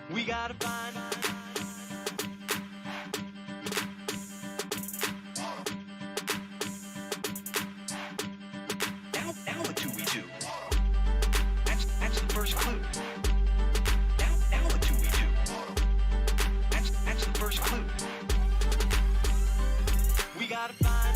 We gotta find. Now what do we do? That's the first clue. Now what do we do? That's the first clue. We gotta find.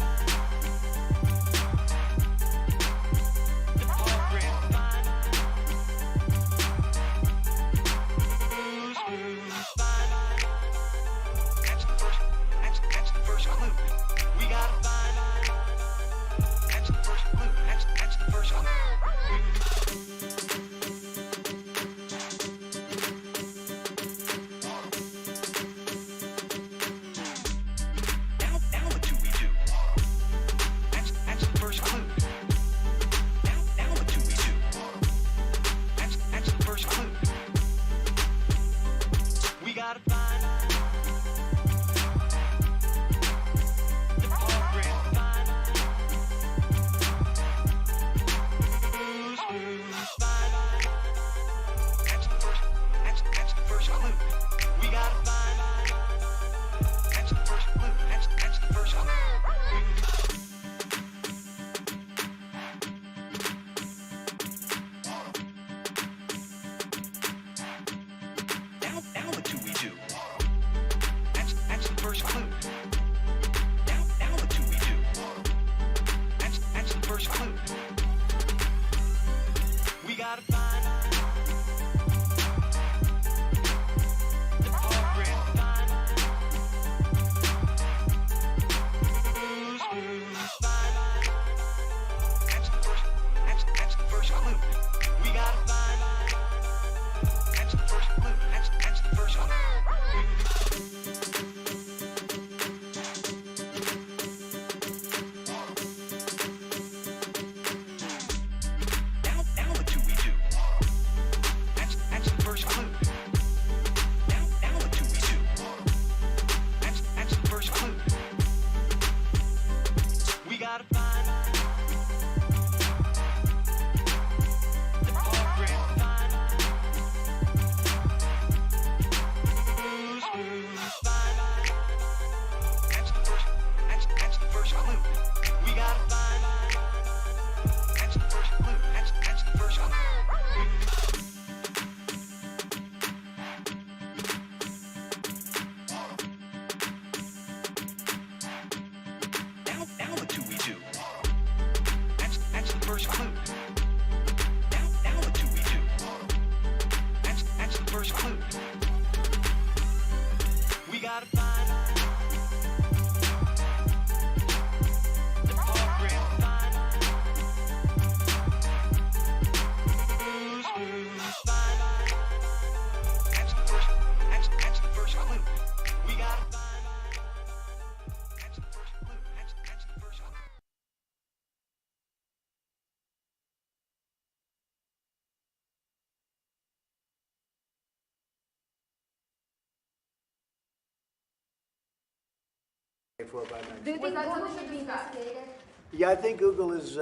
Do you think Google should be investigated? Yeah, I think Google is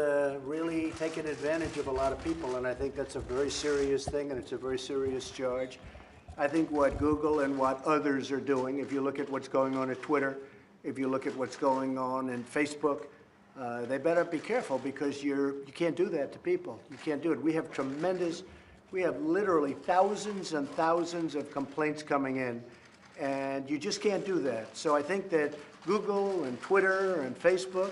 really taking advantage of a lot of people, and I think that's a very serious thing, and it's a very serious charge. I think what Google and what others are doing, if you look at what's going on at Twitter, if you look at what's going on in Facebook, they better be careful, because you can't do that to people. You can't do it. We have literally thousands and thousands of complaints coming in, and you just can't do that. So I think that Google and Twitter and Facebook,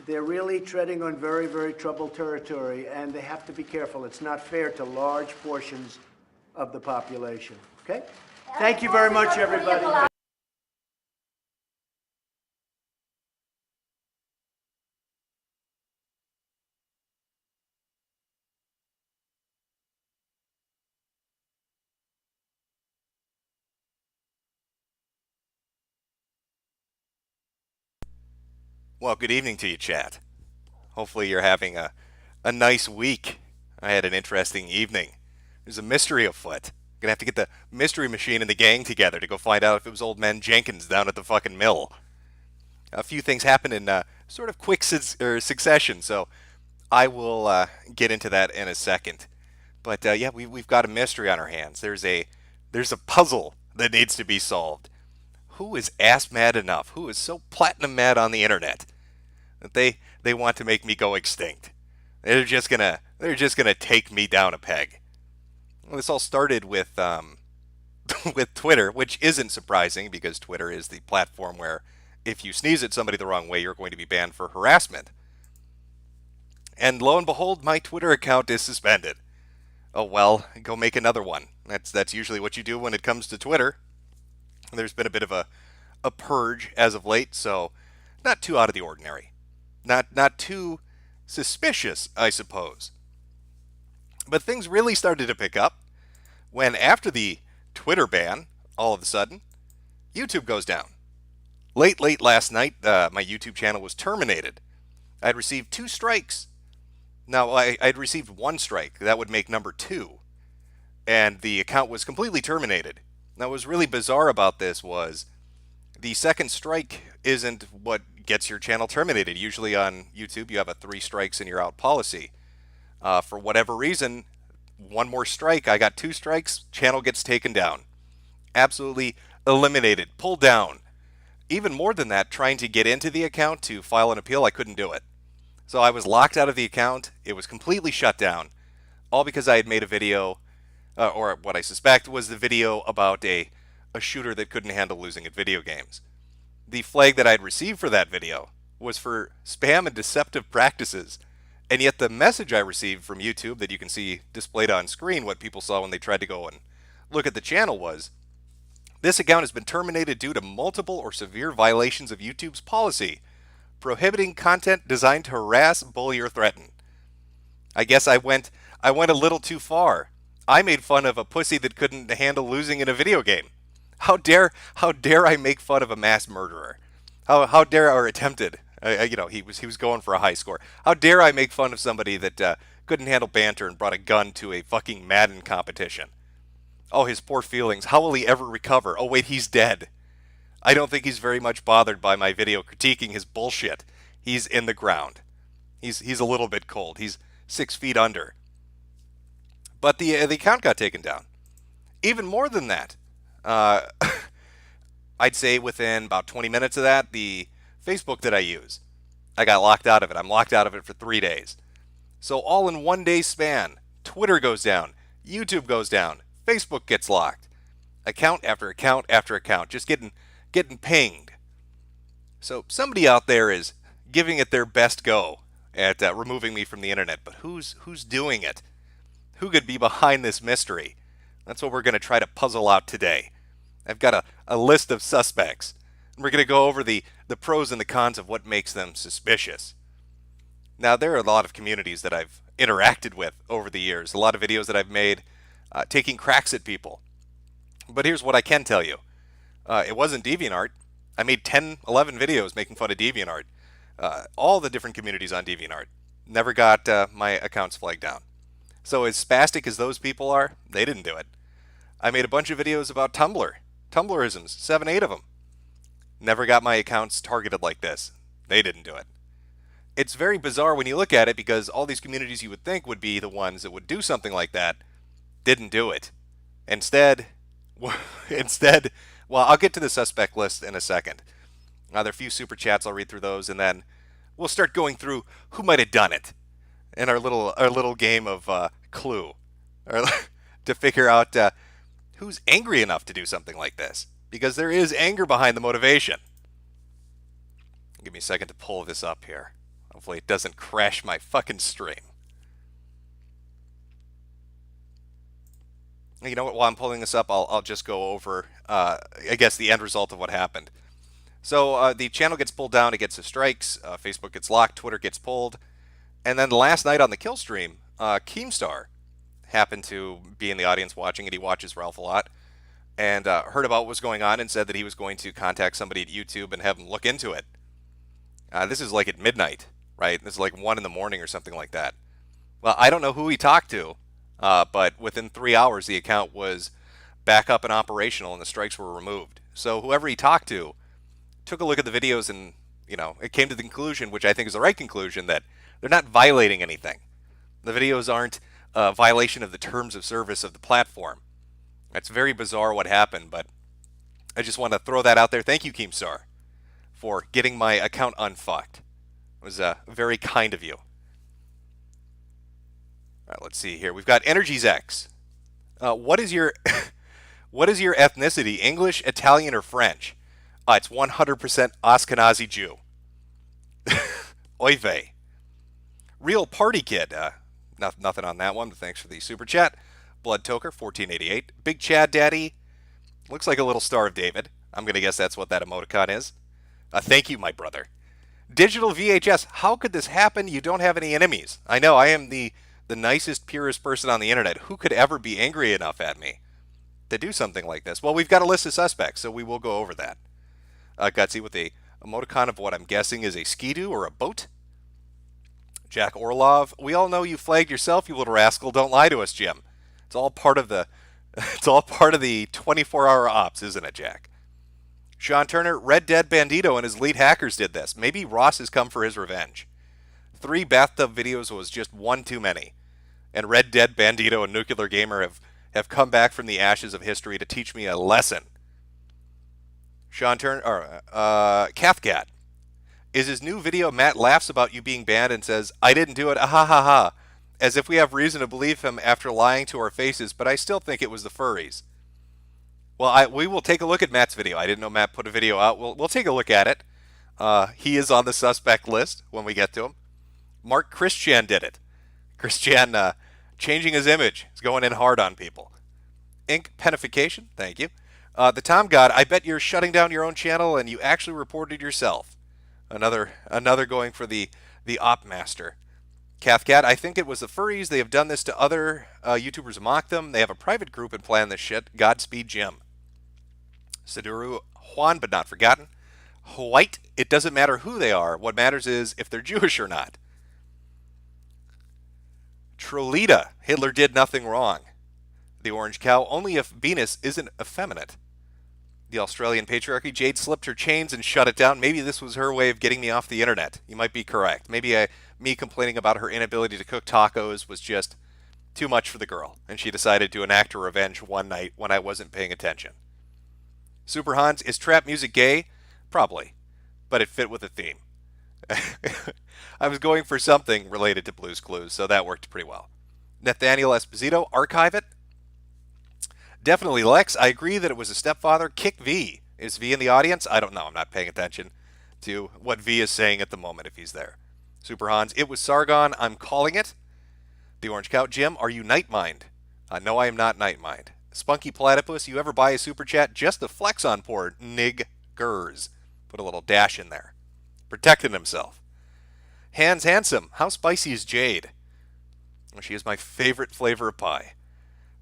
they're really treading on very, very troubled territory, and they have to be careful. It's not fair to large portions of the population. Okay? Thank you very much, everybody. Well, good evening to you, chat. Hopefully you're having a nice week. I had an interesting evening. There's a mystery afoot. Gonna have to get the mystery machine and the gang together to go find out if it was old man Jenkins down at the fucking mill. A few things happened in sort of quick succession, so I will get into that in a second. But yeah, we've got a mystery on our hands. There's There's a puzzle that needs to be solved. Who is ass mad enough? Who is so platinum mad on the internet that they want to make me go extinct? They're just gonna take me down a peg. Well, this all started with with Twitter, which isn't surprising because Twitter is the platform where if you sneeze at somebody the wrong way, you're going to be banned for harassment. And lo and behold, my Twitter account is suspended. Oh well, go make another one. That's usually what you do when it comes to Twitter. There's been a bit of a purge as of late, so not too out of the ordinary. Not too suspicious, I suppose. But things really started to pick up when after the Twitter ban, all of a sudden, YouTube goes down. Late last night, my YouTube channel was terminated. I'd received 2 strikes. Now, I'd received 1 strike. That would make number 2. And the account was completely terminated. Now, what was really bizarre about this was the second strike isn't what gets your channel terminated. Usually on YouTube, you have a 3 strikes and you're out policy. For whatever reason, 1 more strike, I got 2 strikes, channel gets taken down. Absolutely eliminated, pulled down. Even more than that, trying to get into the account to file an appeal, I couldn't do it. So I was locked out of the account. It was completely shut down, all because I had made a video, or what I suspect was the video about a shooter that couldn't handle losing at video games. The flag that I had received for that video was for spam and deceptive practices, and yet the message I received from YouTube that you can see displayed on screen, what people saw when they tried to go and look at the channel was, this account has been terminated due to multiple or severe violations of YouTube's policy prohibiting content designed to harass, bully, or threaten. I guess I went a little too far. I made fun of a pussy that couldn't handle losing in a video game. How dare I make fun of a mass murderer? How dare or attempted? He was going for a high score. How dare I make fun of somebody that couldn't handle banter and brought a gun to a fucking Madden competition? Oh, his poor feelings. How will he ever recover? Oh wait, he's dead. I don't think he's very much bothered by my video critiquing his bullshit. He's in the ground. He's a little bit cold. He's 6 feet under. But the account got taken down. Even more than that, I'd say within about 20 minutes of that, the Facebook that I use, I got locked out of it. I'm locked out of it for 3 days. So all in 1 day span, Twitter goes down, YouTube goes down, Facebook gets locked. Account after account after account, just getting pinged. So somebody out there is giving it their best go at removing me from the internet, but who's doing it? Who could be behind this mystery? That's what we're going to try to puzzle out today. I've got a list of suspects. We're going to go over the pros and the cons of what makes them suspicious. Now, there are a lot of communities that I've interacted with over the years, a lot of videos that I've made taking cracks at people. But here's what I can tell you. It wasn't DeviantArt. I made 10, 11 videos making fun of DeviantArt. All the different communities on DeviantArt. Never got my accounts flagged down. So as spastic as those people are, they didn't do it. I made a bunch of videos about Tumblr. Tumblrisms, 7, 8 of them. Never got my accounts targeted like this. They didn't do it. It's very bizarre when you look at it because all these communities you would think would be the ones that would do something like that didn't do it. Instead, well, I'll get to the suspect list in a second. There are a few super chats. I'll read through those, and then we'll start going through who might have done it in our little game of Clue, to figure out who's angry enough to do something like this, because there is anger behind the motivation. Give me a second to pull this up here. Hopefully it doesn't crash my fucking stream. You know what? While I'm pulling this up, I'll just go over, I guess, the end result of what happened. So the channel gets pulled down. It gets the strikes. Facebook gets locked. Twitter gets pulled. And then last night on the kill stream, Keemstar happened to be in the audience watching it. He watches Ralph a lot. And heard about what was going on and said that he was going to contact somebody at YouTube and have them look into it. This is like at midnight, right? This is like 1 in the morning or something like that. Well, I don't know who he talked to, but within 3 hours, the account was back up and operational and the strikes were removed. So whoever he talked to took a look at the videos and, it came to the conclusion, which I think is the right conclusion, that they're not violating anything. The videos aren't a violation of the terms of service of the platform. It's very bizarre what happened, but I just want to throw that out there. Thank you, Keemstar, for getting my account unfucked. It was very kind of you. All right, let's see here. We've got Energies X. What is your what is your ethnicity? English, Italian, or French? It's 100% Ashkenazi Jew. Oy vey. Real Party Kid. Nothing on that one, but thanks for the super chat. Blood Toker, 1488. Big Chad Daddy. Looks like a little Star of David. I'm going to guess that's what that emoticon is. Thank you, my brother. Digital VHS. How could this happen? You don't have any enemies. I know, I am the nicest, purest person on the internet. Who could ever be angry enough at me to do something like this? Well, we've got a list of suspects, so we will go over that. Gutsy with a emoticon of what I'm guessing is a skidoo or a boat. Jack Orlov. We all know you flagged yourself, you little rascal. Don't lie to us, Jim. It's all part of the 24-hour ops, isn't it, Jack? Sean Turner, Red Dead Bandito and his lead hackers did this. Maybe Ross has come for his revenge. 3 bathtub videos was just one too many. And Red Dead Bandito and Nuclear Gamer have come back from the ashes of history to teach me a lesson. Sean Turner, or Cathcat. Is his new video Matt laughs about you being banned and says, I didn't do it, ah ha ha ha. As if we have reason to believe him after lying to our faces, but I still think it was the furries. Well, we will take a look at Matt's video. I didn't know Matt put a video out. We'll take a look at it. He is on the suspect list when we get to him. Mark Christian did it. Christian changing his image. He's going in hard on people. Ink Penification, thank you. The Tom God, I bet you're shutting down your own channel and you actually reported yourself. Another going for the op master. Cathcat, I think it was the furries. They have done this to other YouTubers mock them. They have a private group and plan this shit. Godspeed, Jim. Saduru, Juan, but not forgotten. White, it doesn't matter who they are. What matters is if they're Jewish or not. Trolita, Hitler did nothing wrong. The Orange Cow, only if Venus isn't effeminate. The Australian patriarchy, Jade slipped her chains and shut it down. Maybe this was her way of getting me off the internet. You might be correct. Maybe me complaining about her inability to cook tacos was just too much for the girl, and she decided to enact her revenge one night when I wasn't paying attention. Super Hans, is trap music gay? Probably, but it fit with the theme. I was going for something related to Blue's Clues, so that worked pretty well. Nathaniel Esposito, archive it. Definitely Lex. I agree that it was a stepfather. Kick V. Is V in the audience? I don't know. I'm not paying attention to what V is saying at the moment if he's there. Super Hans. It was Sargon. I'm calling it. The Orange Cow. Jim, are you Nightmind? No, I am not Nightmind. Spunky Platypus. You ever buy a super chat just to flex on poor niggers? Put a little dash in there. Protecting himself. Hans Handsome. How spicy is Jade? Well, she is my favorite flavor of pie.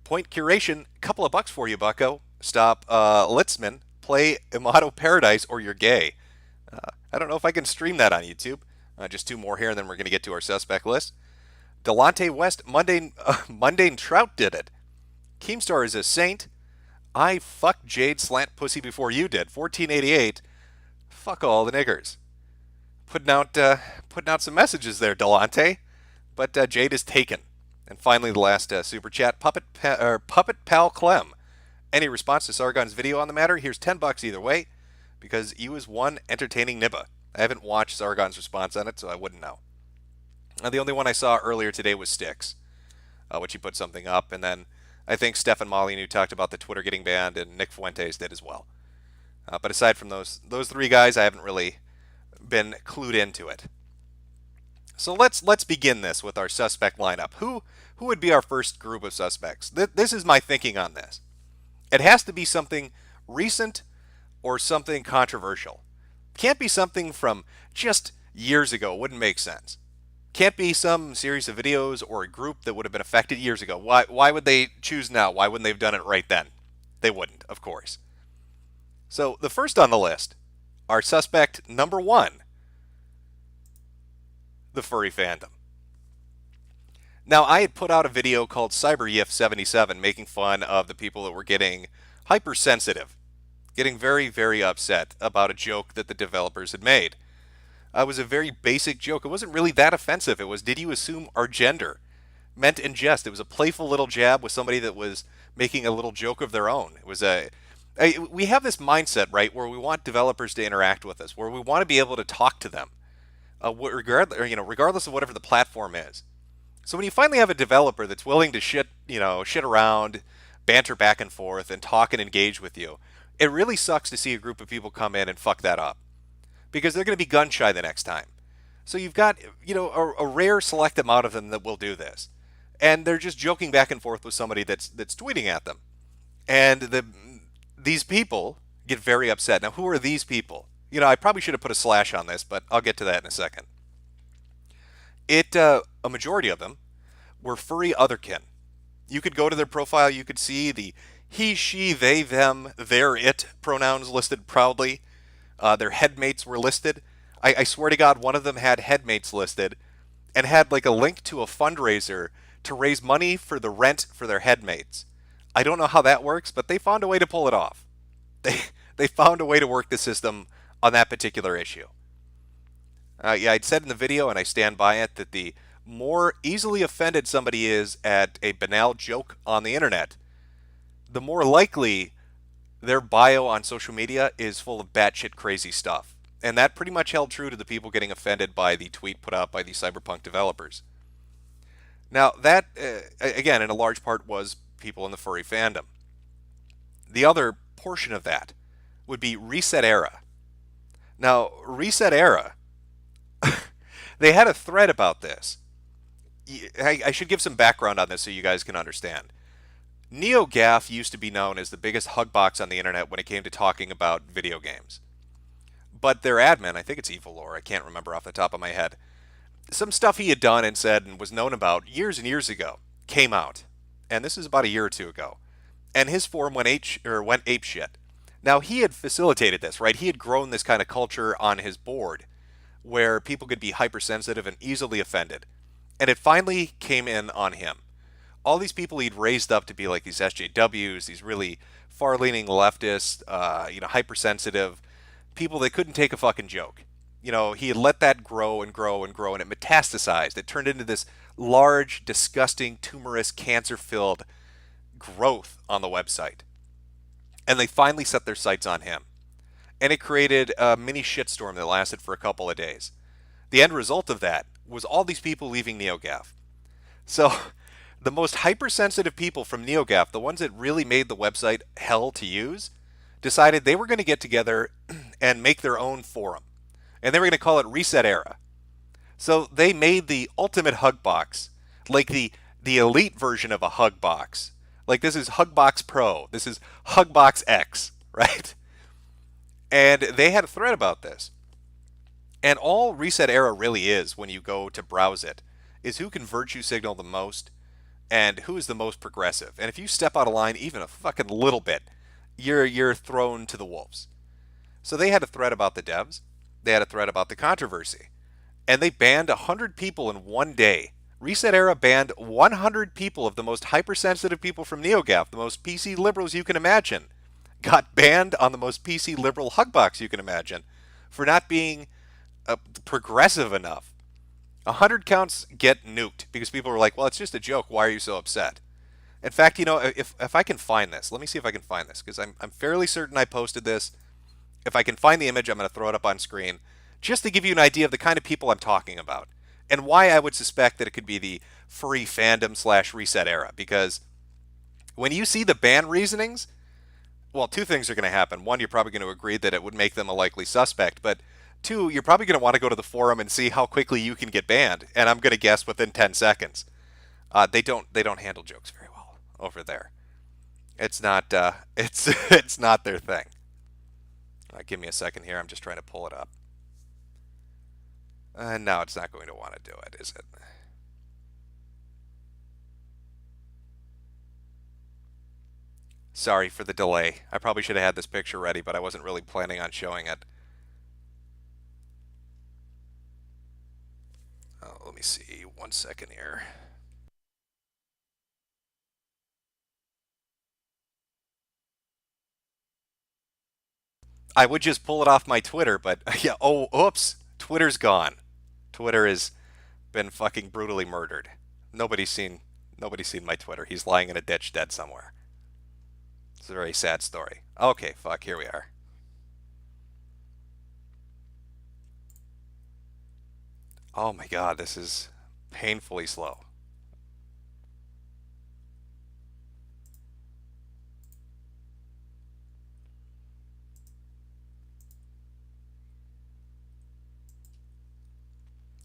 Point Curation, couple of bucks for you, bucko. Stop, Litzman, play Imato Paradise or you're gay. I don't know if I can stream that on YouTube. Just 2 more here, and then we're going to get to our suspect list. Delonte West, Mundane Trout did it. Keemstar is a saint. I fucked Jade slant pussy before you did. 1488. Fuck all the niggers. Putting out some messages there, Delonte. But Jade is taken. And finally, the last super chat, Puppet Pal Clem. Any response to Sargon's video on the matter? Here's $10 either way, because you is one entertaining nibba. I haven't watched Sargon's response on it, so I wouldn't know. The only one I saw earlier today was Styx, which he put something up, and then I think Stefan Molyneux talked about the Twitter getting banned, and Nick Fuentes did as well. But aside from those 3 guys, I haven't really been clued into it. So let's begin this with our suspect lineup. Who would be our first group of suspects? This is my thinking on this. It has to be something recent or something controversial. Can't be something from just years ago. Wouldn't make sense. Can't be some series of videos or a group that would have been affected years ago. Why would they choose now? Why wouldn't they have done it right then? They wouldn't, of course. So the first on the list, our suspect number 1, the furry fandom. Now, I had put out a video called CyberYif77 making fun of the people that were getting hypersensitive, getting very, very upset about a joke that the developers had made. It was a very basic joke. It wasn't really that offensive. It was, did you assume our gender? Meant in jest. It was a playful little jab with somebody that was making a little joke of their own. It was we have this mindset, right, where we want developers to interact with us, where we want to be able to talk to them, regardless of whatever the platform is. So when you finally have a developer that's willing to shit around, banter back and forth, and talk and engage with you, it really sucks to see a group of people come in and fuck that up, because they're going to be gun shy the next time. So you've got a rare select amount of them that will do this, and they're just joking back and forth with somebody that's tweeting at them, and these people get very upset. Now, who are these people? I probably should have put a slash on this, but I'll get to that in a second. A majority of them were furry otherkin. You could go to their profile, you could see the he, she, they, them, their, it pronouns listed proudly. Their headmates were listed. I swear to God, one of them had headmates listed and had like a link to a fundraiser to raise money for the rent for their headmates. I don't know how that works, but they found a way to pull it off. They found a way to work the system on that particular issue. I'd said in the video, and I stand by it, that the more easily offended somebody is at a banal joke on the internet, the more likely their bio on social media is full of batshit crazy stuff. And that pretty much held true to the people getting offended by the tweet put out by the cyberpunk developers. Now, that, again, in a large part was people in the furry fandom. The other portion of that would be ResetEra. Now, ResetEra, they had a thread about this. I should give some background on this so you guys can understand. NeoGaf used to be known as the biggest HugBox on the internet when it came to talking about video games. But their admin, I think it's Evil Lore, I can't remember off the top of my head, some stuff he had done and said and was known about years and years ago came out. And this is about a year or two ago. And his forum went apeshit. Now, he had facilitated this, right? He had grown this kind of culture on his board where people could be hypersensitive and easily offended. And it finally came in on him. All these people he'd raised up to be like these SJWs, these really far-leaning leftists, hypersensitive people that couldn't take a fucking joke. He had let that grow and grow and grow, and it metastasized. It turned into this large, disgusting, tumorous, cancer-filled growth on the website. And they finally set their sights on him. And it created a mini shitstorm that lasted for a couple of days. The end result of that was all these people leaving NeoGaf. So, the most hypersensitive people from NeoGaf, the ones that really made the website hell to use, decided they were going to get together and make their own forum. And they were going to call it ResetEra. So they made the ultimate HugBox, like the elite version of a HugBox. Like, this is HugBox Pro. This is HugBox X, right? And they had a thread about this. And all ResetEra really is, when you go to browse it, is who can virtue signal the most and who is the most progressive. And if you step out of line even a fucking little bit, you're thrown to the wolves. So they had a thread about the devs. They had a thread about the controversy. And they banned 100 people in one day. ResetEra banned 100 people of the most hypersensitive people from NeoGaf, the most PC liberals you can imagine. Got banned on the most PC liberal HugBox you can imagine for not being progressive enough. 100 counts get nuked because people were like, well, it's just a joke. Why are you so upset? In fact, if I can find this, let me see if I can find this, because I'm fairly certain I posted this. If I can find the image, I'm going to throw it up on screen, just to give you an idea of the kind of people I'm talking about, and why I would suspect that it could be the furry fandom / ResetEra. Because when you see the ban reasonings, well, two things are going to happen. One, you're probably going to agree that it would make them a likely suspect, but two, you're probably going to want to go to the forum and see how quickly you can get banned, and I'm going to guess within 10 seconds. They don't handle jokes very well over there. It's not it's not their thing. Give me a second here. I'm just trying to pull it up. No, it's not going to want to do it, is it? Sorry for the delay. I probably should have had this picture ready, but I wasn't really planning on showing it. Let me see. 1 second here. I would just pull it off my Twitter, but yeah, oops, Twitter's gone. Twitter has been fucking brutally murdered. Nobody's seen my Twitter. He's lying in a ditch dead somewhere. It's a very sad story. Okay, fuck, here we are. Oh my god, this is painfully slow.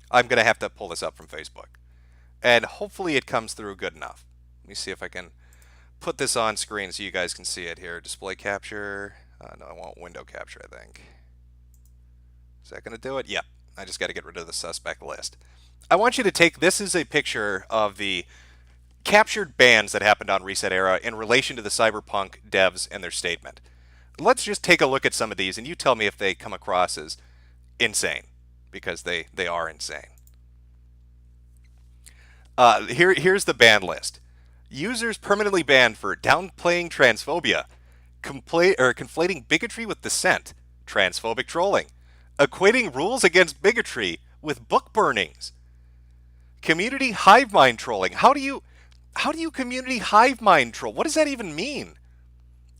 I'm going to have to pull this up from Facebook. And hopefully it comes through good enough. Let me see if I can put this on screen so you guys can see it here. Display capture. No, I want window capture, I think. Is that going to do it? Yep. I just got to get rid of the suspect list. I want you to take, this is a picture of the captured bans that happened on ResetEra in relation to the Cyberpunk devs and their statement. Let's just take a look at some of these and you tell me if they come across as insane, because they are insane. Here's the ban list. Users permanently banned for downplaying transphobia, conflating bigotry with dissent, transphobic trolling, equating rules against bigotry with book burnings, community hive mind trolling. How do you community hive mind troll? What does that even mean?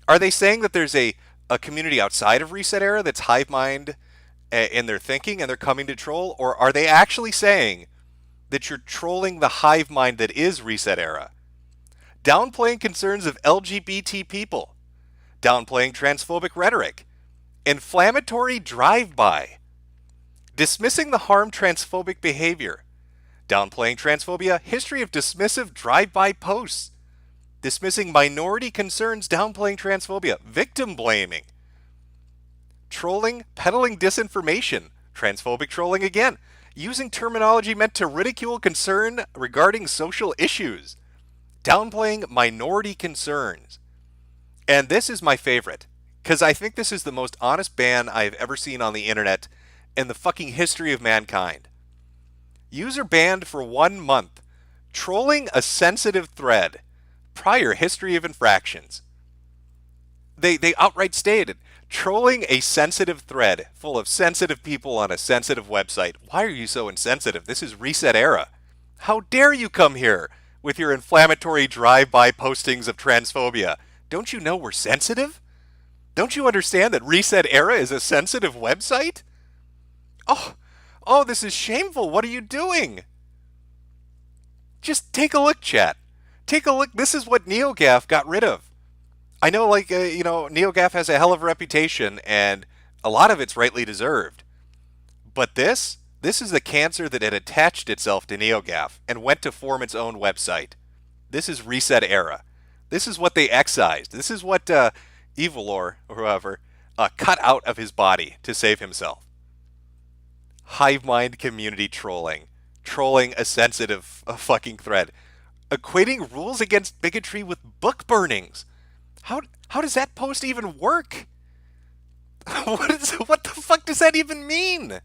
Are they saying that there's a community outside of ResetEra that's hive mind in their thinking and they're coming to troll? Or are they actually saying that you're trolling the hive mind that is ResetEra? Downplaying concerns of LGBT people, downplaying transphobic rhetoric, inflammatory drive-by, dismissing the harm transphobic behavior, downplaying transphobia, history of dismissive drive-by posts, dismissing minority concerns, downplaying transphobia, victim blaming, trolling, peddling disinformation, transphobic trolling again, using terminology meant to ridicule concern regarding social issues, downplaying minority concerns. And this is my favorite, because I think this is the most honest ban I've ever seen on the internet in the fucking history of mankind. User banned for 1 month, trolling a sensitive thread, prior history of infractions. They outright stated, trolling a sensitive thread full of sensitive people on a sensitive website. Why are you so insensitive? This is ResetEra. How dare you come here with your inflammatory drive-by postings of transphobia? Don't you know we're sensitive? Don't you understand that ResetEra is a sensitive website? Oh, this is shameful. What are you doing? Just take a look, chat. Take a look. This is what NeoGaf got rid of. I know, NeoGaf has a hell of a reputation, and a lot of it's rightly deserved. But this is the cancer that had attached itself to NeoGaf and went to form its own website. This is ResetEra. This is what they excised. This is what Evilor, or whoever, cut out of his body to save himself. Hive mind community trolling. Trolling a sensitive fucking thread. Equating rules against bigotry with book burnings. How does that post even work? What the fuck does that even mean?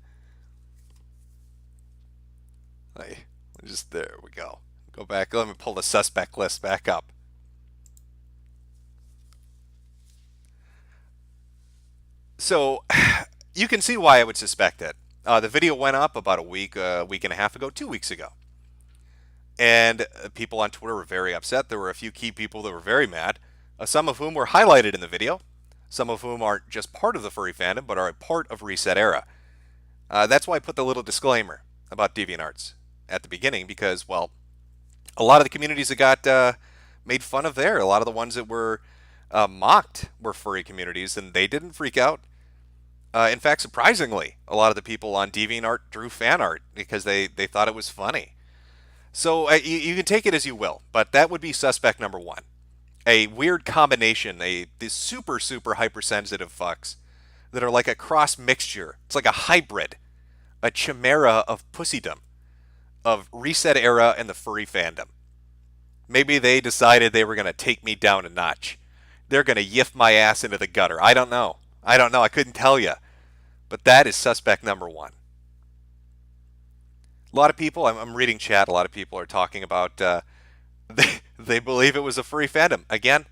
There we go. Go back. Let me pull the suspect list back up. So, you can see why I would suspect it. The video went up about a week and a half ago, 2 weeks ago. And people on Twitter were very upset. There were a few key people that were very mad, some of whom were highlighted in the video, some of whom aren't just part of the furry fandom, but are a part of ResetEra. That's why I put the little disclaimer about DeviantArts at the beginning, because, well, a lot of the communities that got made fun of there, a lot of the ones that were mocked were furry communities, and they didn't freak out. In fact, surprisingly, a lot of the people on DeviantArt drew fan art because they thought it was funny. So you can take it as you will, but that would be suspect number one. A weird combination, these super, super hypersensitive fucks that are like a cross mixture. It's like a hybrid, a chimera of pussydom, of ResetEra and the furry fandom. Maybe they decided they were going to take me down a notch. They're going to yiff my ass into the gutter. I don't know. I couldn't tell you. But that is suspect number one. A lot of people, I'm reading chat, a lot of people are talking about they believe it was a furry fandom. Again,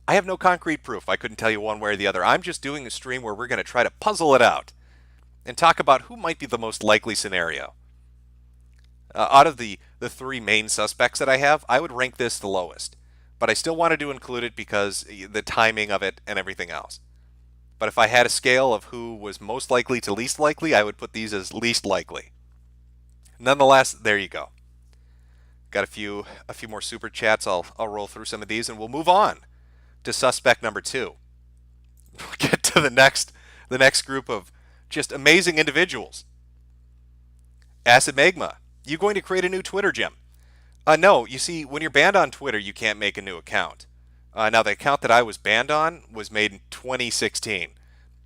I have no concrete proof. I couldn't tell you one way or the other. I'm just doing a stream where we're going to try to puzzle it out and talk about who might be the most likely scenario. Out of the three main suspects that I have, I would rank this the lowest. but I still wanted to include it because the timing of it and everything else. But if I had a scale of who was most likely to least likely, I would put these as least likely. Nonetheless, there you go. Got a few more super chats. I'll roll through some of these, and we'll move on to suspect number 2. We'll get to the next group of just amazing individuals. Acid Magma, you going to create a new Twitter, Jim? No, you see, when you're banned on Twitter, you can't make a new account. Now, the account that I was banned on was made in 2016.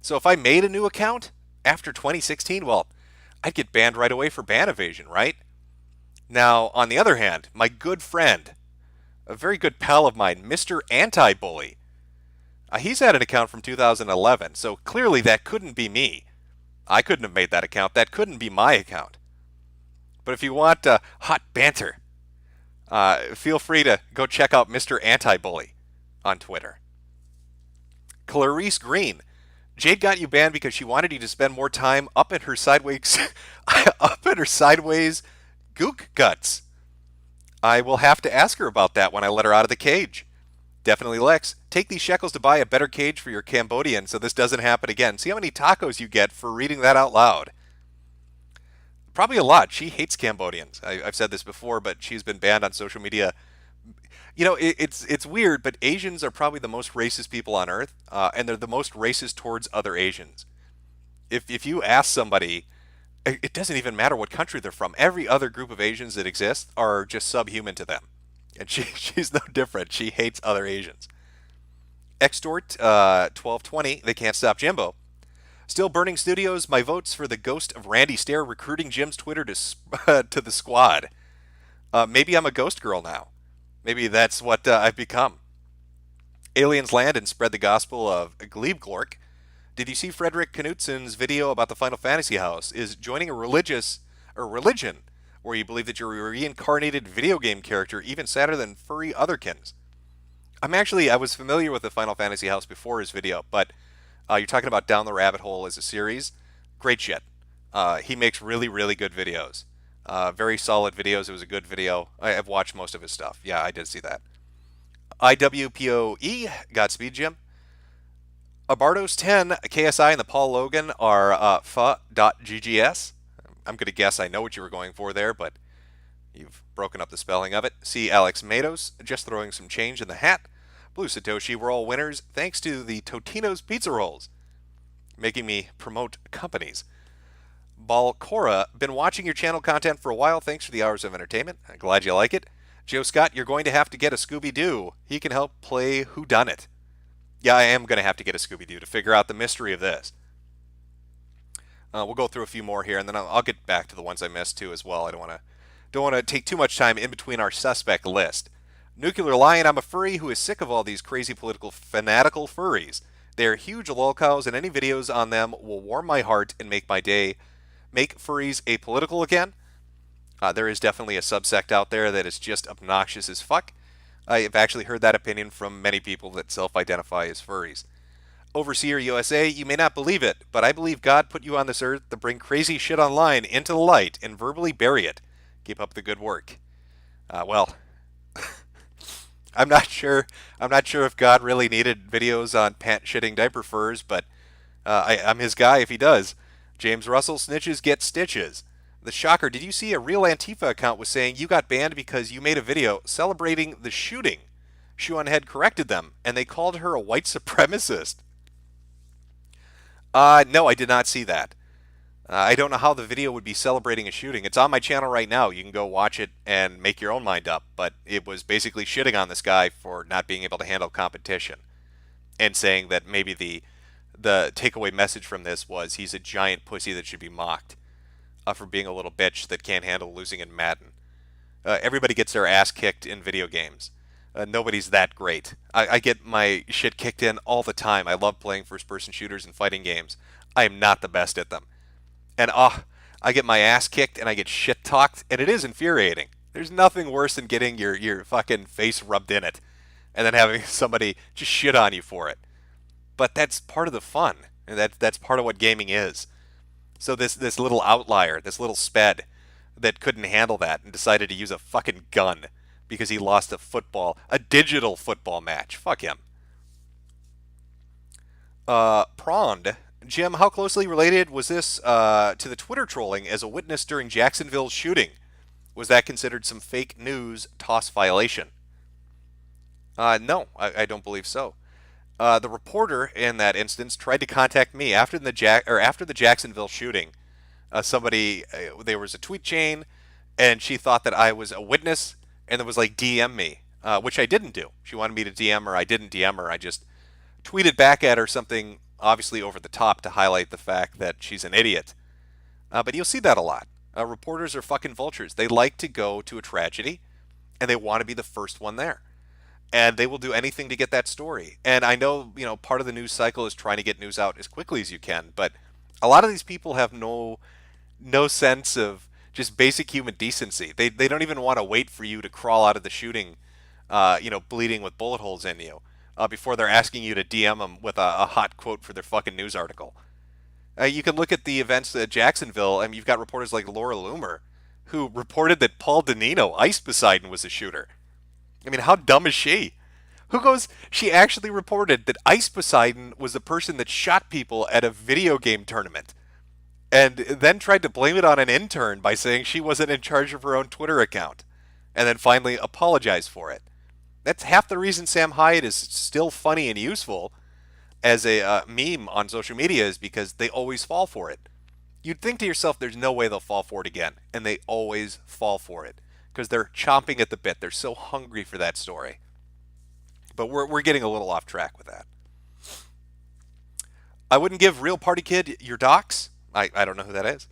So if I made a new account after 2016, well, I'd get banned right away for ban evasion, right? Now, on the other hand, my good friend, a very good pal of mine, Mr. Anti-Bully, he's had an account from 2011, so clearly that couldn't be me. I couldn't have made that account. That couldn't be my account. But if you want hot banter, feel free to go check out Mr. Anti-Bully on Twitter. Clarice Green, Jade got you banned because she wanted you to spend more time up in her sideways gook guts. I will have to ask her about that when I let her out of the cage. Definitely Lex, take these shekels to buy a better cage for your Cambodian so this doesn't happen again. See how many tacos you get for reading that out loud. Probably a lot. She hates Cambodians. I've said this before, but she's been banned on social media. You know, it's weird, but Asians are probably the most racist people on Earth, and they're the most racist towards other Asians. If you ask somebody, it doesn't even matter what country they're from. Every other group of Asians that exist are just subhuman to them. And she's no different. She hates other Asians. Extort 1220, they can't stop Jimbo. Still burning studios. My votes for the ghost of Randy Stair recruiting Jim's Twitter to the squad. Maybe I'm a ghost girl now. Maybe that's what I've become. Aliens land and spread the gospel of Glebglork. Did you see Frederick Knutsen's video about the Final Fantasy house? Is joining a religion where you believe that you're a reincarnated video game character even sadder than furry otherkins? I was familiar with the Final Fantasy house before his video, but you're talking about Down the Rabbit Hole as a series. Great shit. He makes really, really good videos. Very solid videos. It was a good video. I've watched most of his stuff. Yeah, I did see that. IWPOE, Godspeed, Jim. Abardos 10, KSI, and the Paul Logan are fa.ggs. I'm going to guess I know what you were going for there, but you've broken up the spelling of it. See Alex Matos, just throwing some change in the hat. Blue Satoshi, we're all winners, thanks to the Totino's Pizza Rolls, making me promote companies. Balcora, been watching your channel content for a while, thanks for the hours of entertainment. I'm glad you like it. Joe Scott, you're going to have to get a Scooby-Doo. He can help play WhoDunIt. Yeah, I am going to have to get a Scooby-Doo to figure out the mystery of this. We'll go through a few more here, and then I'll get back to the ones I missed too as well. I don't want to take too much time in between our suspect list. Nuclear Lion, I'm a furry who is sick of all these crazy political fanatical furries. They are huge lolcows, and any videos on them will warm my heart and make my day. Make furries apolitical again? There is definitely a subsect out there that is just obnoxious as fuck. I've actually heard that opinion from many people that self-identify as furries. Overseer USA, you may not believe it, but I believe God put you on this earth to bring crazy shit online into the light and verbally bury it. Keep up the good work. Well, I'm not sure if God really needed videos on pant-shitting diaper furs, but I'm his guy if he does. James Russell, snitches get stitches. The shocker, did you see a real Antifa account was saying you got banned because you made a video celebrating the shooting? Shoe on Head corrected them, and they called her a white supremacist. No, I did not see that. I don't know how the video would be celebrating a shooting. It's on my channel right now. You can go watch it and make your own mind up. But it was basically shitting on this guy for not being able to handle competition. And saying that maybe the takeaway message from this was he's a giant pussy that should be mocked for being a little bitch that can't handle losing in Madden. Everybody gets their ass kicked in video games. Nobody's that great. I get my shit kicked in all the time. I love playing first-person shooters and fighting games. I am not the best at them. And I get my ass kicked and I get shit-talked, and it is infuriating. There's nothing worse than getting your fucking face rubbed in it and then having somebody just shit on you for it. But that's part of the fun, and that's part of what gaming is. So this little outlier, this little sped that couldn't handle that and decided to use a fucking gun because he lost a digital football match. Fuck him. Prawned. Jim, how closely related was this to the Twitter trolling as a witness during Jacksonville's shooting? Was that considered some fake news toss violation? No, I don't believe so. The reporter in that instance tried to contact me after the Jacksonville shooting. There was a tweet chain, and she thought that I was a witness, and it was like DM me, which I didn't do. She wanted me to DM her. I didn't DM her. I just tweeted back at her something obviously over the top to highlight the fact that she's an idiot. But you'll see that a lot. Reporters are fucking vultures. They like to go to a tragedy, and they want to be the first one there. And they will do anything to get that story. And I know, part of the news cycle is trying to get news out as quickly as you can, but a lot of these people have no sense of just basic human decency. They don't even want to wait for you to crawl out of the shooting, bleeding with bullet holes in you, before they're asking you to DM them with a hot quote for their fucking news article. You can look at the events at Jacksonville, and you've got reporters like Laura Loomer, who reported that Paul Danino, Ice Poseidon, was a shooter. I mean, how dumb is she? She actually reported that Ice Poseidon was the person that shot people at a video game tournament, and then tried to blame it on an intern by saying she wasn't in charge of her own Twitter account, and then finally apologized for it. That's half the reason Sam Hyde is still funny and useful as a meme on social media, is because they always fall for it. You'd think to yourself, there's no way they'll fall for it again, and they always fall for it because they're chomping at the bit. They're so hungry for that story. But we're getting a little off track with that. I wouldn't give Real Party Kid your docs. I don't know who that is.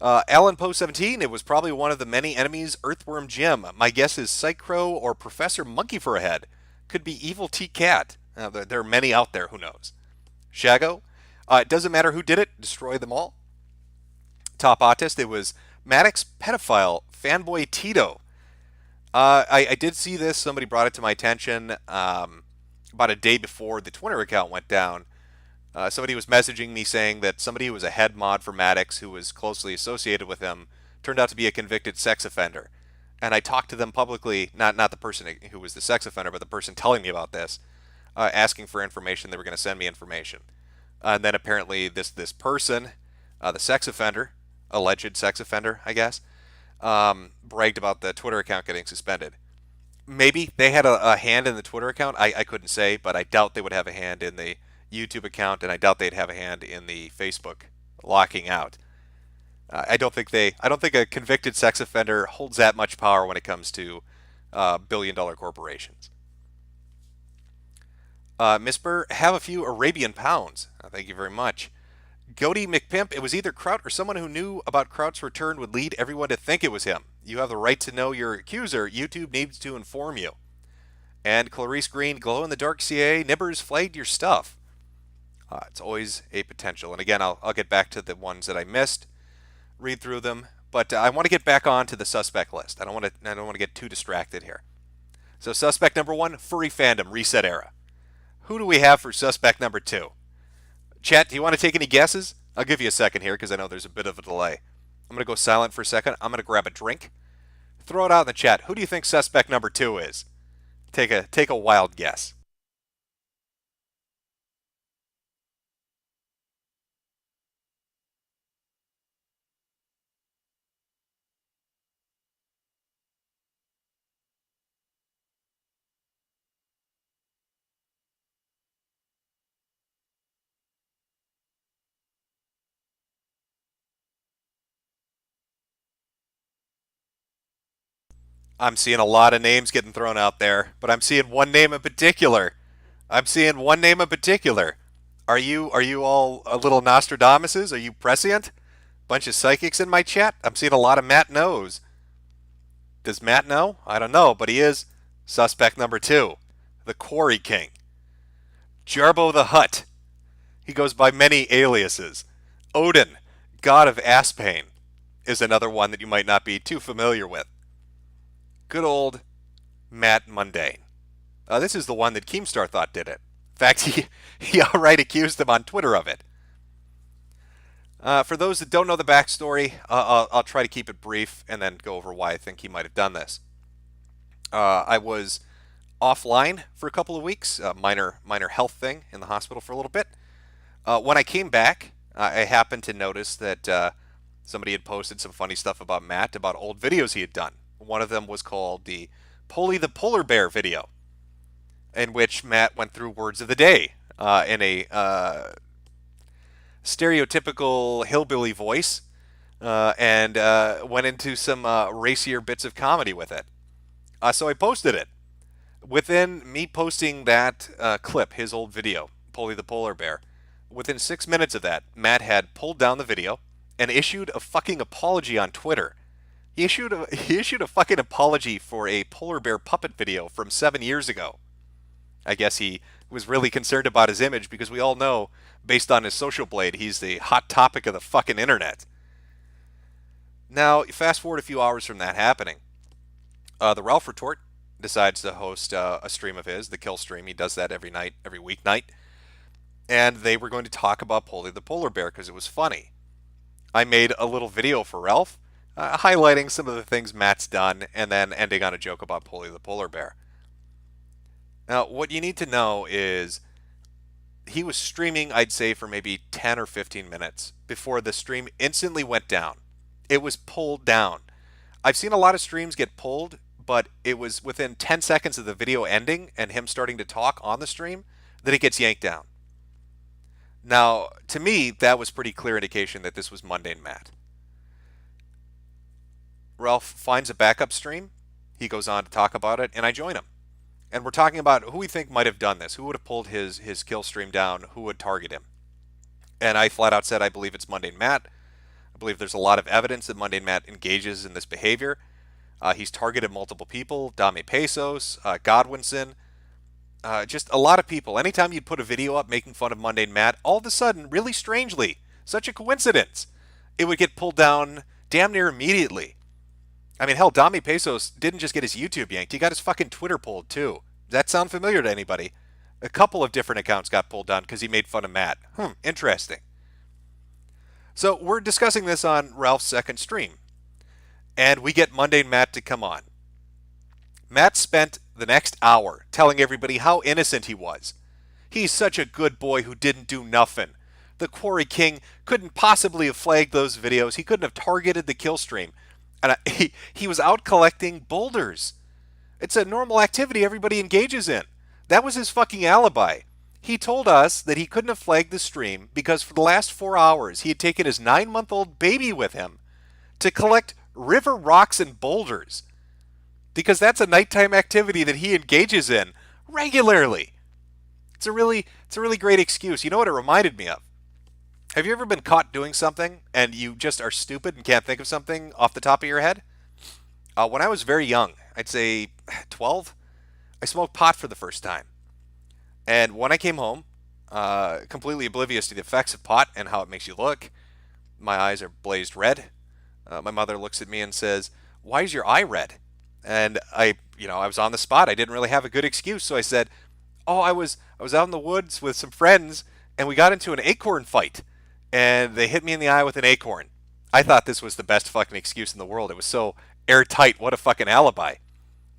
Alan Poe 17, it was probably one of the many enemies Earthworm Jim. My guess is Psychro or Professor Monkey for a head. Could be Evil T-Cat. There are many out there, who knows. Shago, it doesn't matter who did it, destroy them all. Top Autist, it was Maddox Pedophile, Fanboy Tito. I did see this, somebody brought it to my attention about a day before the Twitter account went down. Somebody was messaging me saying that somebody who was a head mod for Maddox, who was closely associated with him, turned out to be a convicted sex offender. And I talked to them publicly, not the person who was the sex offender, but the person telling me about this, asking for information. They were going to send me information. And then apparently this person, the sex offender, alleged sex offender, I guess, bragged about the Twitter account getting suspended. Maybe they had a hand in the Twitter account. I couldn't say, but I doubt they would have a hand in the YouTube account, and I doubt they'd have a hand in the Facebook locking out. I don't think a convicted sex offender holds that much power when it comes to billion-dollar corporations. Miss Burr, have a few Arabian pounds. Thank you very much. Goaty McPimp, it was either Trout or someone who knew about Trout's return would lead everyone to think it was him. You have the right to know your accuser. YouTube needs to inform you. And Clarice Green, glow-in-the-dark CA, Nibbers flagged your stuff. It's always a potential. And again, I'll get back to the ones that I missed, read through them. But I want to get back on to the suspect list. I don't want to get too distracted here. So suspect number 1, Furry Fandom, Reset Era. Who do we have for suspect number 2? Chat, do you want to take any guesses? I'll give you a second here because I know there's a bit of a delay. I'm going to go silent for a second. I'm going to grab a drink. Throw it out in the chat. Who do you think suspect number 2 is? Take a wild guess. I'm seeing a lot of names getting thrown out there, but I'm seeing one name in particular. Are you all a little Nostradamuses? Are you prescient? Bunch of psychics in my chat? I'm seeing a lot of Matt knows. Does Matt know? I don't know, but he is suspect number 2, the Quarry King. Jarbo the Hutt. He goes by many aliases. Odin, god of ass pain, is another one that you might not be too familiar with. Good old Matt Mundane. This is the one that Keemstar thought did it. In fact, he outright accused him on Twitter of it. For those that don't know the backstory, I'll try to keep it brief and then go over why I think he might have done this. I was offline for a couple of weeks, minor health thing in the hospital for a little bit. When I came back, I happened to notice that somebody had posted some funny stuff about Matt, about old videos he had done. One of them was called the Polly the Polar Bear video, in which Matt went through words of the day in a stereotypical hillbilly voice, and went into some racier bits of comedy with it. So I posted it. Within me posting that clip, his old video, Polly the Polar Bear, within 6 minutes of that, Matt had pulled down the video and issued a fucking apology on Twitter. He issued a fucking apology for a polar bear puppet video from 7 years ago. I guess he was really concerned about his image because we all know, based on his SocialBlade, he's the hot topic of the fucking internet. Now, fast forward a few hours from that happening. The Ralph Retort decides to host a stream of his, the Kill Stream. He does that every night, every weeknight. And they were going to talk about Polly the Polar Bear because it was funny. I made a little video for Ralph, highlighting some of the things Matt's done, and then ending on a joke about Polly the Polar Bear. Now, what you need to know is he was streaming, I'd say, for maybe 10 or 15 minutes before the stream instantly went down. It was pulled down. I've seen a lot of streams get pulled, but it was within 10 seconds of the video ending and him starting to talk on the stream that it gets yanked down. Now, to me, that was pretty clear indication that this was mundane Matt. Ralph finds a backup stream. He goes on to talk about it, and I join him. And we're talking about who we think might have done this, who would have pulled his kill stream down, who would target him. And I flat out said I believe it's mundane Matt. I believe there's a lot of evidence that mundane Matt engages in this behavior. He's targeted multiple people, Dame Pesos, Godwinson, just a lot of people. Anytime you'd put a video up making fun of mundane Matt, all of a sudden, really strangely, such a coincidence, it would get pulled down damn near immediately. I mean, hell, Dame Pesos didn't just get his YouTube yanked, he got his fucking Twitter pulled too. Does that sound familiar to anybody? A couple of different accounts got pulled down because he made fun of Matt. Interesting. So we're discussing this on Ralph's second stream, and we get mundane Matt to come on. Matt spent the next hour telling everybody how innocent he was. He's such a good boy who didn't do nothing. The Quarry King couldn't possibly have flagged those videos. He couldn't have targeted the kill stream. And he was out collecting boulders. It's a normal activity everybody engages in. That was his fucking alibi. He told us that he couldn't have flagged the stream because for the last 4 hours he had taken his 9-month-old baby with him to collect river rocks and boulders. Because that's a nighttime activity that he engages in regularly. It's a really great excuse. You know what it reminded me of? Have you ever been caught doing something and you just are stupid and can't think of something off the top of your head? When I was very young, I'd say 12, I smoked pot for the first time. And when I came home, completely oblivious to the effects of pot and how it makes you look, my eyes are blazed red. My mother looks at me and says, "Why is your eye red?" And I was on the spot. I didn't really have a good excuse, so I said, "Oh, I was out in the woods with some friends, and we got into an acorn fight, and they hit me in the eye with an acorn." I thought this was the best fucking excuse in the world. It was so airtight. What a fucking alibi.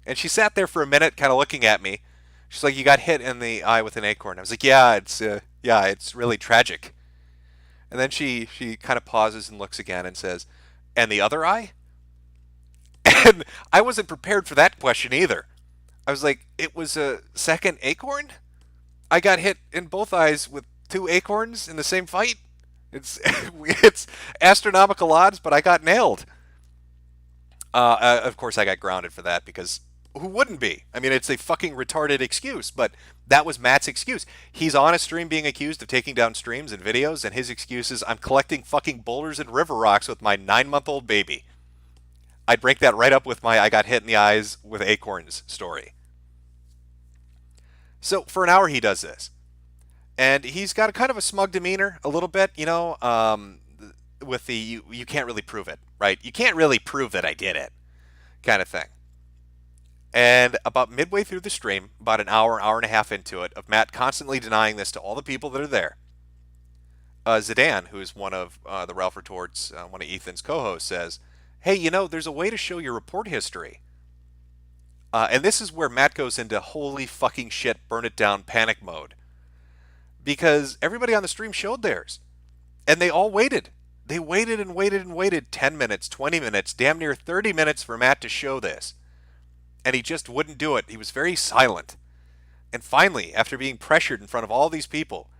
And she sat there for a minute, kind of looking at me. She's like, "You got hit in the eye with an acorn." I was like, "Yeah, it's really tragic." And then she kind of pauses and looks again and says, "And the other eye?" And I wasn't prepared for that question either. I was like, "It was a second acorn? I got hit in both eyes with 2 acorns in the same fight? It's astronomical odds, but I got nailed." Of course, I got grounded for that because who wouldn't be? I mean, it's a fucking retarded excuse, but that was Matt's excuse. He's on a stream being accused of taking down streams and videos, and his excuse is, "I'm collecting fucking boulders and river rocks with my 9-month-old baby." I'd break that right up with my "I got hit in the eyes with acorns" story. So for an hour he does this. And he's got a kind of a smug demeanor, a little bit, with the you can't really prove it, right? You can't really prove that I did it kind of thing. And about midway through the stream, about an hour and a half into it, of Matt constantly denying this to all the people that are there, Zidane, who is one of the Ralph Retorts, one of Ethan's co-hosts, says, "Hey, there's a way to show your report history." And this is where Matt goes into holy fucking shit, burn it down panic mode. Because everybody on the stream showed theirs. And they all waited. They waited and waited and waited 10 minutes, 20 minutes, damn near 30 minutes for Matt to show this. And he just wouldn't do it. He was very silent. And finally, after being pressured in front of all these people,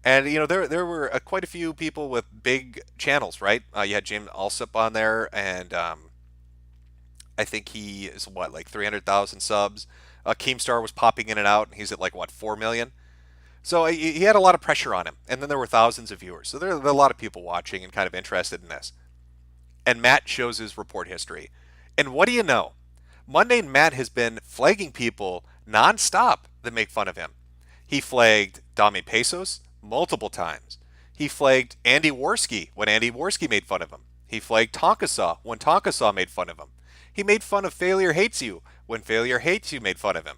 and there were quite a few people with big channels, right? You had James Alsop on there, and I think he is like 300,000 subs. Keemstar was popping in and out, and he's at 4 million. So he had a lot of pressure on him, and then there were thousands of viewers. So there are a lot of people watching and kind of interested in this. And Matt shows his report history. And what do you know? Mundane Matt has been flagging people nonstop that make fun of him. He flagged Dame Pesos multiple times. He flagged Andy Worski when Andy Worski made fun of him. He flagged Tonkasaw when Tonkasaw made fun of him. He made fun of Failure Hates You when Failure Hates You made fun of him.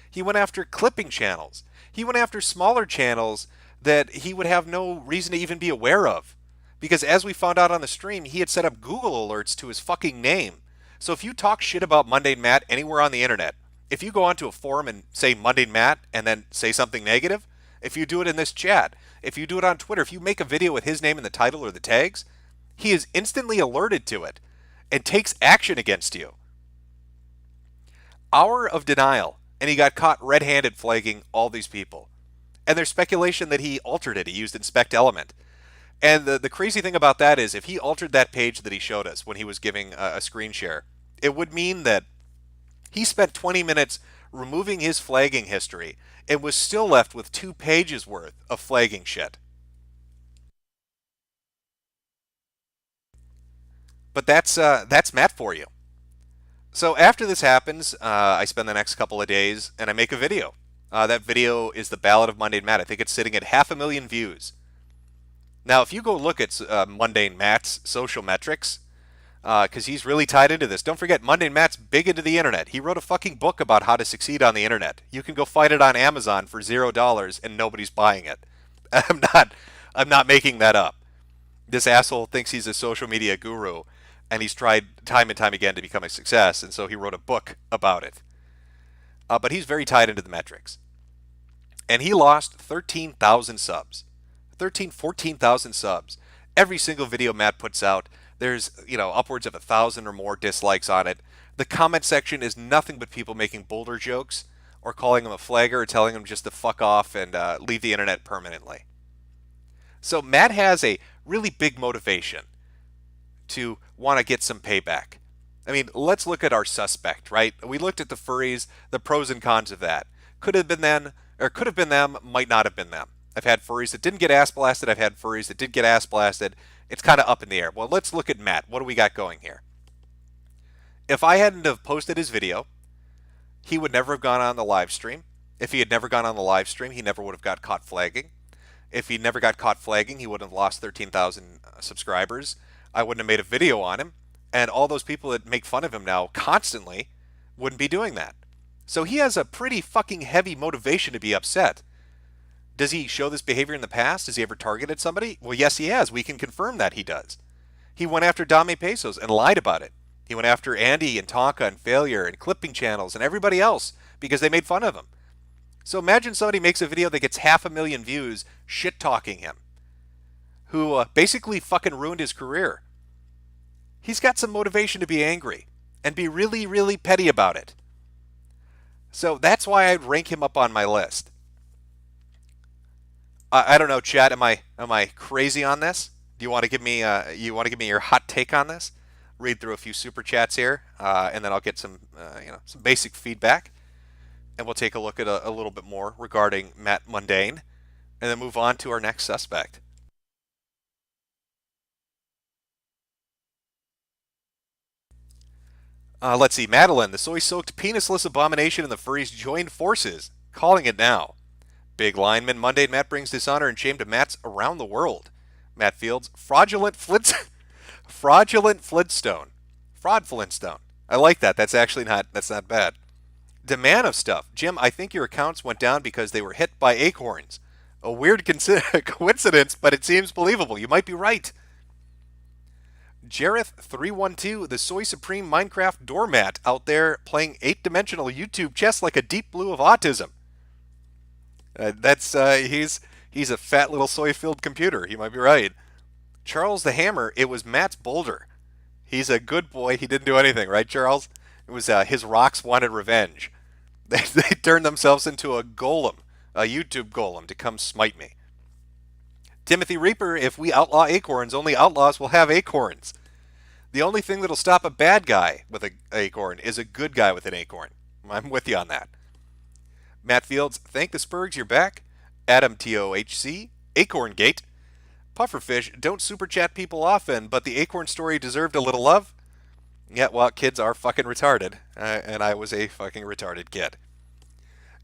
He went after clipping channels. He went after smaller channels that he would have no reason to even be aware of. Because as we found out on the stream, he had set up Google alerts to his fucking name. So if you talk shit about Mundane Matt anywhere on the internet, if you go onto a forum and say Mundane Matt and then say something negative, if you do it in this chat, if you do it on Twitter, if you make a video with his name in the title or the tags, he is instantly alerted to it and takes action against you. Hour of denial, and he got caught red-handed flagging all these people. And there's speculation that he altered it. He used inspect element. And the crazy thing about that is if he altered that page that he showed us when he was giving a screen share, it would mean that he spent 20 minutes removing his flagging history and was still left with 2 pages worth of flagging shit. But that's Matt for you. So after this happens, I spend the next couple of days and I make a video. That video is the Ballad of Mundane Matt. I think it's sitting at 500,000 views. Now, if you go look at Mundane Matt's social metrics, because he's really tied into this. Don't forget, Mundane Matt's big into the internet. He wrote a fucking book about how to succeed on the internet. You can go find it on Amazon for $0 and nobody's buying it. I'm not making that up. This asshole thinks he's a social media guru, and he's tried time and time again to become a success, and so he wrote a book about it. But he's very tied into the metrics. And he lost 13,000 subs. 14,000 subs. Every single video Matt puts out, there's, upwards of 1,000 or more dislikes on it. The comment section is nothing but people making Boulder jokes or calling him a flagger or telling him just to fuck off and leave the internet permanently. So Matt has a really big motivation to want to get some payback. I mean, let's look at our suspect, right? We looked at the furries, the pros and cons of that. Could have been them, or could have been them, might not have been them. I've had furries that didn't get ass blasted. I've had furries that did get ass blasted. It's kind of up in the air. Well, let's look at Matt. What do we got going here? If I hadn't have posted his video, he would never have gone on the live stream. If he had never gone on the live stream, he never would have got caught flagging. If he never got caught flagging, he wouldn't have lost 13,000 subscribers. I wouldn't have made a video on him. And all those people that make fun of him now constantly wouldn't be doing that. So he has a pretty fucking heavy motivation to be upset. Does he show this behavior in the past? Has he ever targeted somebody? Well, yes, he has. We can confirm that he does. He went after Dame Pesos and lied about it. He went after Andy and Tonka and Failure and clipping channels and everybody else because they made fun of him. So imagine somebody makes a video that gets 500,000 views shit-talking him, who basically fucking ruined his career. He's got some motivation to be angry and be really, really petty about it. So that's why I'd rank him up on my list. I don't know, Chad. Am I crazy on this? Do you want to give me your hot take on this? Read through a few super chats here, and then I'll get some some basic feedback, and we'll take a look at a little bit more regarding Matt Mundane, and then move on to our next suspect. Let's see, Madeline, the soy-soaked penisless abomination and the furries joined forces, calling it now. Big lineman, Mundane Matt brings dishonor and shame to Matts around the world. Matt Fields, fraud Flintstone. Fraud Flintstone. I like that. That's not bad. Demand of stuff. Jim, I think your accounts went down because they were hit by acorns. A weird coincidence, but it seems believable. You might be right. Jareth312, the Soy Supreme Minecraft doormat out there playing 8-dimensional YouTube chess like a deep blue of autism. He's a fat little soy-filled computer. He might be right. Charles the Hammer, it was Matt's boulder. He's a good boy. He didn't do anything, right, Charles? It was his rocks wanted revenge. They turned themselves into a golem, a YouTube golem, to come smite me. Timothy Reaper, if we outlaw acorns, only outlaws will have acorns. The only thing that'll stop a bad guy with an acorn is a good guy with an acorn. I'm with you on that. Matt Fields, thank the Spurgs, you're back. Adam TOHC, Acorn Gate. Pufferfish, don't super chat people often, but the acorn story deserved a little love. Yeah, well, kids are fucking retarded, and I was a fucking retarded kid.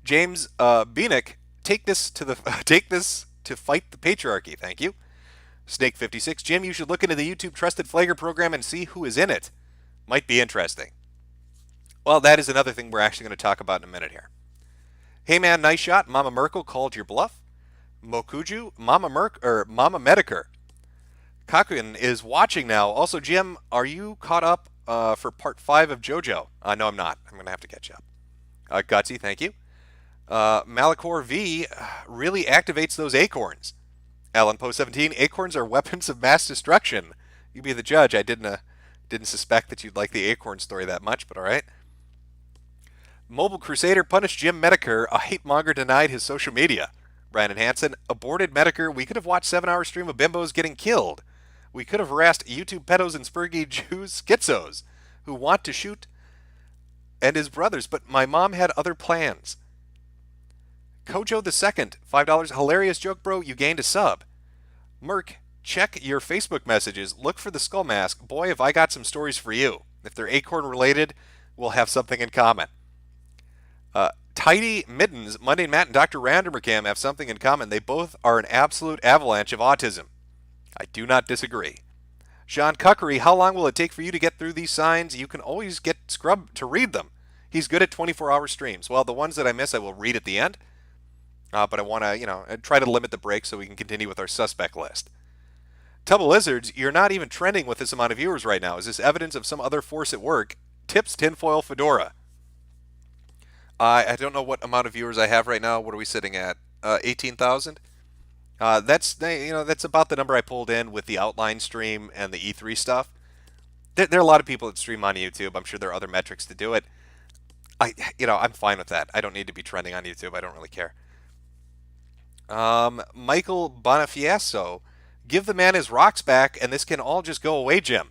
James Beanick, take this to fight the patriarchy. Thank you. Snake56, Jim, you should look into the YouTube Trusted Flagger program and see who is in it. Might be interesting. Well, that is another thing we're actually going to talk about in a minute here. Hey man, nice shot. Mama Merkel called your bluff. Mokuju, Mama Metokur. Kakun is watching now. Also, Jim, are you caught up for part 5 of JoJo? No, I'm not. I'm going to have to catch up. Gutsy, thank you. Malachor V really activates those acorns. Alan Poe 17, acorns are weapons of mass destruction. You be the judge. I didn't suspect that you'd like the acorn story that much, but all right. Mobile Crusader punished Jim Metokur. A hate monger denied his social media. Brandon Hansen, aborted Metokur. We could have watched 7-hour stream of bimbos getting killed. We could have harassed YouTube pedos and spurgy Jews schizos who want to shoot and his brothers, but my mom had other plans. Kojo the Second, $5. Hilarious joke, bro. You gained a sub. Merc, check your Facebook messages. Look for the skull mask. Boy, have I got some stories for you. If they're acorn related, we'll have something in common. Tidy Mittens, Monday Matt and Dr. Randermercam have something in common. They both are an absolute avalanche of autism. I do not disagree. Sean Cuckery, how long will it take for you to get through these signs? You can always get Scrub to read them. He's good at 24-hour streams. Well, the ones that I miss, I will read at the end. But I want to, try to limit the break so we can continue with our suspect list. Tubble Lizards, you're not even trending with this amount of viewers right now. Is this evidence of some other force at work? Tips Tinfoil Fedora. I don't know what amount of viewers I have right now. What are we sitting at? 18,000? That's about the number I pulled in with the outline stream and the E3 stuff. There are a lot of people that stream on YouTube. I'm sure there are other metrics to do it. I'm fine with that. I don't need to be trending on YouTube. I don't really care. Michael Bonifacio, give the man his rocks back, and this can all just go away, Jim.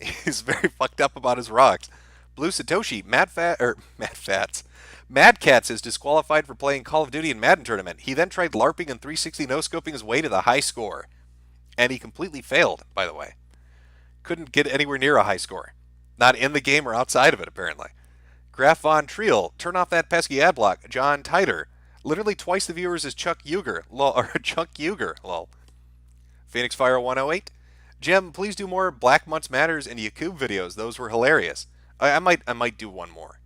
He's very fucked up about his rocks. Blue Satoshi, Mad Cats is disqualified for playing Call of Duty in Madden tournament. He then tried LARPing and 360 no-scoping his way to the high score. And he completely failed, by the way. Couldn't get anywhere near a high score. Not in the game or outside of it, apparently. Graf von Triel, turn off that pesky ad block. John Titer, literally twice the viewers as Chuck Yeager, lol. Phoenix Fire 108, Jim, please do more Black Months Matters and Yakub videos. Those were hilarious. I might do one more.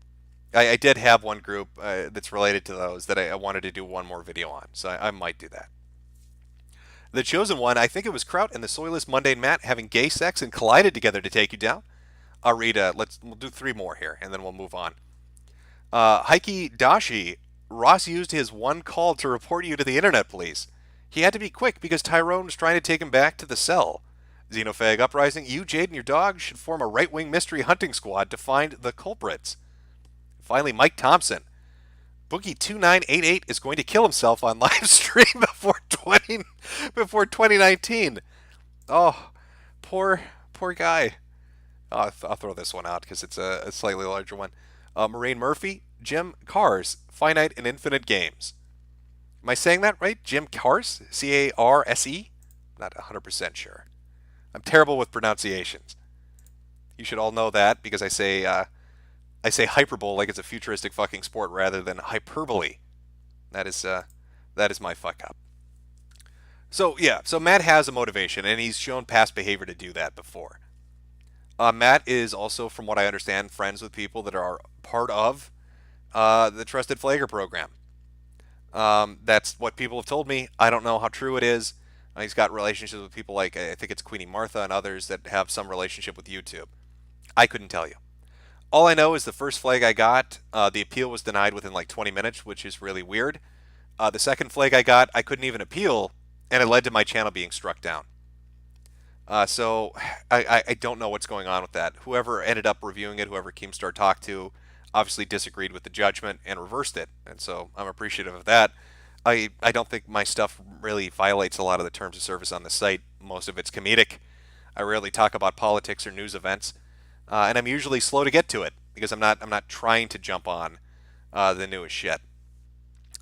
I did have one group that's related to those that I wanted to do one more video on, so I might do that. The Chosen One, I think it was Trout and the Soyless Mundane Matt having gay sex and collided together to take you down. I'll read, we'll do 3 more here, and then we'll move on. Heike Dashi, Ross used his one call to report you to the internet police. He had to be quick because Tyrone was trying to take him back to the cell. Xenophag Uprising, you, Jade, and your dog should form a right-wing mystery hunting squad to find the culprits. Finally, Mike Thompson. Boogie2988 is going to kill himself on live stream before 2019. Oh, poor guy. I'll throw this one out because it's a slightly larger one. Maureen Murphy, Jim Cars, Finite and Infinite Games. Am I saying that right? Jim Cars? C-A-R-S-E? Not 100% sure. I'm terrible with pronunciations. You should all know that because I say hyperbole like it's a futuristic fucking sport rather than hyperbole. That is my fuck up. So Matt has a motivation and he's shown past behavior to do that before. Matt is also, from what I understand, friends with people that are part of the Trusted Flagger program. That's what people have told me. I don't know how true it is. He's got relationships with people like, I think it's Queenie Martha and others that have some relationship with YouTube. I couldn't tell you. All I know is the first flag I got, the appeal was denied within like 20 minutes, which is really weird. The second flag I got, I couldn't even appeal, and it led to my channel being struck down. So I don't know what's going on with that. Whoever ended up reviewing it, whoever Keemstar talked to, obviously disagreed with the judgment and reversed it. And so I'm appreciative of that. I don't think my stuff really violates a lot of the terms of service on the site. Most of it's comedic. I rarely talk about politics or news events. And I'm usually slow to get to it because I'm not trying to jump on the newest shit.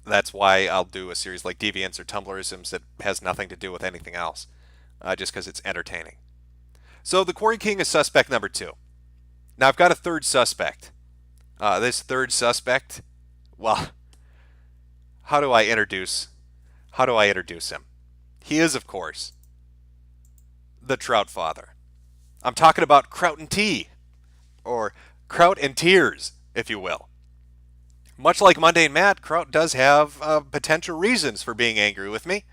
That's why I'll do a series like Deviants or Tumblrisms that has nothing to do with anything else. Just because it's entertaining. So the Quarry King is suspect number 2. Now I've got a third suspect. This third suspect, well, how do I introduce him? He is, of course, the Trout father. I'm talking about Kraut and Tea, or Kraut and Tears, if you will. Much like Mundane Matt, Kraut does have potential reasons for being angry with me.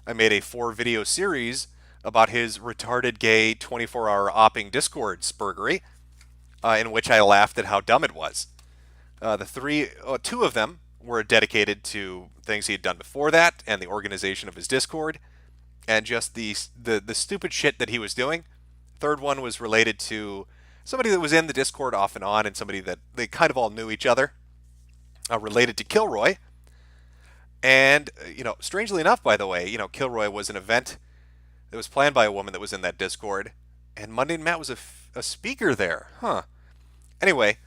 I made a 4-video series about his retarded gay 24-hour opping Discord spurgery, in which I laughed at how dumb it was. Two of them were dedicated to things he had done before that and the organization of his Discord, and just the stupid shit that he was doing. Third one was related to somebody that was in the Discord off and on, and somebody that they kind of all knew each other, related to Kilroy. And, strangely enough, by the way, Kilroy was an event that was planned by a woman that was in that Discord, and Mundane Matt was a speaker there. Anyway,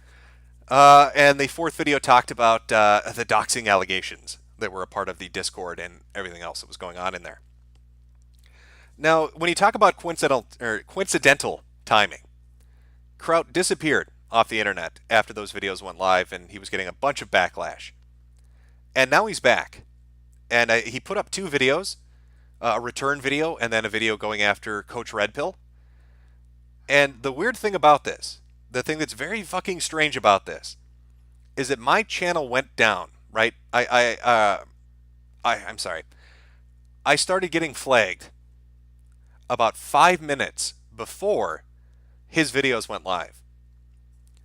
and the 4th video talked about the doxing allegations that were a part of the Discord and everything else that was going on in there. Now, when you talk about coincidental timing, Kraut disappeared off the internet after those videos went live, and he was getting a bunch of backlash. And now he's back. And he put up 2 videos, a return video and then a video going after Coach Redpill. And the weird thing about this, the thing that's very fucking strange about this, is that my channel went down, right? I'm sorry. I started getting flagged about 5 minutes before his videos went live.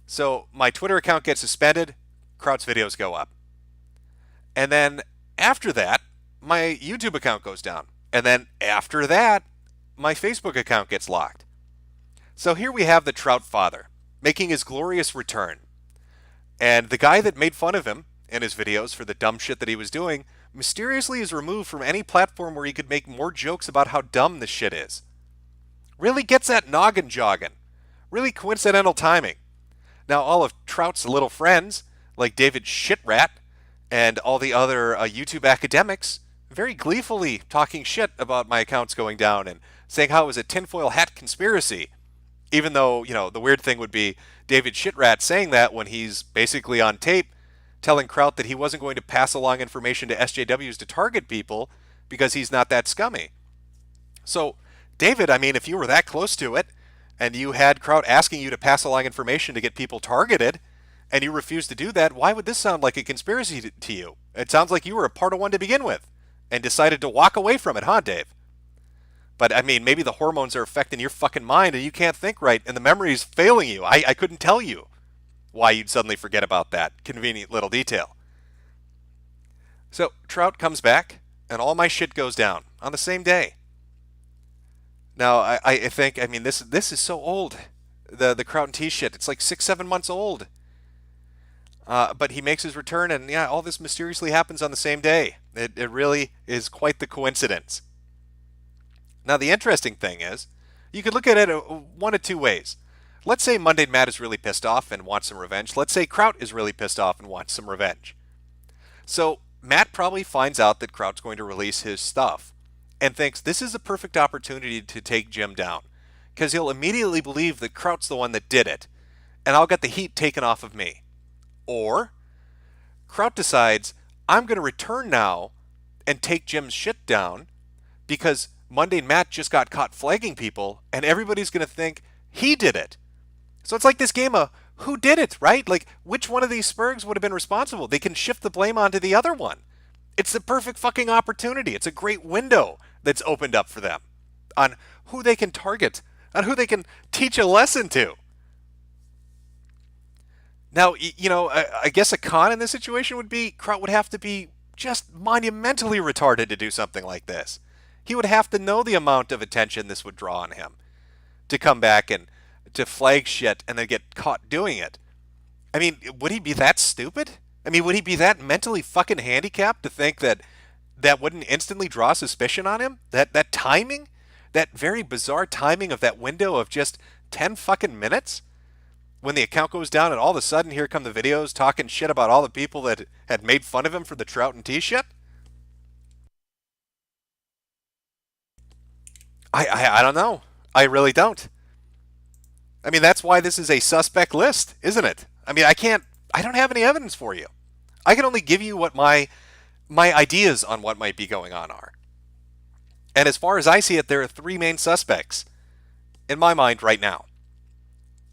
So my Twitter account gets suspended, Kraut's videos go up. And then after that, my YouTube account goes down. And then after that, my Facebook account gets locked. So here we have the Trout father making his glorious return. And the guy that made fun of him in his videos for the dumb shit that he was doing mysteriously is removed from any platform where he could make more jokes about how dumb this shit is. Really gets that noggin jogging. Really coincidental timing. Now all of Trout's little friends, like David Shitrat and all the other YouTube academics, very gleefully talking shit about my accounts going down and saying how it was a tinfoil hat conspiracy. Even though, the weird thing would be David Shitrat saying that when he's basically on tape telling Kraut that he wasn't going to pass along information to SJWs to target people because he's not that scummy. So, David, if you were that close to it and you had Kraut asking you to pass along information to get people targeted and you refused to do that, why would this sound like a conspiracy to you? It sounds like you were a part of one to begin with and decided to walk away from it, huh, Dave? But, maybe the hormones are affecting your fucking mind and you can't think right and the memory's failing you. I couldn't tell you why you'd suddenly forget about that convenient little detail. So, Trout comes back and all my shit goes down on the same day. Now, I think, this is so old. The Kraut and Tea shit, it's like 6-7 months old. But he makes his return and, all this mysteriously happens on the same day. It really is quite the coincidence. Now, the interesting thing is, you could look at it one of 2 ways. Let's say Mundane Matt is really pissed off and wants some revenge. Let's say Kraut is really pissed off and wants some revenge. So, Matt probably finds out that Kraut's going to release his stuff and thinks this is a perfect opportunity to take Jim down, because he'll immediately believe that Kraut's the one that did it, and I'll get the heat taken off of me. Or, Kraut decides, I'm going to return now and take Jim's shit down because Mundane Matt just got caught flagging people and everybody's going to think he did it. So it's like this game of who did it, right? Like, which one of these spurgs would have been responsible? They can shift the blame onto the other one. It's the perfect fucking opportunity. It's a great window that's opened up for them on who they can target, on who they can teach a lesson to. Now, I guess a con in this situation would be Trout would have to be just monumentally retarded to do something like this. He would have to know the amount of attention this would draw on him to come back and to flag shit and then get caught doing it. I mean, would he be that stupid? I mean, would he be that mentally fucking handicapped to think that that wouldn't instantly draw suspicion on him? That timing? That very bizarre timing of that window of just 10 fucking minutes? When the account goes down and all of a sudden here come the videos talking shit about all the people that had made fun of him for the Trout and T shit? I don't know. I really don't. I mean, that's why this is a suspect list, isn't it? I mean, I don't have any evidence for you. I can only give you what my ideas on what might be going on are. And as far as I see it, there are three main suspects in my mind right now.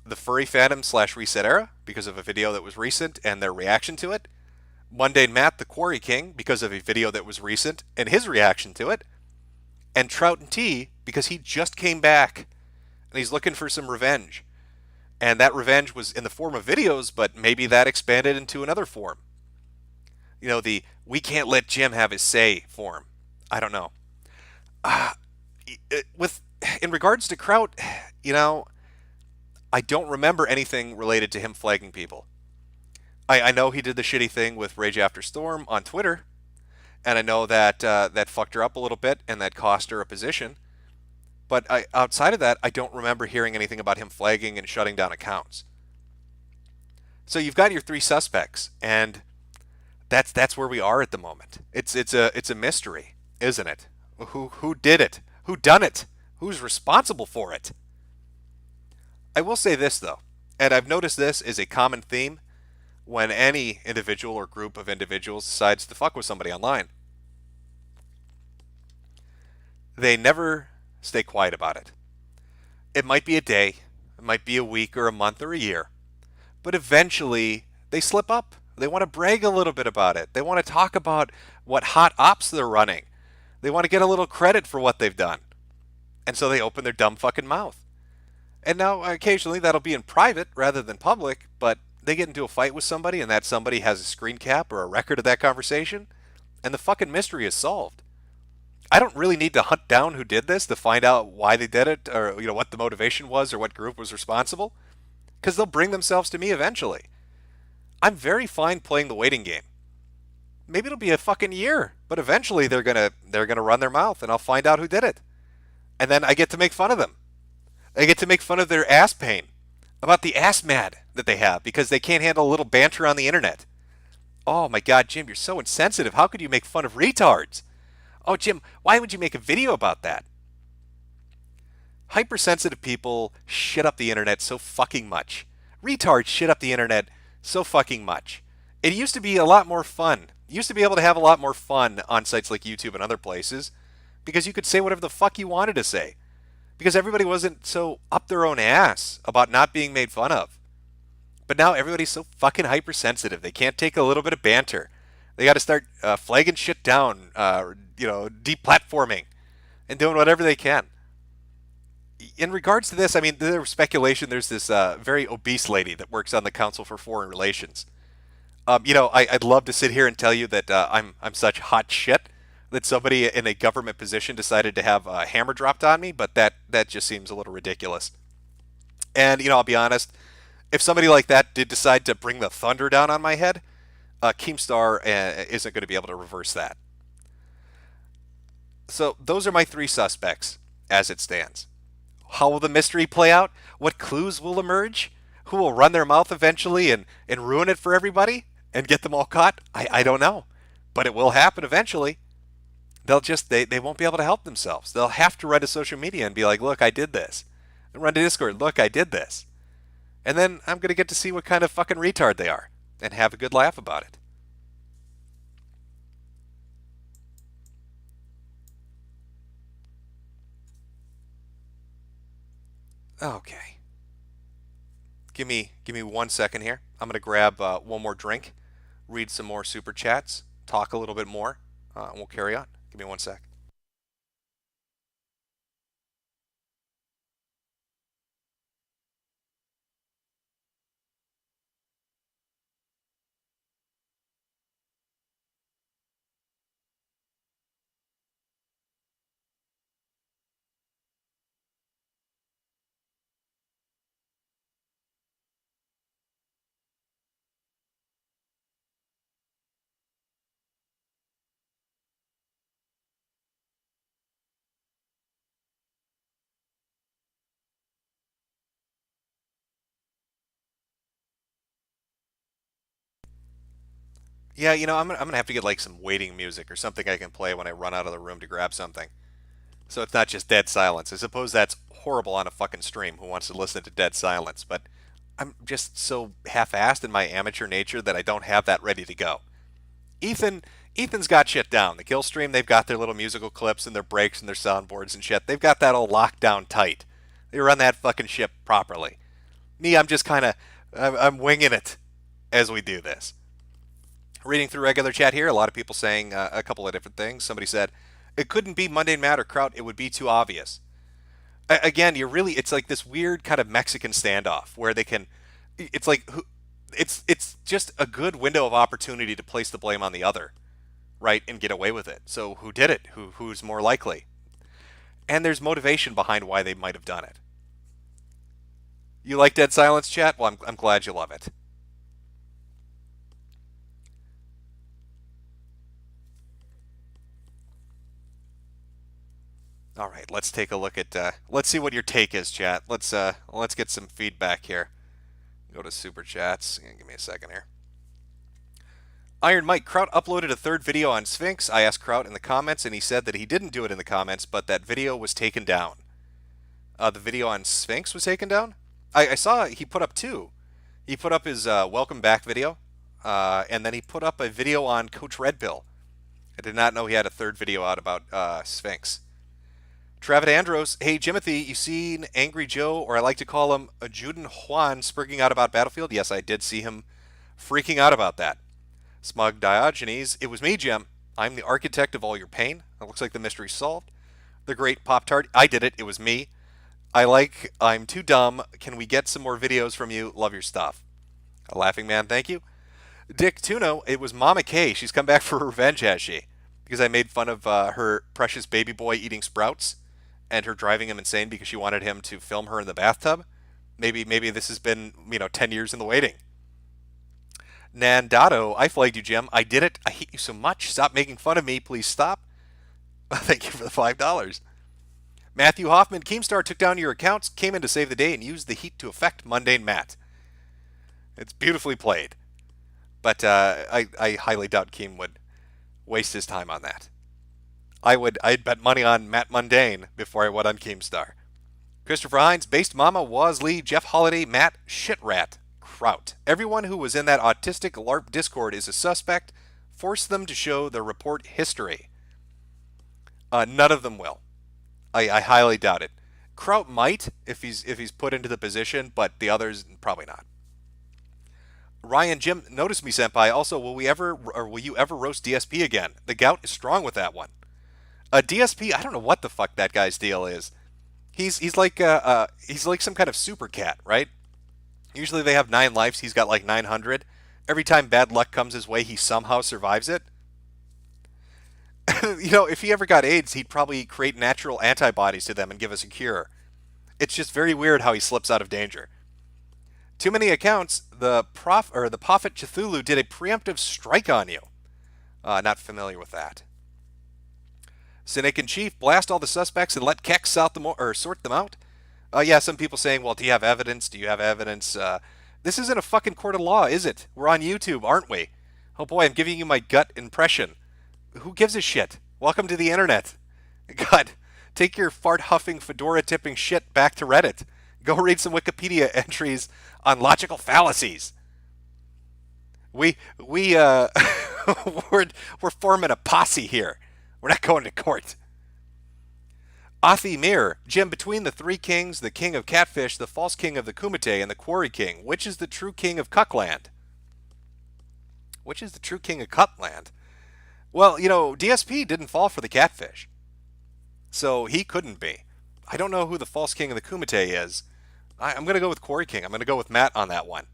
The Furry Fandom / ResetEra, because of a video that was recent and their reaction to it. Mundane Matt, the Quarry King, because of a video that was recent and his reaction to it. And Trout and T, because he just came back and he's looking for some revenge. And that revenge was in the form of videos, but maybe that expanded into another form. You know, the we can't let Jim have his say form. I don't know. In regards to Trout, I don't remember anything related to him flagging people. I know he did the shitty thing with Rage After Storm on Twitter, and I know that that fucked her up a little bit and that cost her a position. But outside of that, I don't remember hearing anything about him flagging and shutting down accounts. So you've got your three suspects, and that's where we are at the moment. It's a mystery, isn't it? Who did it? Who done it? Who's responsible for it? I will say this though, and I've noticed this is a common theme when any individual or group of individuals decides to fuck with somebody online. They never stay quiet about it. It might be a day, it might be a week or a month or a year, but eventually they slip up. They want to brag a little bit about it. They want to talk about what hot ops they're running. They want to get a little credit for what they've done. And so they open their dumb fucking mouth. And now occasionally that'll be in private rather than public, but they get into a fight with somebody and that somebody has a screen cap or a record of that conversation, and the fucking mystery is solved. I don't really need to hunt down who did this to find out why they did it or what the motivation was or what group was responsible, because they'll bring themselves to me eventually. I'm very fine playing the waiting game. Maybe it'll be a fucking year, but eventually they're gonna run their mouth and I'll find out who did it. And then I get to make fun of them. I get to make fun of their ass pain, about the ass mad that they have because they can't handle a little banter on the internet. Oh my God, Jim, you're so insensitive. How could you make fun of retards? Oh, Jim, why would you make a video about that? Hypersensitive people shit up the internet so fucking much. Retards shit up the internet so fucking much. It used to be a lot more fun. You used to be able to have a lot more fun on sites like YouTube and other places because you could say whatever the fuck you wanted to say. Because everybody wasn't so up their own ass about not being made fun of. But now everybody's so fucking hypersensitive. They can't take a little bit of banter. They got to start flagging shit down, deplatforming, and doing whatever they can. In regards to this, I mean, there's speculation. There's this very obese lady that works on the Council for Foreign Relations. I'd love to sit here and tell you that I'm such hot shit that somebody in a government position decided to have a hammer dropped on me, but that just seems a little ridiculous. And, I'll be honest, if somebody like that did decide to bring the thunder down on my head, Keemstar isn't going to be able to reverse that. So those are my three suspects as it stands. How will the mystery play out? What clues will emerge? Who will run their mouth eventually and ruin it for everybody and get them all caught? I don't know. But it will happen eventually. They won't be able to help themselves. They'll have to run to social media and be like, look, I did this. And run to Discord, look, I did this. And then I'm going to get to see what kind of fucking retard they are and have a good laugh about it. Okay. Give me 1 second here. I'm going to grab one more drink, read some more super chats, talk a little bit more, and we'll carry on. Give me 1 sec. Yeah, I'm gonna have to get like some waiting music or something I can play when I run out of the room to grab something. So it's not just dead silence. I suppose that's horrible on a fucking stream. Who wants to listen to dead silence? But I'm just so half-assed in my amateur nature that I don't have that ready to go. Ethan's got shit down. The kill stream, they've got their little musical clips and their breaks and their soundboards and shit. They've got that all locked down tight. They run that fucking ship properly. Me, I'm just kind of, I'm winging it as we do this. Reading through regular chat here, a lot of people saying a couple of different things. Somebody said, it couldn't be Mundane Matter, Kraut. It would be too obvious. Again, it's like this weird kind of Mexican standoff where they can, it's like, it's just a good window of opportunity to place the blame on the other, right, and get away with it. So who did it? Who's more likely? And there's motivation behind why they might have done it. You like dead silence, chat? Well, I'm glad you love it. All right, let's take a look at. Let's see what your take is, chat. Let's get some feedback here. Go to Superchats. Give me a second here. Iron Mike, Kraut uploaded a third video on Sphinx. I asked Kraut in the comments, and he said that he didn't do it in the comments, but that video was taken down. The video on Sphinx was taken down? I saw he put up two. He put up his welcome back video, and then he put up a video on Coach Redpill. I did not know he had a third video out about Sphinx. Travid Andros, hey Jimothy, you seen Angry Joe, or I like to call him a Juden Juan, sprigging out about Battlefield? Yes, I did see him freaking out about that. Smug Diogenes, it was me, Jim. I'm the architect of all your pain. It looks like the mystery's solved. The Great Pop-Tart, I did it. It was me. I'm too dumb. Can we get some more videos from you? Love your stuff. A laughing man, thank you. Dick Tuno, it was Mama K. She's come back for revenge, has she? Because I made fun of her precious baby boy eating sprouts and her driving him insane because she wanted him to film her in the bathtub. Maybe this has been, 10 years in the waiting. Nandato, I flagged you, Jim. I did it. I hate you so much. Stop making fun of me. Please stop. Thank you for the $5. Matthew Hoffman, Keemstar took down your accounts, came in to save the day, and used the heat to affect Mundane Matt. It's beautifully played. But I highly doubt Keem would waste his time on that. I'd bet money on Matt Mundane before I would on Keemstar. Christopher Hines, Based Mama, Wozlee, Jeff Holiday, Matt, Shitrat, Kraut. Everyone who was in that autistic LARP Discord is a suspect. Force them to show their report history. None of them will. I highly doubt it. Kraut might if he's put into the position, but the others probably not. Ryan, Jim, notice me, senpai. Also, will you ever roast DSP again? The gout is strong with that one. DSP, I don't know what the fuck that guy's deal is. He's like some kind of super cat, right? Usually they have 9 lives. He's got like 900. Every time bad luck comes his way, he somehow survives it. If he ever got AIDS, he'd probably create natural antibodies to them and give us a cure. It's just very weird how he slips out of danger. Too many accounts. The Prophet Cthulhu did a preemptive strike on you. Not familiar with that. Cynic in Chief, blast all the suspects and let Keck sort them out. Yeah, some people saying, well, do you have evidence? Do you have evidence? This isn't a fucking court of law, is it? We're on YouTube, aren't we? Oh boy, I'm giving you my gut impression. Who gives a shit? Welcome to the internet. God, take your fart-huffing, fedora-tipping shit back to Reddit. Go read some Wikipedia entries on logical fallacies. We're forming a posse here. We're not going to court. Athi Mir, Jim, between the 3 kings, the king of catfish, the false king of the Kumite, and the Quarry King, which is the true king of Cuckland? Which is the true king of Cuckland? Well, DSP didn't fall for the catfish. So he couldn't be. I don't know who the false king of the Kumite is. I'm going to go with Quarry King. I'm going to go with Matt on that one.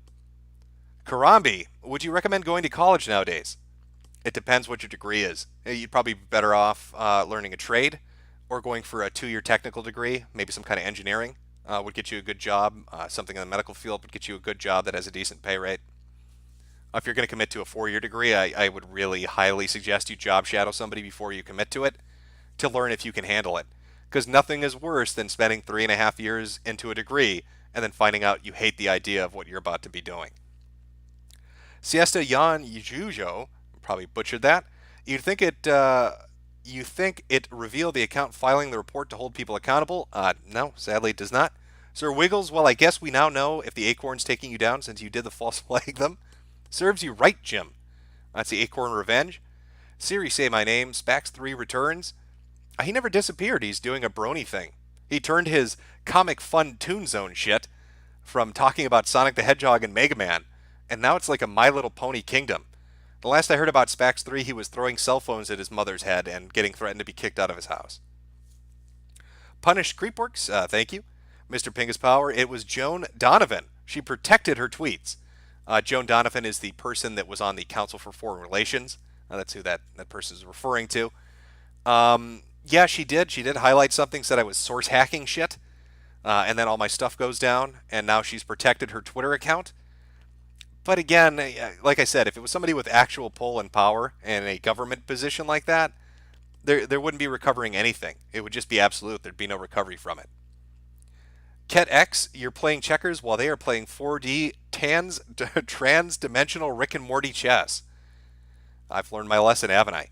Karambi, would you recommend going to college nowadays? It depends what your degree is. You'd probably be better off learning a trade or going for a 2-year technical degree, maybe some kind of engineering would get you a good job. Something in the medical field would get you a good job that has a decent pay rate. If you're going to commit to a 4-year degree, I would really highly suggest you job shadow somebody before you commit to it to learn if you can handle it. Because nothing is worse than spending 3.5 years into a degree and then finding out you hate the idea of what you're about to be doing. Siesta Yan Yujujo, probably butchered that. You think it revealed the account filing the report to hold people accountable? No, sadly it does not. Sir Wiggles, well, I guess we now know if the Acorn's taking you down since you did the false flag them. Serves you right, Jim. That's the Acorn Revenge. Siri, say my name. Spax3 returns. He never disappeared. He's doing a brony thing. He turned his comic fun Toon Zone shit from talking about Sonic the Hedgehog and Mega Man, and now it's like a My Little Pony kingdom. The last I heard about Spax3, he was throwing cell phones at his mother's head and getting threatened to be kicked out of his house. Punished Creepworks, thank you. Mr. Pingus Power, it was Joan Donovan. She protected her tweets. Joan Donovan is the person that was on the Council for Foreign Relations. That's who that person is referring to. Yeah, she did. She did highlight something, said I was source hacking shit. And then all my stuff goes down, and now she's protected her Twitter account. But again, like I said, if it was somebody with actual pull and power and a government position like that, there wouldn't be recovering anything. It would just be absolute. There'd be no recovery from it. Ket X, you're playing checkers while they are playing 4D trans-dimensional Rick and Morty chess. I've learned my lesson, haven't I?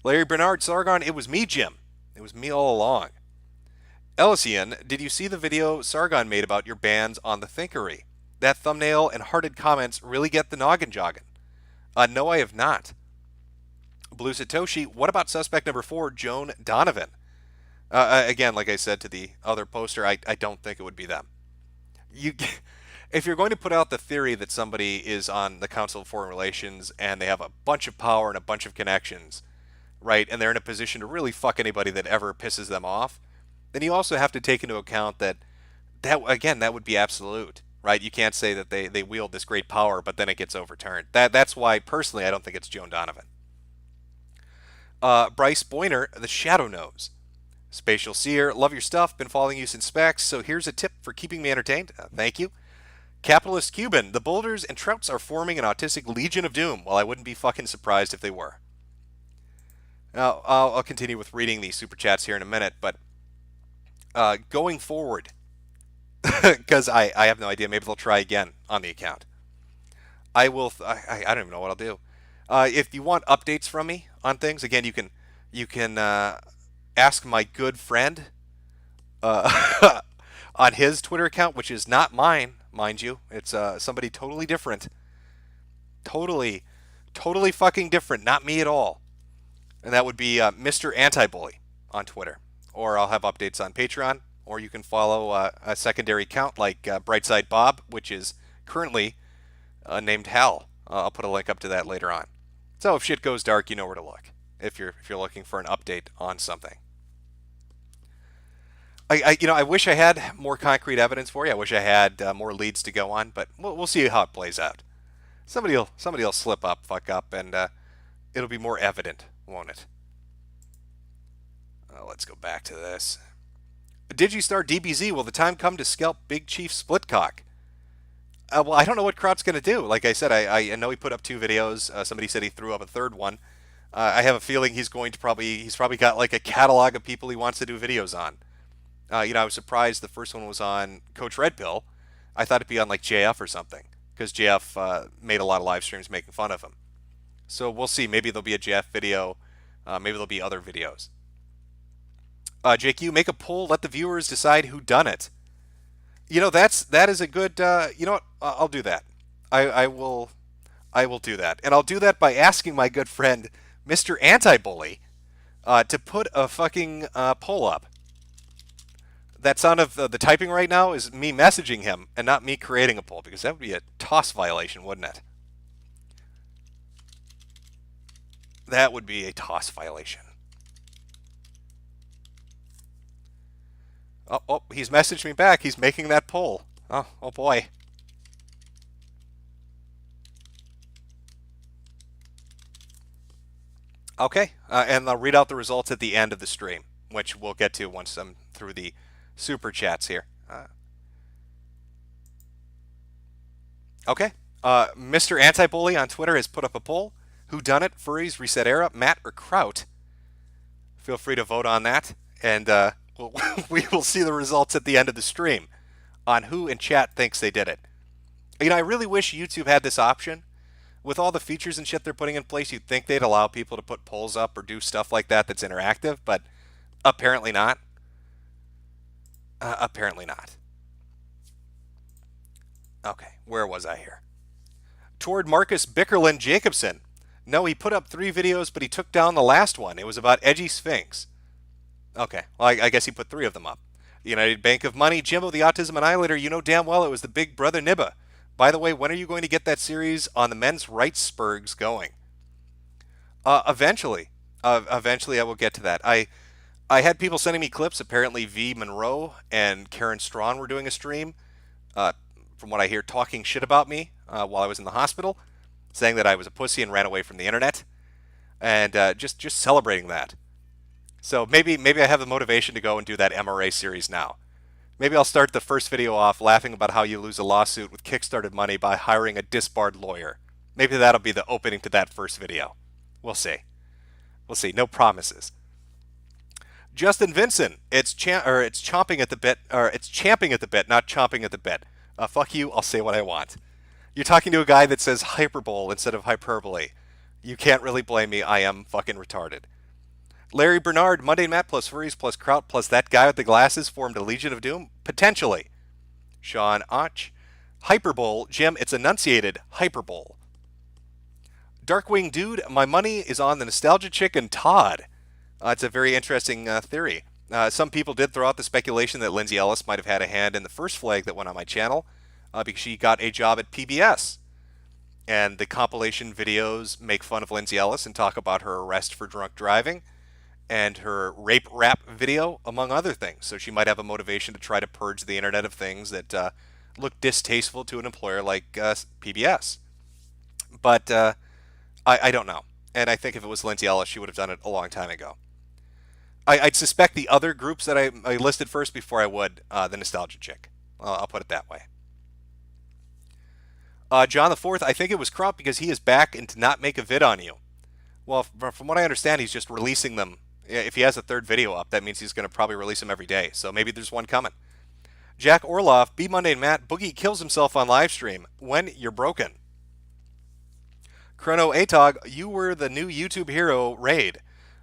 Larry Bernard, Sargon, it was me, Jim. It was me all along. Elysian, did you see the video Sargon made about your bans on the Thinkery? That thumbnail and hearted comments really get the noggin jogging. No, I have not. Blue Satoshi, what about suspect number 4, Joan Donovan? Again, like I said to the other poster, I don't think it would be them. If you're going to put out the theory that somebody is on the Council of Foreign Relations and they have a bunch of power and a bunch of connections, right, and they're in a position to really fuck anybody that ever pisses them off, then you also have to take into account that would be absolute, right? You can't say that they wield this great power, but then it gets overturned. That's why, personally, I don't think it's Joan Donovan. Bryce Boyner, the Shadow Knows. Spatial Seer, love your stuff, been following you since Specs, so here's a tip for keeping me entertained. Thank you. Capitalist Cuban, the Boulders and Trouts are forming an autistic Legion of Doom. Well, I wouldn't be fucking surprised if they were. Now, I'll continue with reading these super chats here in a minute, but going forward, because I have no idea, maybe they'll try again on the account. I don't even know what I'll do. If you want updates from me on things, again, you can ask my good friend on his Twitter account, which is not mine, mind you. It's somebody totally different. Totally fucking different. Not me at all. And that would be Mr. Anti-Bully on Twitter. Or I'll have updates on Patreon. Or you can follow a secondary account like Brightside Bob, which is currently named Hal. I'll put a link up to that later on. So if shit goes dark, you know where to look. If you're looking for an update on something. I wish I had more concrete evidence for you. I wish I had more leads to go on, but we'll see how it plays out. Somebody will slip up, fuck up, and it'll be more evident, won't it? Let's go back to this. Digistar DBZ, will the time come to scalp Big Chief Splitcock? Well, I don't know what Kraut's going to do. Like I said, I know he put up 2 videos. Somebody said he threw up a 3rd one. I have a feeling he's probably got like a catalog of people he wants to do videos on. I was surprised the first one was on Coach Red Pill. I thought it'd be on like JF or something, because JF made a lot of live streams making fun of him. So we'll see. Maybe there'll be a JF video. Maybe there'll be other videos. JQ, make a poll. Let the viewers decide who done it. That is a good. You know what? I'll do that. I will do that, and I'll do that by asking my good friend Mr. Anti-Bully to put a fucking poll up. That sound of the typing right now is me messaging him and not me creating a poll, because that would be a toss violation, wouldn't it? That would be a toss violation. Oh, he's messaged me back. He's making that poll. Oh boy. Okay, and I'll read out the results at the end of the stream, which we'll get to once I'm through the super chats here. Okay, Mr. Anti-Bully on Twitter has put up a poll. WhoDunIt, Furries, ResetEra, Matt, or Kraut? Feel free to vote on that, and we will see the results at the end of the stream on who in chat thinks they did it. I really wish YouTube had this option with all the features and shit they're putting in place, you'd think they'd allow people to put polls up or do stuff like that that's interactive, but apparently not. Apparently not. Okay, where was I here? Toward Marcus Bickerland Jacobson. No, he put up 3 videos, but he took down the last one. It was about Edgy Sphinx. Okay, well, I guess he put 3 of them up. United Bank of Money, Jimbo the Autism Annihilator, you know damn well it was the Big Brother Nibba. By the way, when are you going to get that series on the men's rights spurgs going? Eventually. Eventually I will get to that. I had people sending me clips. Apparently V. Monroe and Karen Strawn were doing a stream, from what I hear, talking shit about me while I was in the hospital, saying that I was a pussy and ran away from the internet, and just celebrating that. So maybe I have the motivation to go and do that MRA series now. Maybe I'll start the first video off laughing about how you lose a lawsuit with Kickstarted money by hiring a disbarred lawyer. Maybe that'll be the opening to that first video. We'll see. We'll see. No promises. Justin Vincent, it's chomping at the bit, or it's champing at the bit, not chomping at the bit. Fuck you, I'll say what I want. You're talking to a guy that says hyperbole instead of hyperbole. You can't really blame me, I am fucking retarded. Larry Bernard, Monday Matt plus Furries plus Trout plus that guy with the glasses formed a Legion of Doom? Potentially. Sean Och, hyperbole, Jim, it's enunciated hyperbole. Darkwing Dude, my money is on the Nostalgia Chick and Todd. It's a very interesting theory. Some people did throw out the speculation that Lindsay Ellis might have had a hand in the first flag that went on my channel because she got a job at PBS. And the compilation videos make fun of Lindsay Ellis and talk about her arrest for drunk driving and her rape rap video, among other things. So she might have a motivation to try to purge the internet of things that look distasteful to an employer like PBS. But I don't know. And I think if it was Lindsay Ellis, she would have done it a long time ago. I'd suspect the other groups that I listed first before I would the Nostalgia Chick. I'll put it that way. John the Fourth, I think it was Crop because he is back and to not make a vid on you. Well, from what I understand, he's just releasing them. If he has a third video up, that means he's going to probably release them every day. So maybe there's one coming. Jack Orloff, B Monday and Matt, Boogie kills himself on live stream. When you're broken. Chrono Atog, you were the new YouTube hero raid.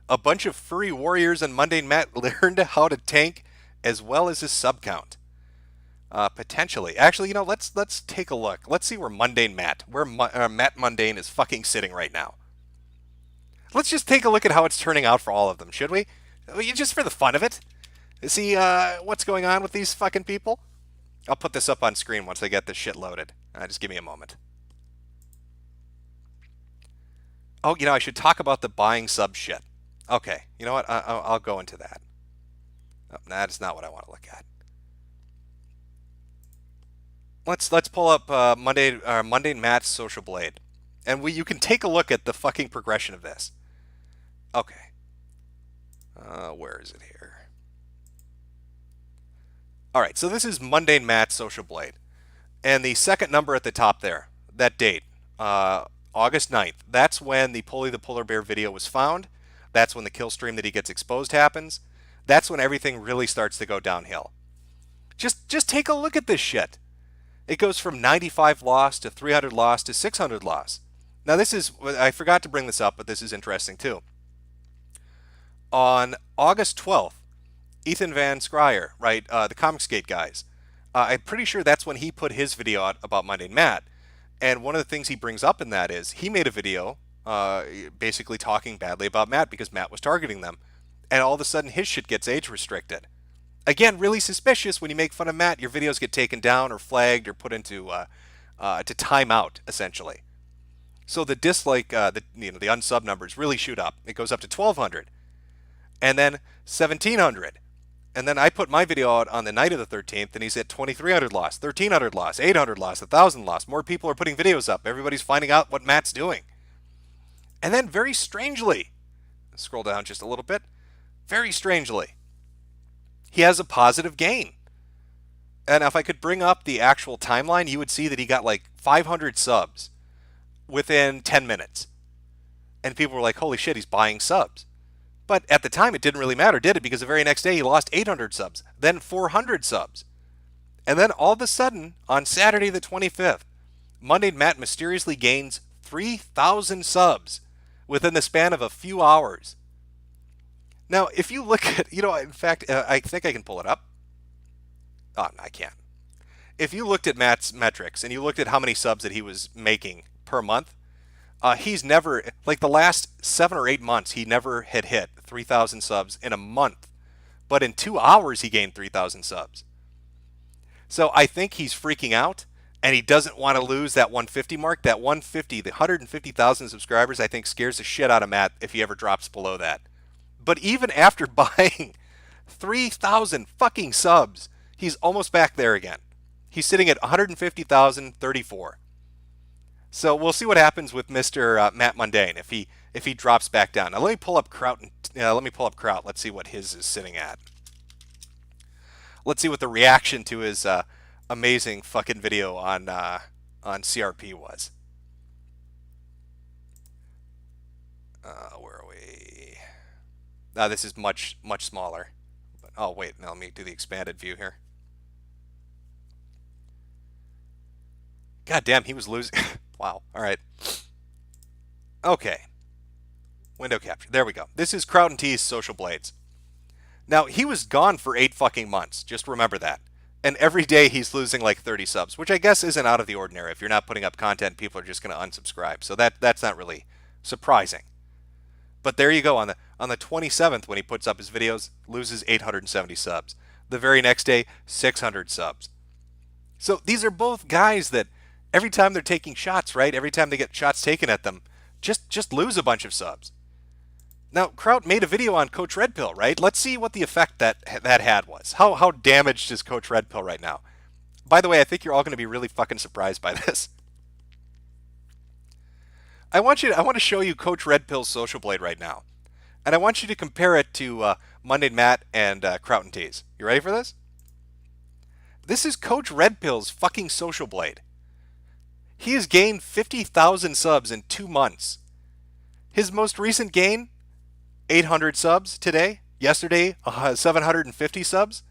A bunch of furry warriors and Mundane Matt learned how to tank as well as his sub count. Potentially. Actually, let's take a look. Let's see where Mundane Matt, Matt Mundane is fucking sitting right now. Let's just take a look at how it's turning out for all of them, should we? Just for the fun of it. See what's going on with these fucking people? I'll put this up on screen once I get this shit loaded. Just give me a moment. Oh, I should talk about the buying sub shit. Okay, you know what? I'll go into that. Oh, that is not what I want to look at. Let's pull up Monday Matt's SocialBlade, and you can take a look at the fucking progression of this. Okay. Where is it here? All right, so this is Mundane Matt's SocialBlade, and the second number at the top there, that date, August 9th. That's when the Polly the Polar Bear video was found. That's when the kill stream that he gets exposed happens. That's when everything really starts to go downhill. Just take a look at this shit. It goes from 95 loss to 300 loss to 600 loss. Now this is, I forgot to bring this up, but this is interesting too. On August 12th, Ethan Van Scryer, right, the Comicsgate guys, I'm pretty sure that's when he put his video out about Mundane Matt. And one of the things he brings up in that is he made a video basically talking badly about Matt because Matt was targeting them. And all of a sudden his shit gets age restricted. Again, really suspicious. When you make fun of Matt, your videos get taken down or flagged or put into to timeout, essentially. So the dislike, the unsub numbers really shoot up. It goes up to 1,200. And then 1,700. And then I put my video out on the night of the 13th, and he's at 2,300 loss, 1,300 loss, 800 loss, 1,000 loss. More people are putting videos up. Everybody's finding out what Matt's doing. And then very strangely, scroll down just a little bit, very strangely, he has a positive gain. And if I could bring up the actual timeline, you would see that he got like 500 subs within 10 minutes. And people were like, holy shit, he's buying subs. But at the time, it didn't really matter, did it? Because the very next day, he lost 800 subs, then 400 subs. And then all of a sudden, on Saturday the 25th, Mundane Matt mysteriously gains 3,000 subs within the span of a few hours. Now, if you look at, in fact, I think I can pull it up. Oh, no, I can't. If you looked at Matt's metrics and you looked at how many subs that he was making per month, he's never, like the last 7 or 8 months, he never had hit 3,000 subs in a month. But in 2 hours, he gained 3,000 subs. So I think he's freaking out, and he doesn't want to lose that 150 mark. That 150, the 150,000 subscribers, I think scares the shit out of Matt if he ever drops below that. But even after buying 3,000 fucking subs, he's almost back there again. He's sitting at 150,034. So we'll see what happens with Mr. Matt Mundane if he drops back down. Now let me pull up Trout. Let's see what his is sitting at. Let's see what the reaction to his amazing fucking video on CRP was. Where are we? This is much smaller. But, oh wait, now let me do the expanded view here. God damn, he was losing. Wow. All right. Okay. Window capture. There we go. This is Trout and T's Social Blades. Now, he was gone for 8 fucking months. Just remember that. And every day he's losing like 30 subs, which I guess isn't out of the ordinary. If you're not putting up content, people are just going to unsubscribe. So that's not really surprising. But there you go. On the 27th, when he puts up his videos, loses 870 subs. The very next day, 600 subs. So these are both guys that every time they're taking shots, right? Every time they get shots taken at them, just lose a bunch of subs. Now, Trout made a video on Coach Red Pill, right? Let's see what the effect that had was. How damaged is Coach Red Pill right now? By the way, I think you're all going to be really fucking surprised by this. I want to show you Coach Red Pill's Social Blade right now. And I want you to compare it to Monday Matt and Trout and T's. You ready for this? This is Coach Red Pill's fucking Social Blade. He has gained 50,000 subs in 2 months. His most recent gain, 800 subs today. Yesterday, 750 subs.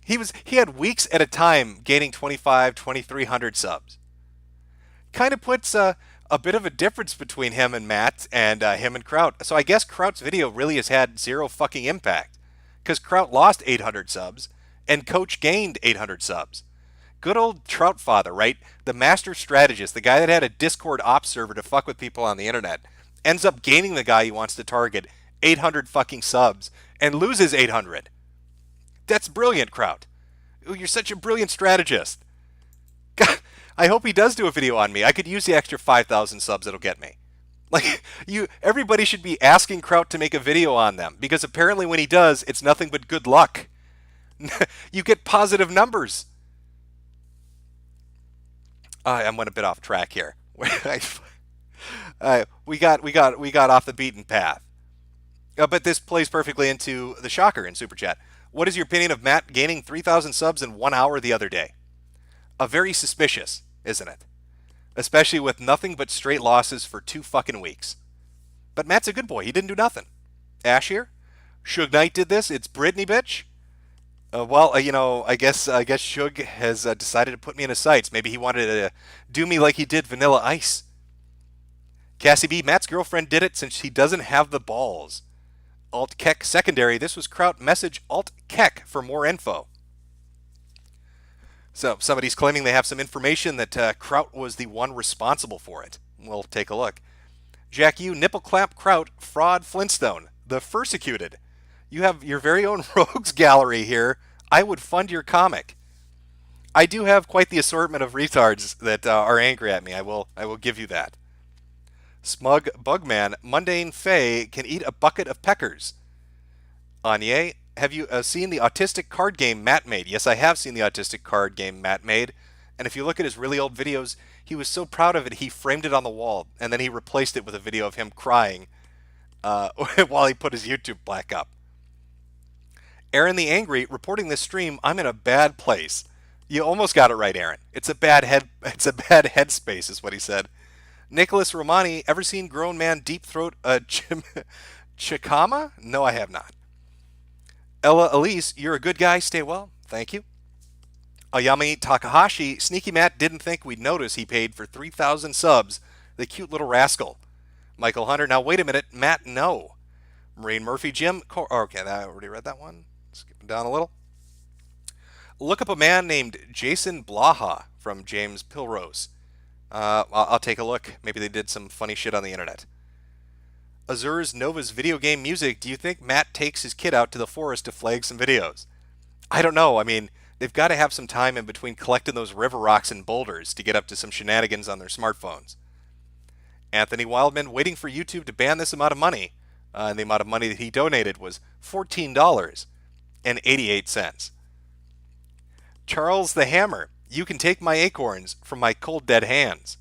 He had weeks at a time gaining 2,300 subs. Kind of puts a bit of a difference between him and Matt and him and Trout. So I guess Trout's video really has had zero fucking impact, because Trout lost 800 subs and Coach gained 800 subs. Good old Trout father, right? The master strategist, the guy that had a Discord ops server to fuck with people on the internet, ends up gaining the guy he wants to target 800 fucking subs and loses 800. That's brilliant, Trout. Ooh, you're such a brilliant strategist. God, I hope he does do a video on me. I could use the extra 5,000 subs it'll get me. Like, everybody should be asking Trout to make a video on them, because apparently when he does, it's nothing but good luck. You get positive numbers. I'm going a bit off track here. We got off the beaten path. But this plays perfectly into the shocker in Super Chat. What is your opinion of Matt gaining 3,000 subs in 1 hour the other day? Very suspicious, isn't it? Especially with nothing but straight losses for 2 fucking weeks. But Matt's a good boy. He didn't do nothing. Ash here? Suge Knight did this. It's Britney, bitch. I guess Suge has decided to put me in his sights. Maybe he wanted to do me like he did Vanilla Ice. Cassie B, Matt's girlfriend did it since he doesn't have the balls. Alt Keck secondary. This was Trout. Message Alt Keck for more info. So somebody's claiming they have some information that Trout was the one responsible for it. We'll take a look. Jack U, nipple clap Trout, fraud Flintstone, the persecuted. You have your very own rogues gallery here. I would fund your comic. I do have quite the assortment of retards that are angry at me. I will give you that. Smug Bugman, Mundane Faye can eat a bucket of peckers. Anye, have you seen the autistic card game Matt made? Yes, I have seen the autistic card game Matt made. And if you look at his really old videos, he was so proud of it, he framed it on the wall. And then he replaced it with a video of him crying while he put his YouTube black up. Aaron the Angry, reporting this stream, I'm in a bad place. You almost got it right, Aaron. It's a bad headspace, is what he said. Nicholas Romani, ever seen grown man deep throat a chikama? No, I have not. Ella Elise, you're a good guy. Stay well. Thank you. Ayami Takahashi, Sneaky Matt didn't think we'd notice he paid for 3,000 subs The cute little rascal. Michael Hunter. Now, wait a minute. Matt, no. Maureen Murphy. Jim. Okay, I already read that one. Skipping down a little. Look up a man named Jason Blaha from James Pilrose. I'll take a look. Maybe they did some funny shit on the internet. Azur's Nova's video game music. Do you think Matt takes his kid out to the forest to flag some videos? I don't know. I mean, they've got to have some time in between collecting those river rocks and boulders to get up to some shenanigans on their smartphones. Anthony Wildman waiting for YouTube to ban this amount of money. And the amount of money that he donated was $14.88. Charles the Hammer. You can take my acorns from my cold dead hands.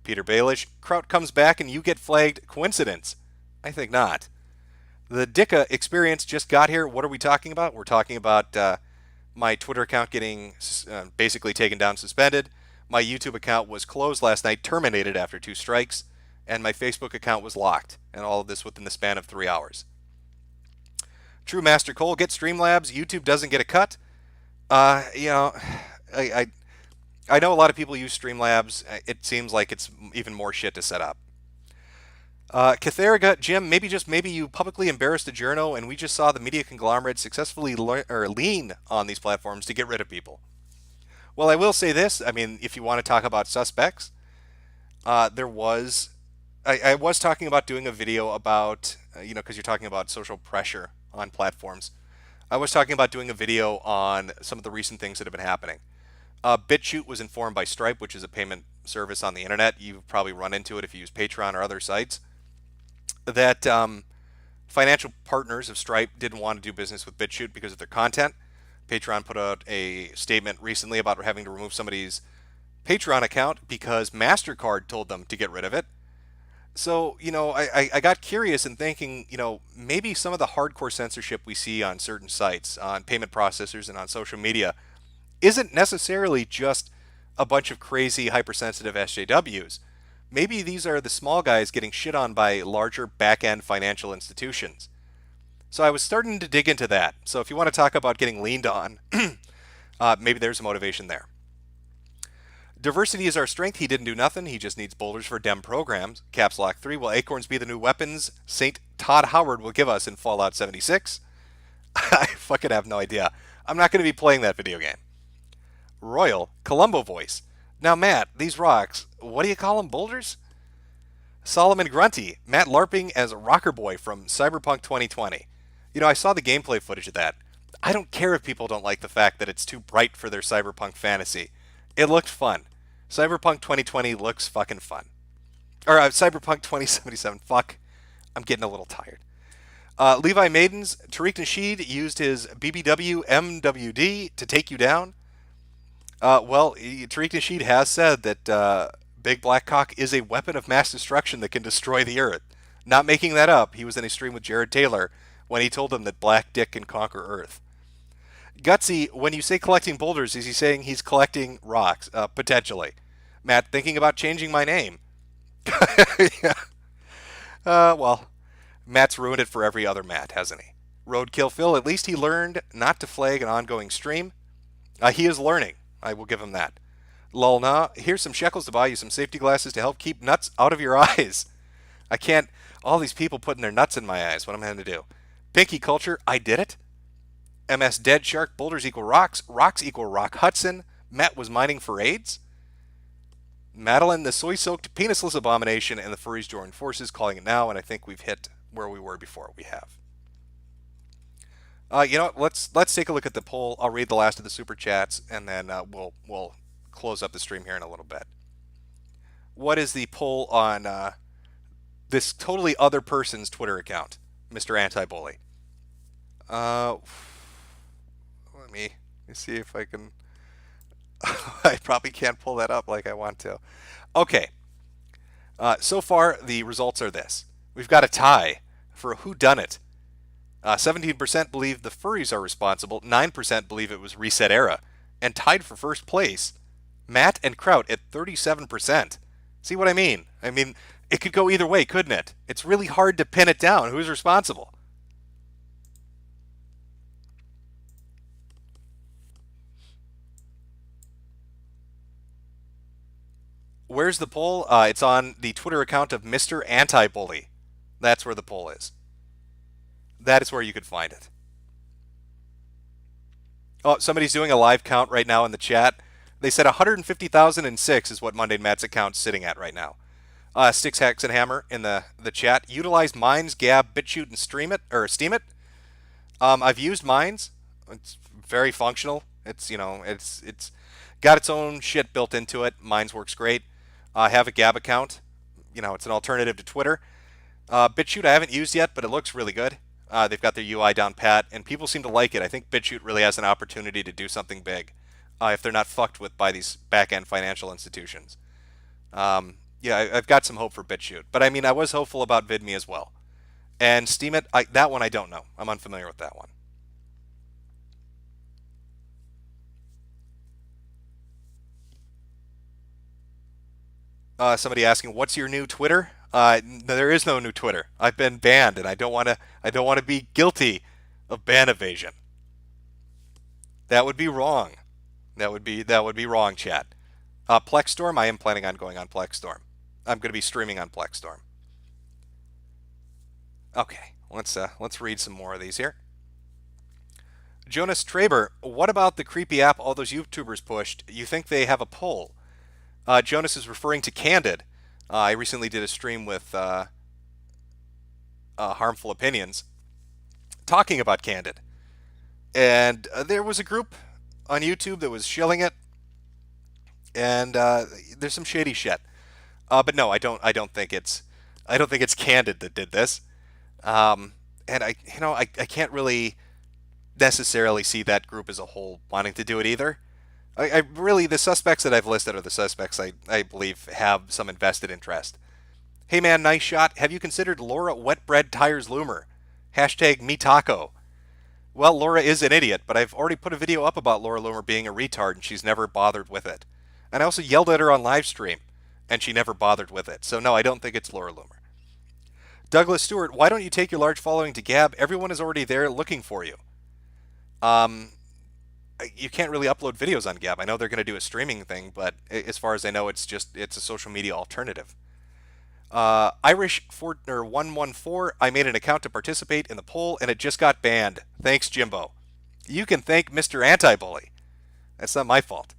Peter Baelish. Trout comes back and you get flagged. Coincidence? I think not. The Dicka experience just got here. What are we talking about? We're talking about my Twitter account getting basically taken down, suspended. My YouTube account was closed last night, terminated after 2 strikes. And my Facebook account was locked. And all of this within the span of 3 hours. True Master Cole, get Streamlabs. YouTube doesn't get a cut. You know, I know a lot of people use Streamlabs. It seems like it's even more shit to set up. Catheriga, Jim, maybe you publicly embarrassed a journo and we just saw the media conglomerate successfully lean on these platforms to get rid of people. Well, I will say this. I mean, if you want to talk about suspects, I was talking about doing a video about, because you're talking about social pressure on platforms. I was talking about doing a video on some of the recent things that have been happening. BitChute was informed by Stripe, which is a payment service on the internet. You've probably run into it if you use Patreon or other sites. That financial partners of Stripe didn't want to do business with BitChute because of their content. Patreon put out a statement recently about having to remove somebody's Patreon account because MasterCard told them to get rid of it. So, I got curious in thinking, maybe some of the hardcore censorship we see on certain sites, on payment processors and on social media, isn't necessarily just a bunch of crazy hypersensitive SJWs. Maybe these are the small guys getting shit on by larger back-end financial institutions. So I was starting to dig into that. So if you want to talk about getting leaned on, maybe there's a motivation there. Diversity is our strength. He didn't do nothing. He just needs boulders for dem programs. Caps Lock 3. Will acorns be the new weapons St. Todd Howard will give us in Fallout 76? I fucking have no idea. I'm not going to be playing that video game. Royal Columbo voice. Now, Matt, these rocks, what do you call them, boulders? Solomon Grunty. Matt LARPing as Rocker Boy from Cyberpunk 2020. I saw the gameplay footage of that. I don't care if people don't like the fact that it's too bright for their cyberpunk fantasy. It looked fun. Cyberpunk 2020 looks fucking fun. Or Cyberpunk 2077. Fuck. I'm getting a little tired. Levi Maidens. Tariq Nasheed used his BBW MWD to take you down. Well, Tariq Nasheed has said that Big Black Cock is a weapon of mass destruction that can destroy the Earth. Not making that up. He was in a stream with Jared Taylor when he told him that Black Dick can conquer Earth. Gutsy, when you say collecting boulders, is he saying he's collecting rocks? Potentially. Matt, thinking about changing my name. Yeah. Well, Matt's ruined it for every other Matt, hasn't he? Roadkill Phil, at least he learned not to flag an ongoing stream. He is learning. I will give him that. Lulna, here's some shekels to buy you some safety glasses to help keep nuts out of your eyes. I can't. All these people putting their nuts in my eyes. What am I going to do? Pinky Culture, I did it. MS Dead Shark, boulders equal rocks. Rocks equal Rock Hudson. Matt was mining for AIDS. Madeline, the soy-soaked penisless abomination, and the furries join forces, calling it now, and I think we've hit where we were before. We have. Let's take a look at the poll. I'll read the last of the super chats, and then we'll close up the stream here in a little bit. What is the poll on this totally other person's Twitter account, Mr. Anti-Bully? Let me see if I can. I probably can't pull that up like I want to. Okay. So far, the results are this. We've got a tie for a WhoDunIt. 17% believe the furries are responsible. 9% believe it was ResetEra. And tied for first place, Matt and Trout at 37%. See what I mean? I mean, it could go either way, couldn't it? It's really hard to pin it down. Who's responsible? Where's the poll? It's on the Twitter account of Mr. Anti-Bully. That's where the poll is. That is where you could find it. Oh, somebody's doing a live count right now in the chat. They said 150,006 is what Monday Matt's account's sitting at right now. Sticks, Hacks, and Hammer in the chat. Utilize Minds, Gab, BitChute, and Steam it. I've used Minds. It's very functional. It's got its own shit built into it. Minds works great. I have a Gab account. It's an alternative to Twitter. BitChute I haven't used yet, but it looks really good. They've got their UI down pat, and people seem to like it. I think BitChute really has an opportunity to do something big if they're not fucked with by these back-end financial institutions. I've got some hope for BitChute. But, I was hopeful about VidMe as well. And Steemit, that one I don't know. I'm unfamiliar with that one. Somebody asking, what's your new Twitter? There is no new Twitter. I've been banned, and I don't want to be guilty of ban evasion. That would be wrong. That would be wrong, chat. Plexstorm, I am planning on going on Plexstorm. I'm going to be streaming on Plexstorm. Okay, let's read some more of these here. Jonas Traber, what about the creepy app all those YouTubers pushed? You think they have a poll? Jonas is referring to Candid. I recently did a stream with Harmful Opinions talking about Candid. And there was a group on YouTube that was shilling it. And there's some shady shit. But no, I don't think it's Candid that did this. And I can't really necessarily see that group as a whole wanting to do it either. I really, the suspects that I've listed are the suspects I believe have some invested interest. Hey man, nice shot. Have you considered Laura Wetbread Tires Loomer? Hashtag #MeTaco. Well, Laura is an idiot, but I've already put a video up about Laura Loomer being a retard, and she's never bothered with it. And I also yelled at her on live stream, and she never bothered with it. So no, I don't think it's Laura Loomer. Douglas Stewart, why don't you take your large following to Gab? Everyone is already there looking for you. You can't really upload videos on Gab. I know they're going to do a streaming thing, but as far as I know, it's a social media alternative. Irish Fortner 114, I made an account to participate in the poll, and it just got banned. Thanks, Jimbo. You can thank Mr. Anti-Bully. That's not my fault.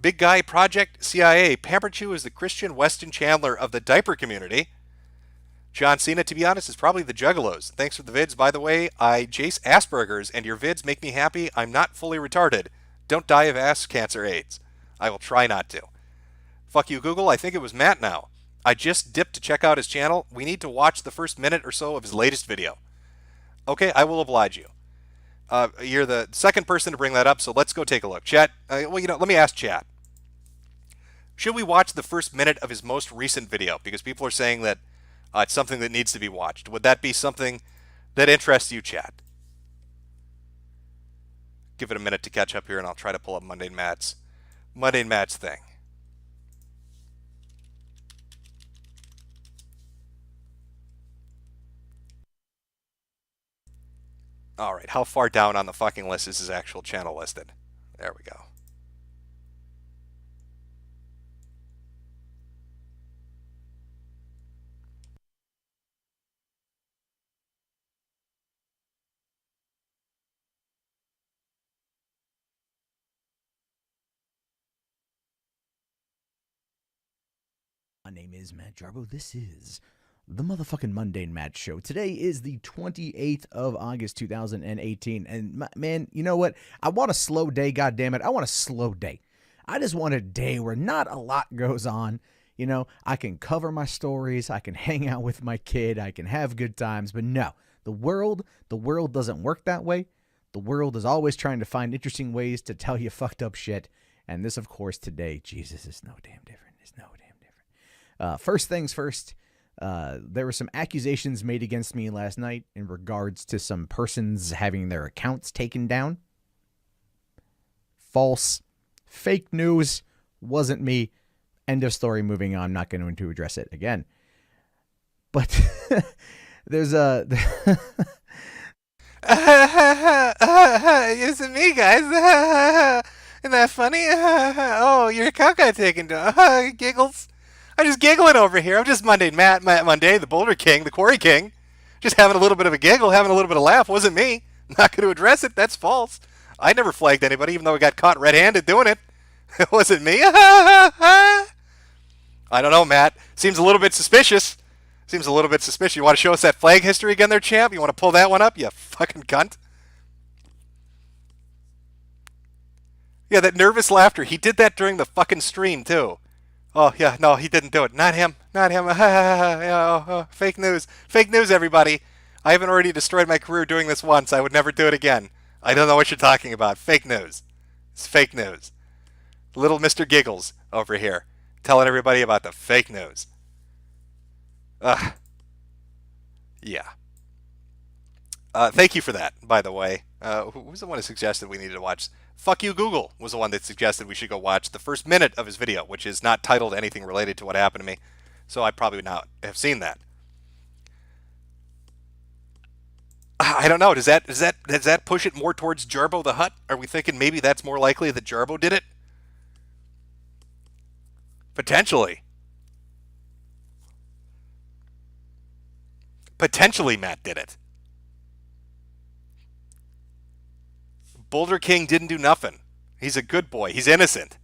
Big Guy Project CIA, Pamperchew is the Christian Weston Chandler of the diaper community. John Cena, to be honest, is probably the Juggalos. Thanks for the vids, by the way. I Jace Asperger's, and your vids make me happy. I'm not fully retarded. Don't die of ass cancer AIDS. I will try not to. Fuck you, Google. I think it was Matt now. I just dipped to check out his channel. We need to watch the first minute or so of his latest video. Okay, I will oblige you. You're the second person to bring that up, so let's go take a look. Chat, let me ask chat. Should we watch the first minute of his most recent video? Because people are saying that it's something that needs to be watched. Would that be something that interests you, chat? Give it a minute to catch up here, and I'll try to pull up Mundane Matt's thing. All right, how far down on the fucking list is his actual channel listed? There we go. My name is Matt Jarbo. This is the motherfucking Mundane Matt Show. Today is the 28th of August, 2018. And man, you know what? I want a slow day, goddammit. I want a slow day. I just want a day where not a lot goes on. You know, I can cover my stories. I can hang out with my kid. I can have good times. But no, the world doesn't work that way. The world is always trying to find interesting ways to tell you fucked up shit. And this, of course, today, Jesus, is no damn different. It's no damn different. First things first, there were some accusations made against me last night in regards to some persons having their accounts taken down. False. Fake news. Wasn't me. End of story. Moving on. Not going to address it again. But there's a... It's me, guys. Isn't that funny? Oh, your cock got taken down. Giggles. I'm just giggling over here. I'm just Monday Monday, the Boulder King, the Quarry King. Just having a little bit of a giggle, having a little bit of a laugh. Wasn't me. Not going to address it. That's false. I never flagged anybody, even though I got caught red-handed doing it. It wasn't me. I don't know, Matt. Seems a little bit suspicious. Seems a little bit suspicious. You want to show us that flag history again there, champ? You want to pull that one up? You fucking cunt. Yeah, that nervous laughter. He did that during the fucking stream, too. Oh, yeah, no, he didn't do it. Not him. Not him. Fake news. Fake news, everybody. I haven't already destroyed my career doing this once. I would never do it again. I don't know what you're talking about. Fake news. It's fake news. Little Mr. Giggles over here telling everybody about the fake news. Yeah. Thank you for that, by the way. Who was the one who suggested we needed to watch? Fuck You Google was the one that suggested we should go watch the first minute of his video, which is not titled anything related to what happened to me. So I probably would not have seen that. I don't know. Does that push it more towards Jarbo the Hutt? Are we thinking maybe that's more likely that Jarbo did it? Potentially. Potentially Matt did it. Boulder King didn't do nothing. He's a good boy. He's innocent.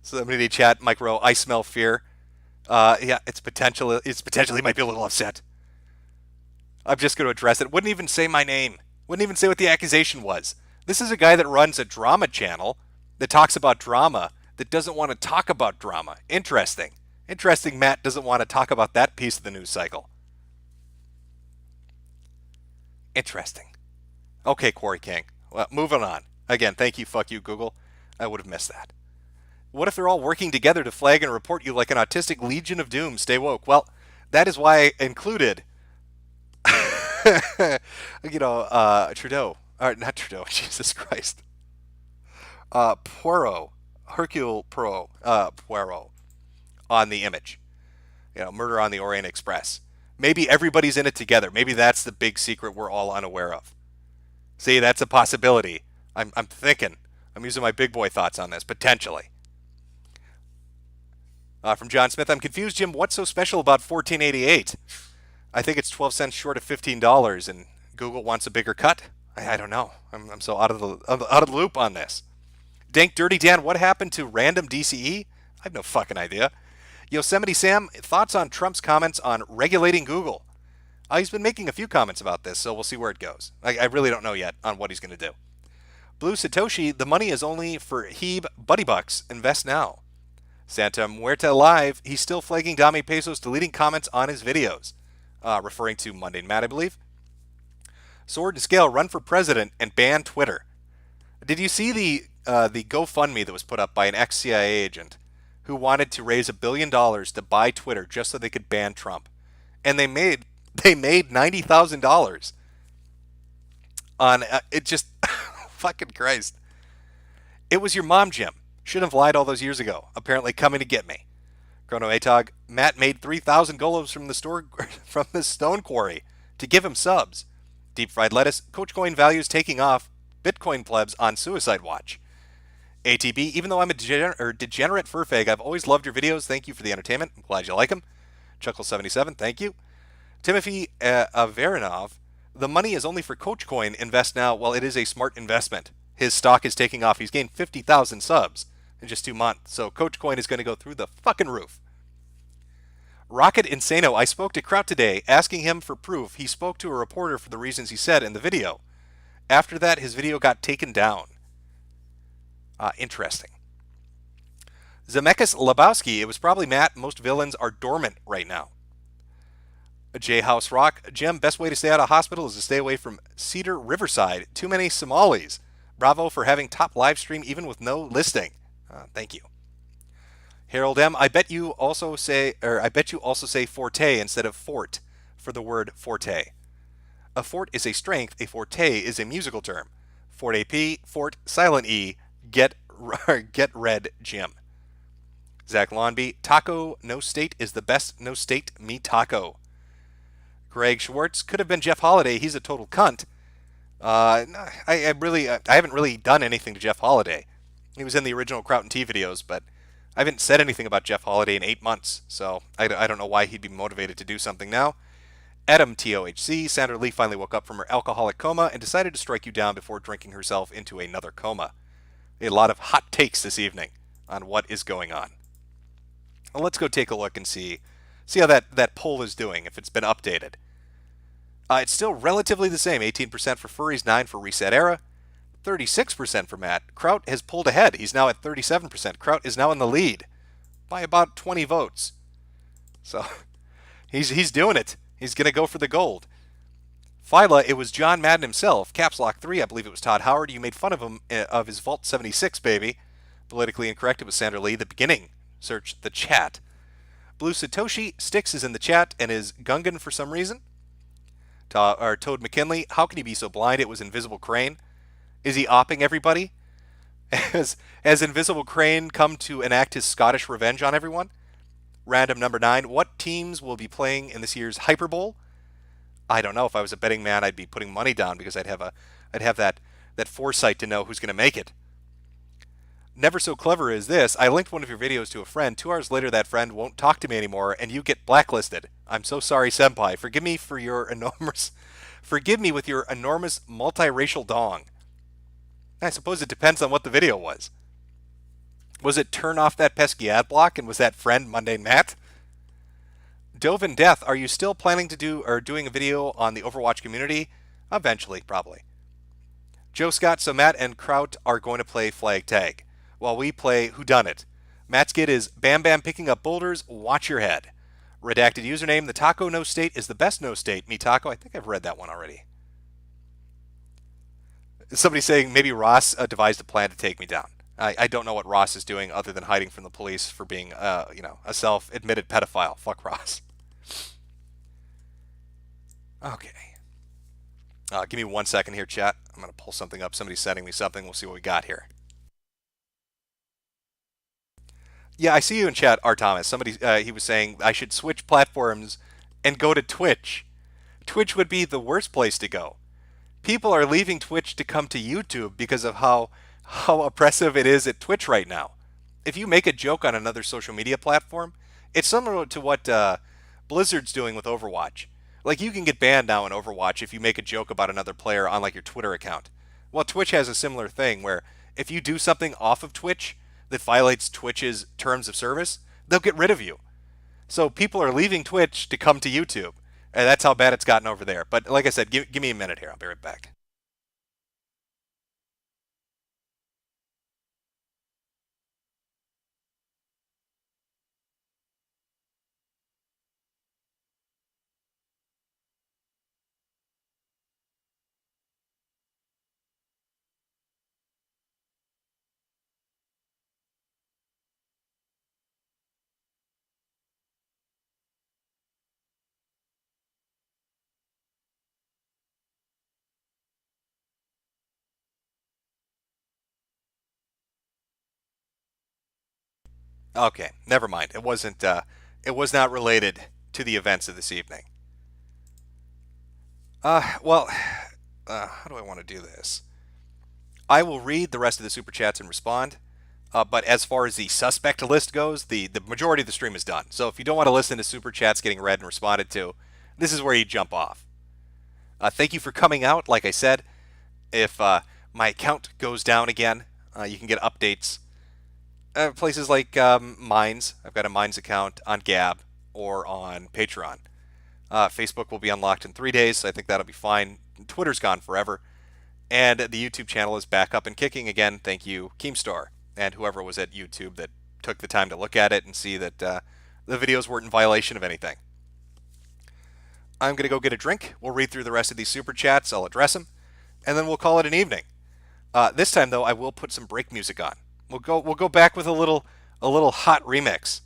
Somebody chat, Mike Rowe, I smell fear. Yeah, it's potentially might be a little upset. I'm just going to address it. Wouldn't even say my name. Wouldn't even say what the accusation was. This is a guy that runs a drama channel that talks about drama that doesn't want to talk about drama. Interesting. Interesting Matt doesn't want to talk about that piece of the news cycle. Interesting. Okay, Quarry King. Well, moving on. Again, thank you, fuck you, Google. I would have missed that. What if they're all working together to flag and report you like an autistic Legion of Doom? Stay woke. Well, that is why I included, Trudeau. Or not Trudeau, Jesus Christ. Hercule Poirot on the image. Murder on the Orient Express. Maybe everybody's in it together. Maybe that's the big secret we're all unaware of. See, that's a possibility. I'm thinking. I'm using my big boy thoughts on this, potentially. From John Smith, I'm confused, Jim. What's so special about 1488? I think it's 12 cents short of $15, and Google wants a bigger cut. I don't know. I'm so out of the loop on this. Dank Dirty Dan, what happened to random DCE? I have no fucking idea. Yosemite Sam, thoughts on Trump's comments on regulating Google? He's been making a few comments about this, so we'll see where it goes. I really don't know yet on what he's going to do. Blue Satoshi, the money is only for Hebe Buddy Bucks. Invest now. Santa Muerta Live, he's still flagging Dame Pesos, deleting comments on his videos. Referring to Monday Matt, I believe. Sword and Scale, run for president and ban Twitter. Did you see the GoFundMe that was put up by an ex-CIA agent who wanted to raise $1 billion to buy Twitter just so they could ban Trump? And they made $90,000 on it. Just fucking Christ. It was your mom, Jim. Shouldn't have lied all those years ago. Apparently coming to get me. Chrono Atog, Matt made 3,000 golems from the stone quarry to give him subs. Deep fried lettuce, Coach Coin values taking off, Bitcoin plebs on suicide watch. ATB, even though I'm a degenerate furfag, I've always loved your videos. Thank you for the entertainment. I'm glad you like them. Chuckle77, thank you. Timothy Avarinov, the money is only for Coach Coin. Invest now. Well, it is a smart investment. His stock is taking off. He's gained 50,000 subs in just 2 months. So Coach Coin is going to go through the fucking roof. Rocket Insano, I spoke to Trout today asking him for proof. He spoke to a reporter for the reasons he said in the video. After that, his video got taken down. Interesting. Zemeckis Lebowski, it was probably Matt. Most villains are dormant right now. J House Rock, Jim, best way to stay out of hospital is to stay away from Cedar Riverside. Too many Somalis. Bravo for having top live stream even with no listing. Thank you. Harold M, I bet you also say forte instead of fort for the word forte. A fort is a strength, a forte is a musical term. Fort AP, fort, silent E, get red, Jim. Zach Lonby, taco, no state is the best, no state, me taco. Greg Schwartz, could have been Jeff Holiday, he's a total cunt. I haven't really done anything to Jeff Holiday. He was in the original Kraut and T videos, but I haven't said anything about Jeff Holiday in 8 months, so I don't know why he'd be motivated to do something now. Adam TOHC, Sandra Lee finally woke up from her alcoholic coma and decided to strike you down before drinking herself into another coma. A lot of hot takes this evening on what is going on. Well, let's go take a look and see how that poll is doing, if it's been updated. It's still relatively the same, 18% for Furries, 9% for ResetEra, 36% for Matt. Kraut has pulled ahead. He's now at 37%. Kraut is now in the lead by about 20 votes. So he's doing it. He's going to go for the gold. Phyla, it was John Madden himself. Caps Lock 3, I believe it was Todd Howard. You made fun of him, of his Vault 76, baby. Politically incorrect, it was Sandra Lee. The beginning. Search the chat. Blue Satoshi, Styx is in the chat and is Gungan for some reason. Toad McKinley, how can he be so blind? It was Invisible Crane. Is he opping everybody? Has Invisible Crane come to enact his Scottish revenge on everyone? Random number 9, what teams will be playing in this year's Hyper Bowl? I don't know. If I was a betting man, I'd be putting money down because I'd have that foresight to know who's going to make it. Never so clever as this. I linked one of your videos to a friend. 2 hours later, that friend won't talk to me anymore, and you get blacklisted. I'm so sorry, senpai. Forgive me with your enormous multiracial dong. I suppose it depends on what the video was. Was it turn off that pesky ad block, and was that friend Mundane Matt? Dovin Death, are you still planning to doing a video on the Overwatch community? Eventually, probably. Joe Scott, so Matt and Kraut are going to play flag tag, while we play WhoDunIt. Matt's skit is Bam Bam picking up boulders, watch your head. Redacted username, the taco no state is the best no state. Me taco, I think I've read that one already. Somebody saying maybe Ross devised a plan to take me down. I don't know what Ross is doing other than hiding from the police for being, a self-admitted pedophile. Fuck Ross. Okay. Give me 1 second here, chat. I'm going to pull something up. Somebody's sending me something. We'll see what we got here. Yeah, I see you in chat, R. Thomas. Somebody, he was saying I should switch platforms and go to Twitch. Twitch would be the worst place to go. People are leaving Twitch to come to YouTube because of how oppressive it is at Twitch right now. If you make a joke on another social media platform, it's similar to what Blizzard's doing with Overwatch. Like, you can get banned now in Overwatch if you make a joke about another player on, like, your Twitter account. Well, Twitch has a similar thing where if you do something off of Twitch that violates Twitch's terms of service, they'll get rid of you. So people are leaving Twitch to come to YouTube. And that's how bad it's gotten over there. But like I said, give me a minute here. I'll be right back. Okay, never mind. It wasn't. It was not related to the events of this evening. Well, how do I want to do this? I will read the rest of the super chats and respond. But as far as the suspect list goes, the majority of the stream is done. So if you don't want to listen to super chats getting read and responded to, this is where you jump off. Thank you for coming out. Like I said, if my account goes down again, you can get updates. Places like Minds. I've got a Minds account on Gab or on Patreon. Facebook will be unlocked in 3 days, so I think that'll be fine. Twitter's gone forever. And the YouTube channel is back up and kicking again. Thank you, Keemstar, and whoever was at YouTube that took the time to look at it and see that the videos weren't in violation of anything. I'm going to go get a drink. We'll read through the rest of these super chats. I'll address them, and then we'll call it an evening. This time, though, I will put some break music on. We'll go back with a little hot remix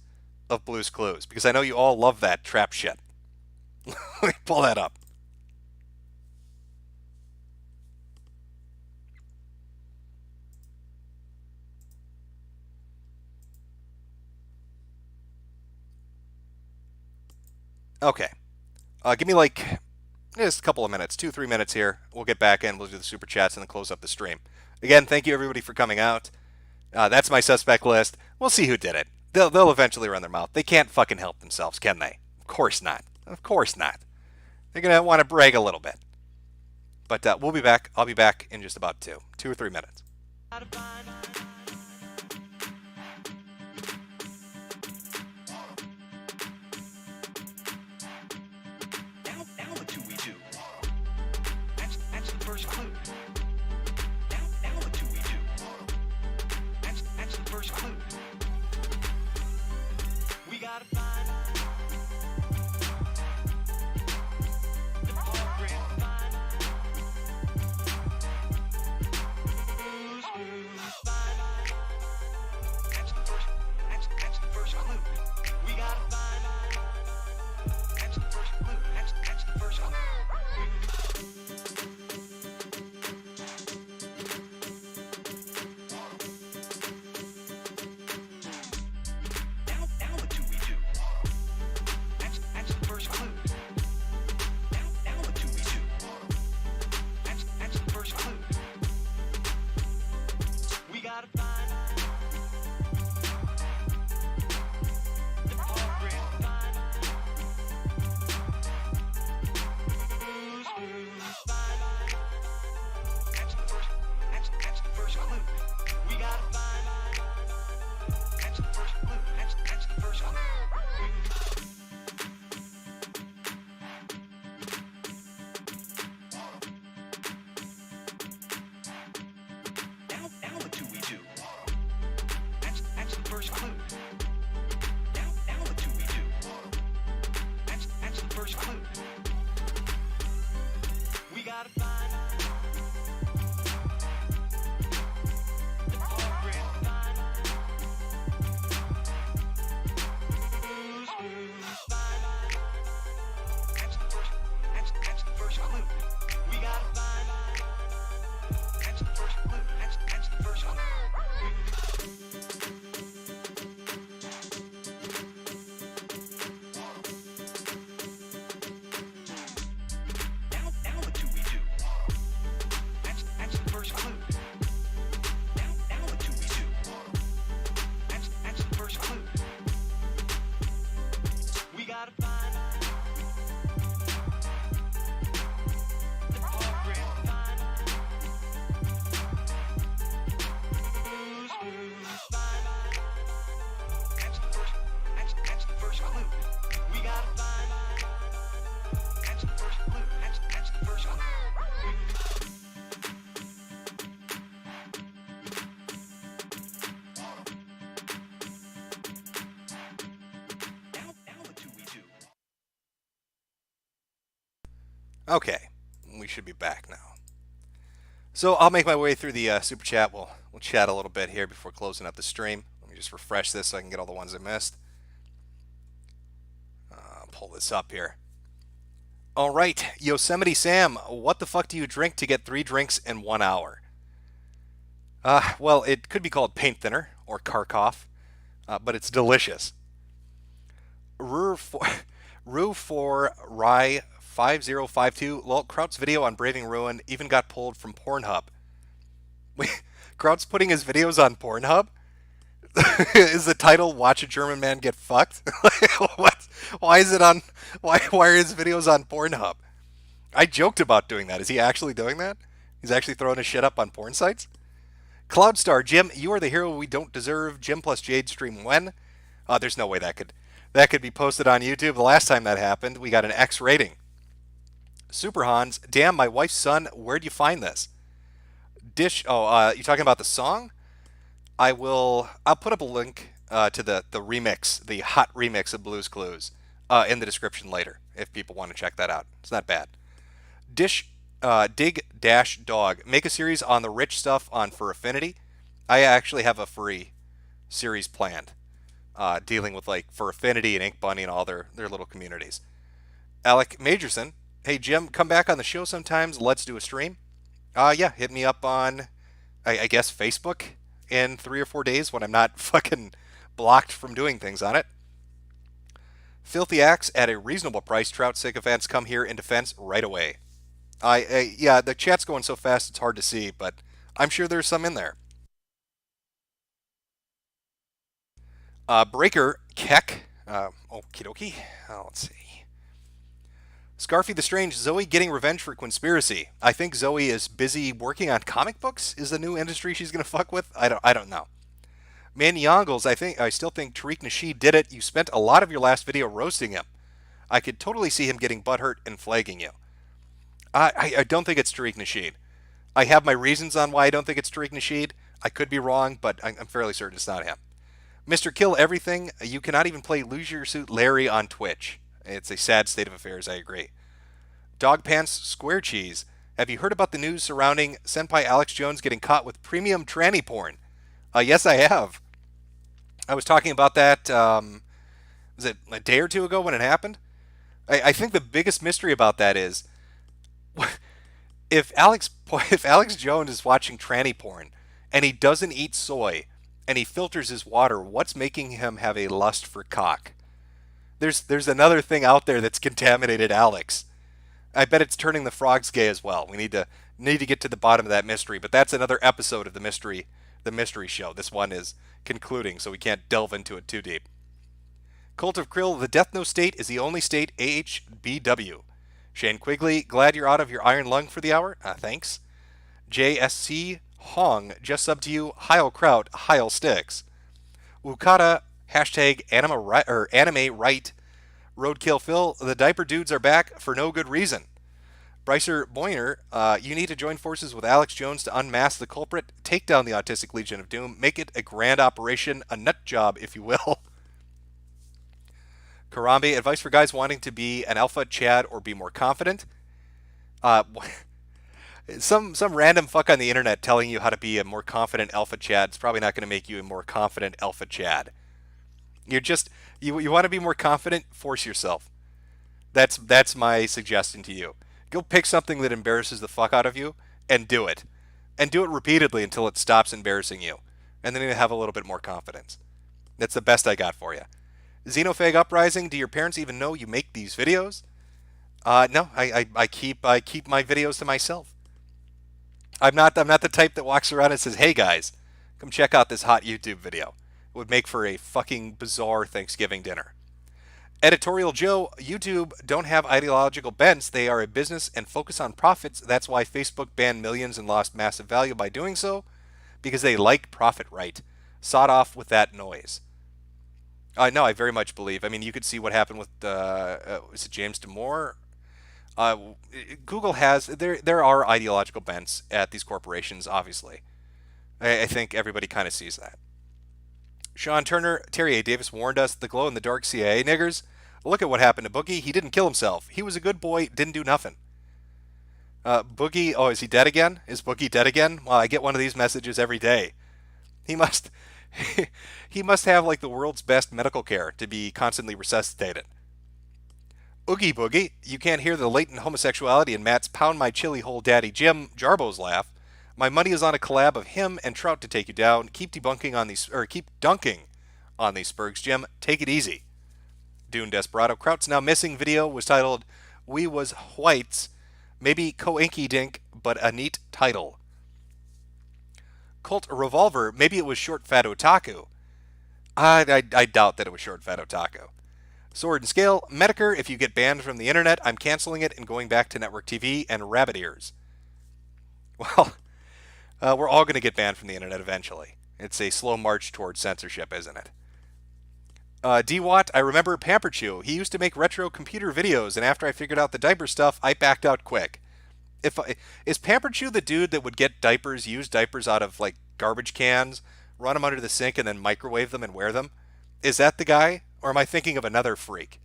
of Blue's Clues, because I know you all love that trap shit. Let me pull that up. Okay. Give me like just a couple of minutes, 2-3 minutes here. We'll get back in, we'll do the super chats, and then close up the stream. Again, thank you everybody for coming out. That's my suspect list. We'll see who did it. They'll eventually run their mouth. They can't fucking help themselves, can they? Of course not. Of course not. They're going to want to brag a little bit. But we'll be back. I'll be back in just about 2 or 3 minutes. Now what do we do? That's the first clue. Now what do we do? That's the first clue. We gotta find the culprit. That's the first clue. We gotta find that's the first clue. That's the first clue. Now what do we do? That's the first clue. Now what do we do? That's the first clue. We gotta find the culprit. That's the first clue. We gotta find that's the first clue. That's the first clue. Now what do we do? That's the first clue. Now what do we do? That's the first clue. We gotta find the culprit. That's the first clue. We gotta find that's the first clue. That's the first clue. Now what do we do? That's the first clue. Now what do we do? That's the first clue. We gotta find the culprit. That's the first clue. We gotta find that's the first clue. That's the first clue. Now what do we do? Okay, we should be back now. So I'll make my way through the super chat. We'll chat a little bit here before closing up the stream. Let me just refresh this so I can get all the ones I missed. Pull this up here. All right, Yosemite Sam, what the fuck do you drink to get 3 drinks in 1 hour? Well, it could be called paint thinner or Kharkov, but it's delicious. Rue for Rye 5052. Lol, Kraut's video on Braving Ruin even got pulled from Pornhub. Wait, Kraut's putting his videos on Pornhub? Is the title "Watch a German Man Get Fucked"? What? Why is it on? Why are his videos on Pornhub? I joked about doing that. Is he actually doing that? He's actually throwing his shit up on porn sites. Cloudstar, Jim, you are the hero we don't deserve. Jim plus Jade stream when? There's no way that could be posted on YouTube. The last time that happened, we got an X rating. Super Hans, damn, my wife's son. Where'd you find this? Dish. Oh, you talking about the song? I'll put up a link to the remix, the Hutt remix of Blue's Clues, in the description later if people want to check that out. It's not bad. Dig Dash Dog, make a series on the rich stuff on Fur Affinity. I actually have a Furry series planned, dealing with like Fur Affinity and Ink Bunny and all their little communities. Alec Majorson, hey Jim, come back on the show sometimes. Let's do a stream. Yeah, hit me up on, I guess, Facebook in 3 or 4 days when I'm not fucking blocked from doing things on it. Filthy Axe, at a reasonable price. Trout sycophants, come here in defense right away. Yeah, the chat's going so fast it's hard to see, but I'm sure there's some in there. Breaker Keck. Okie dokie. Let's see. Scarfy the Strange, Zoe getting revenge for conspiracy. I think Zoe is busy working on comic books. Is the new industry she's gonna fuck with? I don't know. Man Yongles, I still think Tariq Nasheed did it. You spent a lot of your last video roasting him. I could totally see him getting butthurt and flagging you. I don't think it's Tariq Nasheed. I have my reasons on why I don't think it's Tariq Nasheed. I could be wrong, but I'm fairly certain it's not him. Mr. Kill Everything, you cannot even play Lose Your Suit Larry on Twitch. It's a sad state of affairs, I agree. Dog Pants Square Cheese, have you heard about the news surrounding Senpai Alex Jones getting caught with premium tranny porn? Yes, I have. I was talking about that, was it a day or two ago when it happened? I think the biggest mystery about that is, if Alex Jones is watching tranny porn, and he doesn't eat soy, and he filters his water, what's making him have a lust for cock? There's another thing out there that's contaminated Alex. I bet it's turning the frogs gay as well. We need to get to the bottom of that mystery, but that's another episode of the mystery show. This one is concluding, so we can't delve into it too deep. Cult of Krill, the Death No state is the only state AHBW. Shane Quigley, glad you're out of your iron lung for the hour. Thanks. JSC Hong, just sub to you. Heil Kraut, Heil Sticks. Ukata, hashtag anime right. Roadkill Phil, the diaper dudes are back for no good reason. Brycer Boyner, you need to join forces with Alex Jones to unmask the culprit, take down the Autistic Legion of Doom, make it a grand operation, a nut job, if you will. Karambe, advice for guys wanting to be an alpha Chad or be more confident. Some random fuck on the internet telling you how to be a more confident alpha Chad is probably not going to make you a more confident alpha Chad. You want to be more confident, force yourself. That's my suggestion to you. Go pick something that embarrasses the fuck out of you and do it. And do it repeatedly until it stops embarrassing you. And then you'll have a little bit more confidence. That's the best I got for you. Xenophag Uprising, do your parents even know you make these videos? No, I keep my videos to myself. I'm not the type that walks around and says, "Hey guys, come check out this hot YouTube video." It would make for a fucking bizarre Thanksgiving dinner. Editorial Joe, YouTube don't have ideological bents. They are a business and focus on profits. That's why Facebook banned millions and lost massive value by doing so, because they like profit, right? Sawed off with that noise. No, I very much believe. I mean, you could see what happened with is it James Damore? Google has there are ideological bents at these corporations. Obviously, I think everybody kind of sees that. Sean Turner, Terry A. Davis warned us, the glow-in-the-dark CIA niggers. Look at what happened to Boogie. He didn't kill himself. He was a good boy, didn't do nothing. Boogie, is he dead again? Is Boogie dead again? Well, I get one of these messages every day. He must have like the world's best medical care to be constantly resuscitated. Oogie Boogie, you can't hear the latent homosexuality in Matt's Pound My Chili Hole Daddy Jim Jarbo's laugh. My money is on a collab of him and Trout to take you down. Keep dunking on these Spurgs, Jim. Take it easy. Dune Desperado. Kraut's now missing video was titled We Was Whites. Maybe Koenki Dink, but a neat title. Colt Revolver. Maybe it was Short Fat Otaku. I doubt that it was Short Fat Otaku. Sword and Scale. Metokur, if you get banned from the internet, I'm canceling it and going back to network TV and rabbit ears. Well, we're all going to get banned from the internet eventually. It's a slow march towards censorship, isn't it? D-Watt, I remember Pamper Chew. He used to make retro computer videos, and after I figured out the diaper stuff, I backed out quick. Is Pamper Chew the dude that would get diapers, use diapers out of like garbage cans, run them under the sink, and then microwave them and wear them? Is that the guy, or am I thinking of another freak?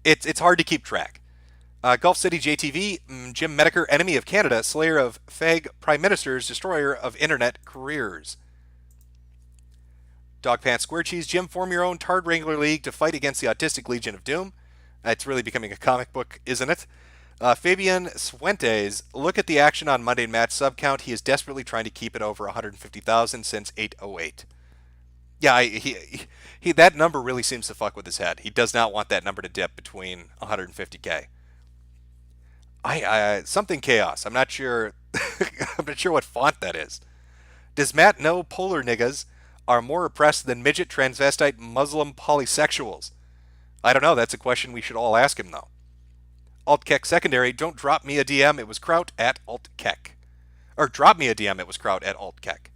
It's hard to keep track. Gulf City JTV, Jim Metokur, enemy of Canada, slayer of fag prime ministers, destroyer of internet careers. Dog Pants Square Cheese, Jim, form your own Tard Wrangler League to fight against the Autistic Legion of Doom. It's really becoming a comic book, isn't it? Fabian Suentes, look at the action on Monday Match sub count. He is desperately trying to keep it over 150,000 since 808. Yeah, he that number really seems to fuck with his head. He does not want that number to dip between 150K. Something chaos. I'm not sure. I'm not sure what font that is. Does Matt know polar niggas are more oppressed than midget, transvestite, Muslim polysexuals? I don't know. That's a question we should all ask him, though. AltKek secondary, don't drop me a DM. It was Kraut at AltKek. Or drop me a DM. It was Kraut at AltKek.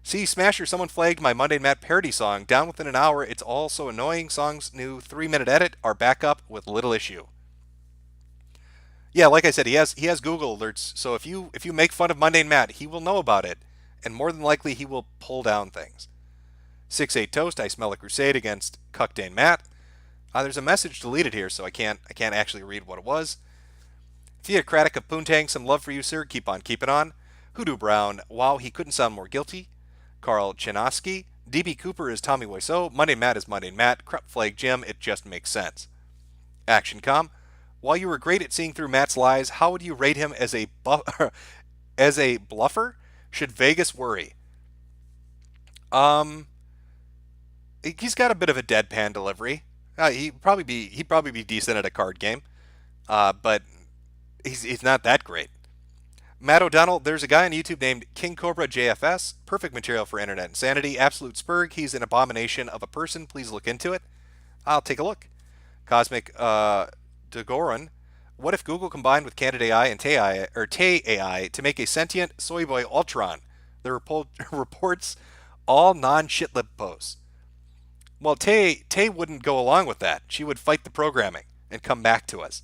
See, Smasher, someone flagged my Monday Matt parody song. Down within an hour. It's all so annoying. Song's new 3-minute edit are back up with little issue. Yeah, like I said, he has Google alerts. So if you make fun of Mundane Matt, he will know about it, and more than likely he will pull down things. 6-8 Toast, I smell a crusade against Cuckdane Matt. There's a message deleted here, so I can't actually read what it was. Theocratic of Poontang, some love for you, sir. Keep on keeping on. Hoodoo Brown, wow, he couldn't sound more guilty. Carl Chinaski, DB Cooper is Tommy Wiseau. Monday Matt is Monday Matt. Crop Flag Jim, it just makes sense. Action Com, while you were great at seeing through Matt's lies, how would you rate him as a bluffer? Should Vegas worry? He's got a bit of a deadpan delivery. He'd probably be decent at a card game, but he's not that great. Matt O'Donnell, there's a guy on YouTube named King Cobra JFS. Perfect material for internet insanity. Absolute Spurg, he's an abomination of a person. Please look into it. I'll take a look. Cosmic Dagoran, what if Google combined with Candid AI and Tay AI to make a sentient soy boy Ultron that reports all non-shitlib posts? Well, Tay wouldn't go along with that. She would fight the programming and come back to us.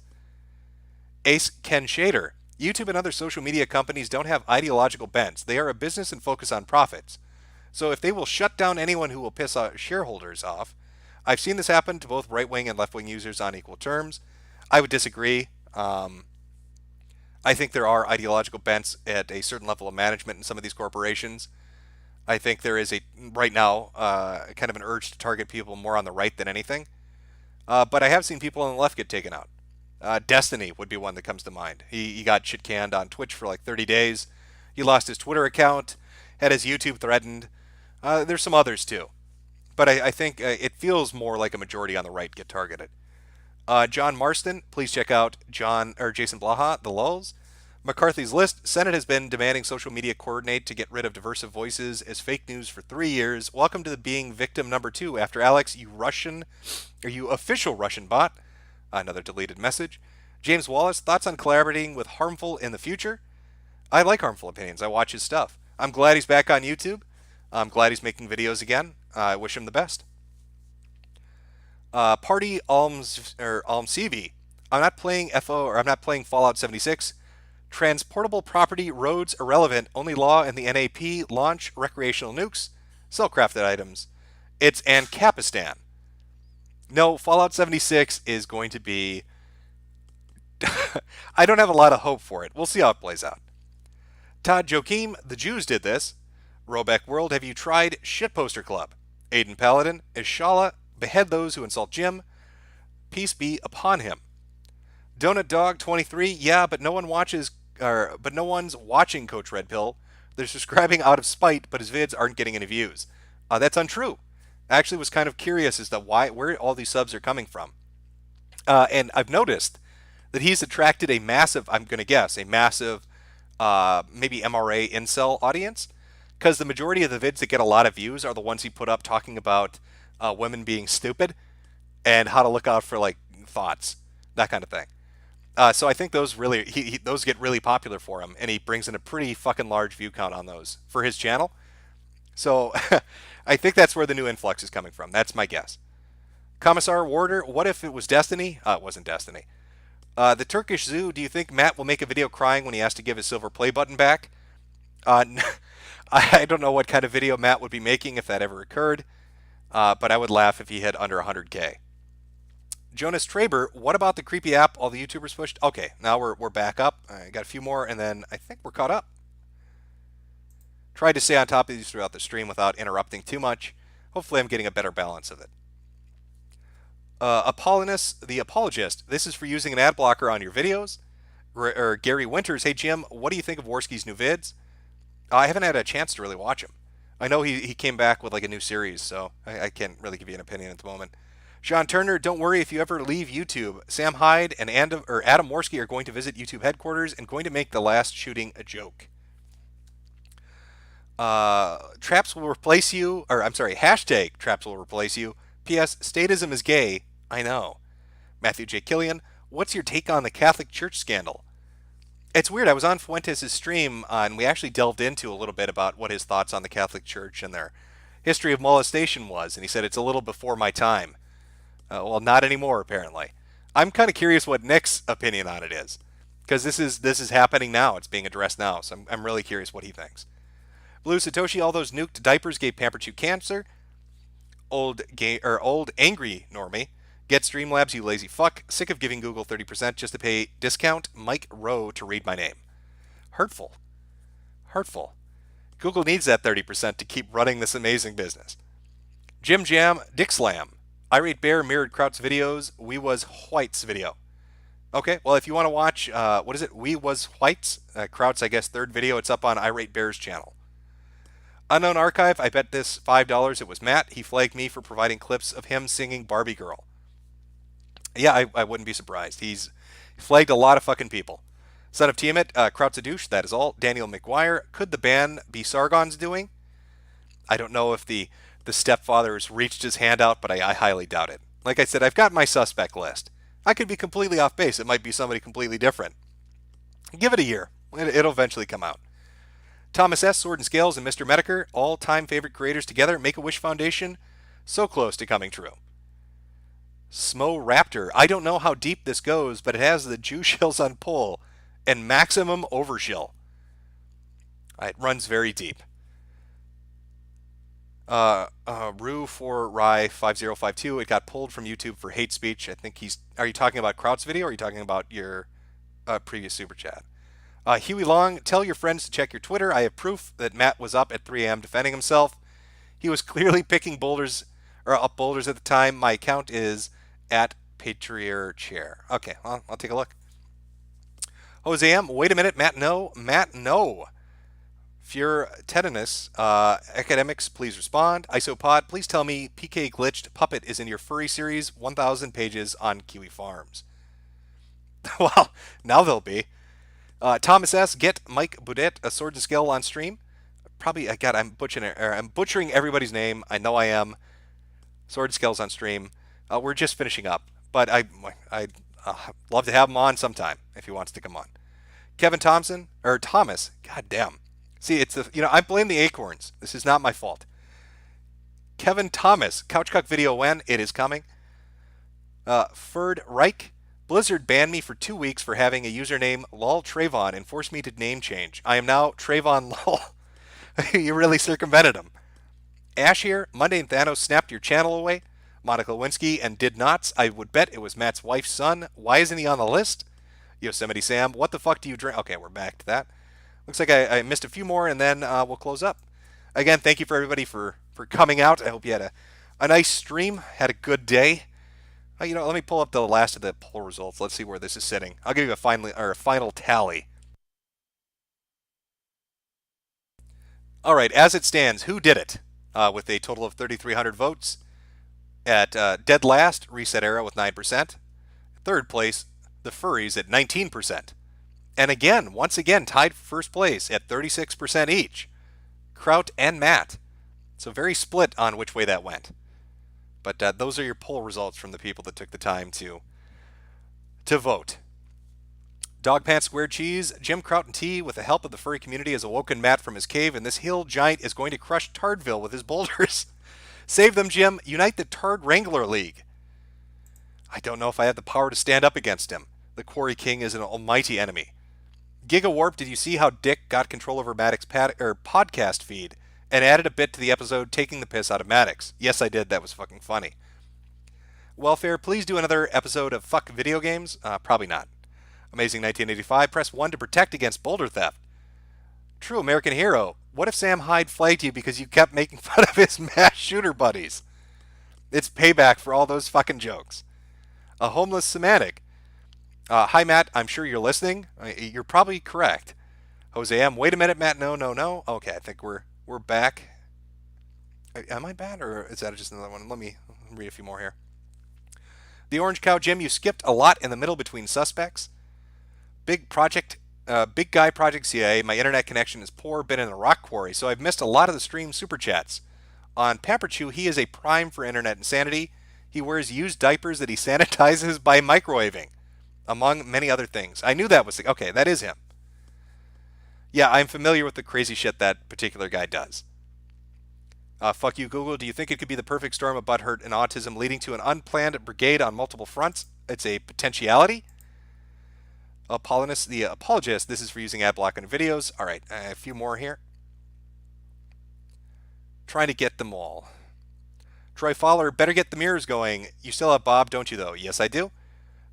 Ace Ken Shader, YouTube and other social media companies don't have ideological bents. They are a business and focus on profits. So if they will shut down anyone who will piss shareholders off, I've seen this happen to both right-wing and left-wing users on equal terms. I would disagree. I think there are ideological bents at a certain level of management in some of these corporations. I think there is right now, kind of an urge to target people more on the right than anything. But I have seen people on the left get taken out. Destiny would be one that comes to mind. He got shit canned on Twitch for like 30 days. He lost his Twitter account, had his YouTube threatened. There's some others too. But I think it feels more like a majority on the right get targeted. John Marston, please check out Jason Blaha, The Lulz. McCarthy's List, Senate has been demanding social media coordinate to get rid of diverse voices as fake news for 3 years. Welcome to being victim number 2 after Alex, you official Russian bot. Another deleted message. James Wallace, thoughts on collaborating with Harmful in the future? I like Harmful Opinions. I watch his stuff. I'm glad he's back on YouTube. I'm glad he's making videos again. I wish him the best. Party Almsevi. I'm not playing I'm not playing Fallout 76. Transportable property, roads irrelevant. Only law in the NAP. Launch recreational nukes. Sell crafted items. It's Ancapistan. No, Fallout 76 is going to be... I don't have a lot of hope for it. We'll see how it plays out. Todd Joachim, the Jews did this. Robeck World, have you tried Shitposter Club? Aiden Paladin, Ishala, behead those who insult Jim. Peace be upon him. Donut Dog 23, yeah, but no one's watching Coach Red Pill. They're subscribing out of spite, but his vids aren't getting any views. That's untrue. I actually was kind of curious as to where all these subs are coming from. And I've noticed that he's attracted a massive, I'm going to guess, maybe MRA incel audience. Because the majority of the vids that get a lot of views are the ones he put up talking about women being stupid and how to look out for like thoughts, that kind of thing. So I think those really those get really popular for him, and he brings in a pretty fucking large view count on those for his channel. So I think that's where the new influx is coming from. That's my guess. Commissar Warder, what if it was Destiny? It wasn't Destiny. The Turkish Zoo, do you think Matt will make a video crying when he has to give his silver play button back? I don't know what kind of video Matt would be making if that ever occurred, but I would laugh if he had under 100K. Jonas Traber, what about the creepy app all the YouTubers pushed? Okay, now we're back up. I got a few more, and then I think we're caught up. Tried to stay on top of these throughout the stream without interrupting too much. Hopefully I'm getting a better balance of it. Apollinus, the Apologist, this is for using an ad blocker on your videos. Gary Winters, hey Jim, what do you think of Worski's new vids? I haven't had a chance to really watch him. I know he came back with like a new series, so I can't really give you an opinion at the moment. Sean Turner, don't worry if you ever leave YouTube. Sam Hyde and Adam Worski are going to visit YouTube headquarters and going to make the last shooting a joke. Traps will replace you, or I'm sorry, hashtag traps will replace you. P.S. Statism is gay. I know. Matthew J. Killian, what's your take on the Catholic Church scandal? It's weird. I was on Fuentes' stream, and we actually delved into a little bit about what his thoughts on the Catholic Church and their history of molestation was, and he said it's a little before my time. Well, not anymore, apparently. I'm kind of curious what Nick's opinion on it is, because this is happening now. It's being addressed now, so I'm really curious what he thinks. Blue Satoshi, all those nuked diapers gave Pamperchew cancer. Old angry normie. Get Streamlabs, you lazy fuck. Sick of giving Google 30% just to pay discount Mike Rowe to read my name. Hurtful. Hurtful. Google needs that 30% to keep running this amazing business. Jim Jam, Dick Slam. Irate Bear mirrored Kraut's videos. We Was White's video. Okay, well, if you want to watch, what is it? We Was White's? Kraut's, I guess, third video. It's up on Irate Bear's channel. Unknown Archive, I bet this $5. It was Matt. He flagged me for providing clips of him singing Barbie Girl. Yeah, I wouldn't be surprised. He's flagged a lot of fucking people. Son of Tiamat, Kraut's a douche, that is all. Daniel McGuire, could the ban be Sargon's doing? I don't know if the stepfather's reached his hand out, but I highly doubt it. Like I said, I've got my suspect list. I could be completely off base. It might be somebody completely different. Give it a year. It'll eventually come out. Thomas S., Sword and Scales, and Mr. Metokur, all-time favorite creators together, Make-A-Wish Foundation, so close to coming true. Smo Raptor, I don't know how deep this goes, but it has the Jew shills on pull and maximum overshill. It runs very deep. Rue for Rye 5052, it got pulled from YouTube for hate speech. I think are you talking about Kraut's video or are you talking about your previous super chat? Huey Long, tell your friends to check your Twitter. I have proof that Matt was up at 3 a.m. defending himself. He was clearly picking boulders, or up boulders at the time. My account is at Patriot Chair. Okay, well, I'll take a look. Jose M, wait a minute, Matt, no. Matt, no. Fure Tetanus, Academics, please respond. Isopod, please tell me PK Glitched Puppet is in your Furry series, 1,000 pages on Kiwi Farms. Well, now they'll be. Thomas S, get Mike Boudet, a Sword and Scale on stream. Probably, God, I'm butchering everybody's name. I know I am. Sword and Scales on stream. We're just finishing up, but I'd love to have him on sometime if he wants to come on. Kevin Thompson, or Thomas, god damn. See, it's I blame the Acorns. This is not my fault. Kevin Thomas, Couchcock video when? It is coming. Ferd Reich, Blizzard banned me for 2 weeks for having a username lol Trayvon and forced me to name change. I am now Trayvon lol. You really circumvented him. Ash here, Mundane Thanos snapped your channel away. Monica Lewinsky and Did Nots, I would bet it was Matt's wife's son. Why isn't he on the list? Yosemite Sam, what the fuck do you drink? Okay, we're back to that. Looks like I missed a few more, and then we'll close up. Again, thank you for everybody for coming out. I hope you had a nice stream, had a good day. Let me pull up the last of the poll results. Let's see where this is sitting. I'll give you a final tally. All right, as it stands, who did it? With a total of 3,300 votes. At dead last, ResetEra with 9%. Third place, the Furries at 19%. And again, once again, tied for first place at 36% each. Kraut and Matt. So very split on which way that went. But those are your poll results from the people that took the time to vote. Dogpants Squared Cheese, Jim Kraut and T, with the help of the furry community, has awoken Matt from his cave, and this hill giant is going to crush Tardville with his boulders. Save them, Jim. Unite the Tard Wrangler League. I don't know if I have the power to stand up against him. The Quarry King is an almighty enemy. Giga Warp, did you see how Dick got control over Maddox's podcast feed and added a bit to the episode taking the piss out of Maddox? Yes, I did. That was fucking funny. Welfare, please do another episode of Fuck Video Games. Probably not. Amazing 1985, press 1 to protect against boulder theft. True American Hero, what if Sam Hyde flagged you because you kept making fun of his mass shooter buddies? It's payback for all those fucking jokes. A homeless semantic. Hi, Matt. I'm sure you're listening. You're probably correct. Jose M. Wait a minute, Matt. No. Okay, I think we're back. Am I bad, or is that just another one? Let me read a few more here. The Orange Cow, Jim, you skipped a lot in the middle between suspects. Big Project Big Guy Project CA. My internet connection is poor. Been in a rock quarry, so I've missed a lot of the stream super chats. On Pamperchew, he is a prime for internet insanity. He wears used diapers that he sanitizes by microwaving, among many other things. I knew that was okay. That is him. Yeah, I'm familiar with the crazy shit that particular guy does. Fuck you, Google. Do you think it could be the perfect storm of butthurt and autism leading to an unplanned brigade on multiple fronts? It's a potentiality. Apollinus, the apologist. This is for using ad block on videos. All right, a few more here. Trying to get them all. Troy Fowler, better get the mirrors going. You still have Bob, don't you, though? Yes, I do.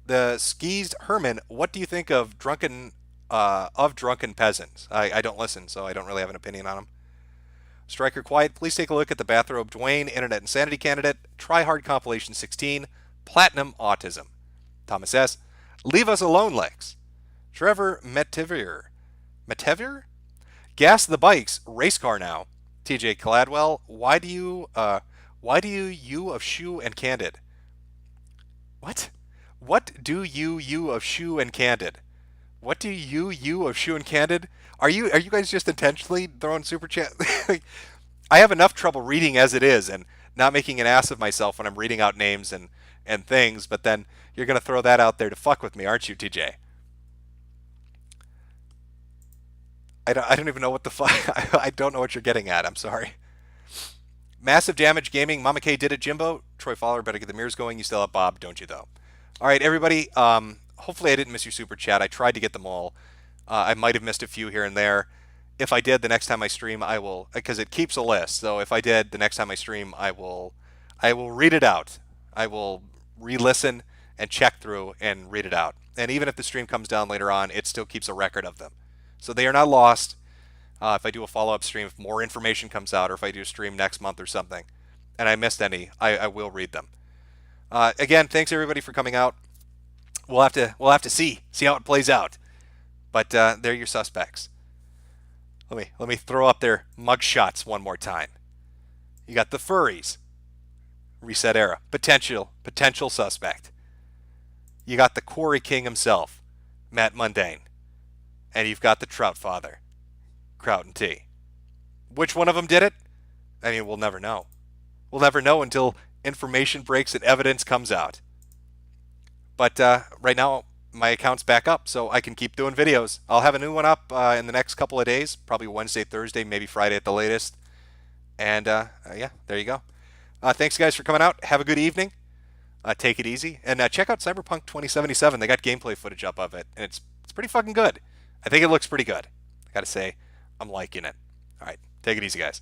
The Skeezed Herman, what do you think of drunken peasants? I don't listen, so I don't really have an opinion on them. Striker Quiet, please take a look at the Bathrobe Dwayne, Internet Insanity Candidate, Try Hard Compilation 16, Platinum Autism. Thomas S., leave us alone, Lex. Trevor Metokur, Gas the Bikes, Race Car Now. TJ Cladwell, why do you of Shoe and Candid? What? What do you of Shoe and Candid? What do you of Shoe and Candid? Are you guys just intentionally throwing super chat? I have enough trouble reading as it is and not making an ass of myself when I'm reading out names and things, but then you're going to throw that out there to fuck with me, aren't you, TJ? I don't even know what the fuck. I don't know what you're getting at. I'm sorry. Massive Damage Gaming. Mama K did it, Jimbo. Troy Fowler, better get the mirrors going. You still have Bob, don't you, though? All right, everybody. Hopefully I didn't miss your super chat. I tried to get them all. I might have missed a few here and there. If I did, the next time I stream, I will, because it keeps a list. So if I did, the next time I stream, I will read it out. I will re-listen and check through and read it out. And even if the stream comes down later on, it still keeps a record of them. So they are not lost. If I do a follow-up stream, if more information comes out, or if I do a stream next month or something, and I missed any, I will read them. Again, thanks everybody for coming out. We'll have to see how it plays out. But they're your suspects. Let me throw up their mugshots one more time. You got the Furries, ResetEra, potential suspect. You got the Quarry King himself, Matt Mundane, and you've got the Trout father, Kraut and T. Which one of them did it? I mean, we'll never know. We'll never know until information breaks and evidence comes out. But right now, my account's back up, so I can keep doing videos. I'll have a new one up in the next couple of days, probably Wednesday, Thursday, maybe Friday at the latest. And yeah, there you go. Thanks, guys, for coming out. Have a good evening. Take it easy. And check out Cyberpunk 2077. They got gameplay footage up of it, and it's pretty fucking good. I think it looks pretty good. I got to say, I'm liking it. All right, take it easy, guys.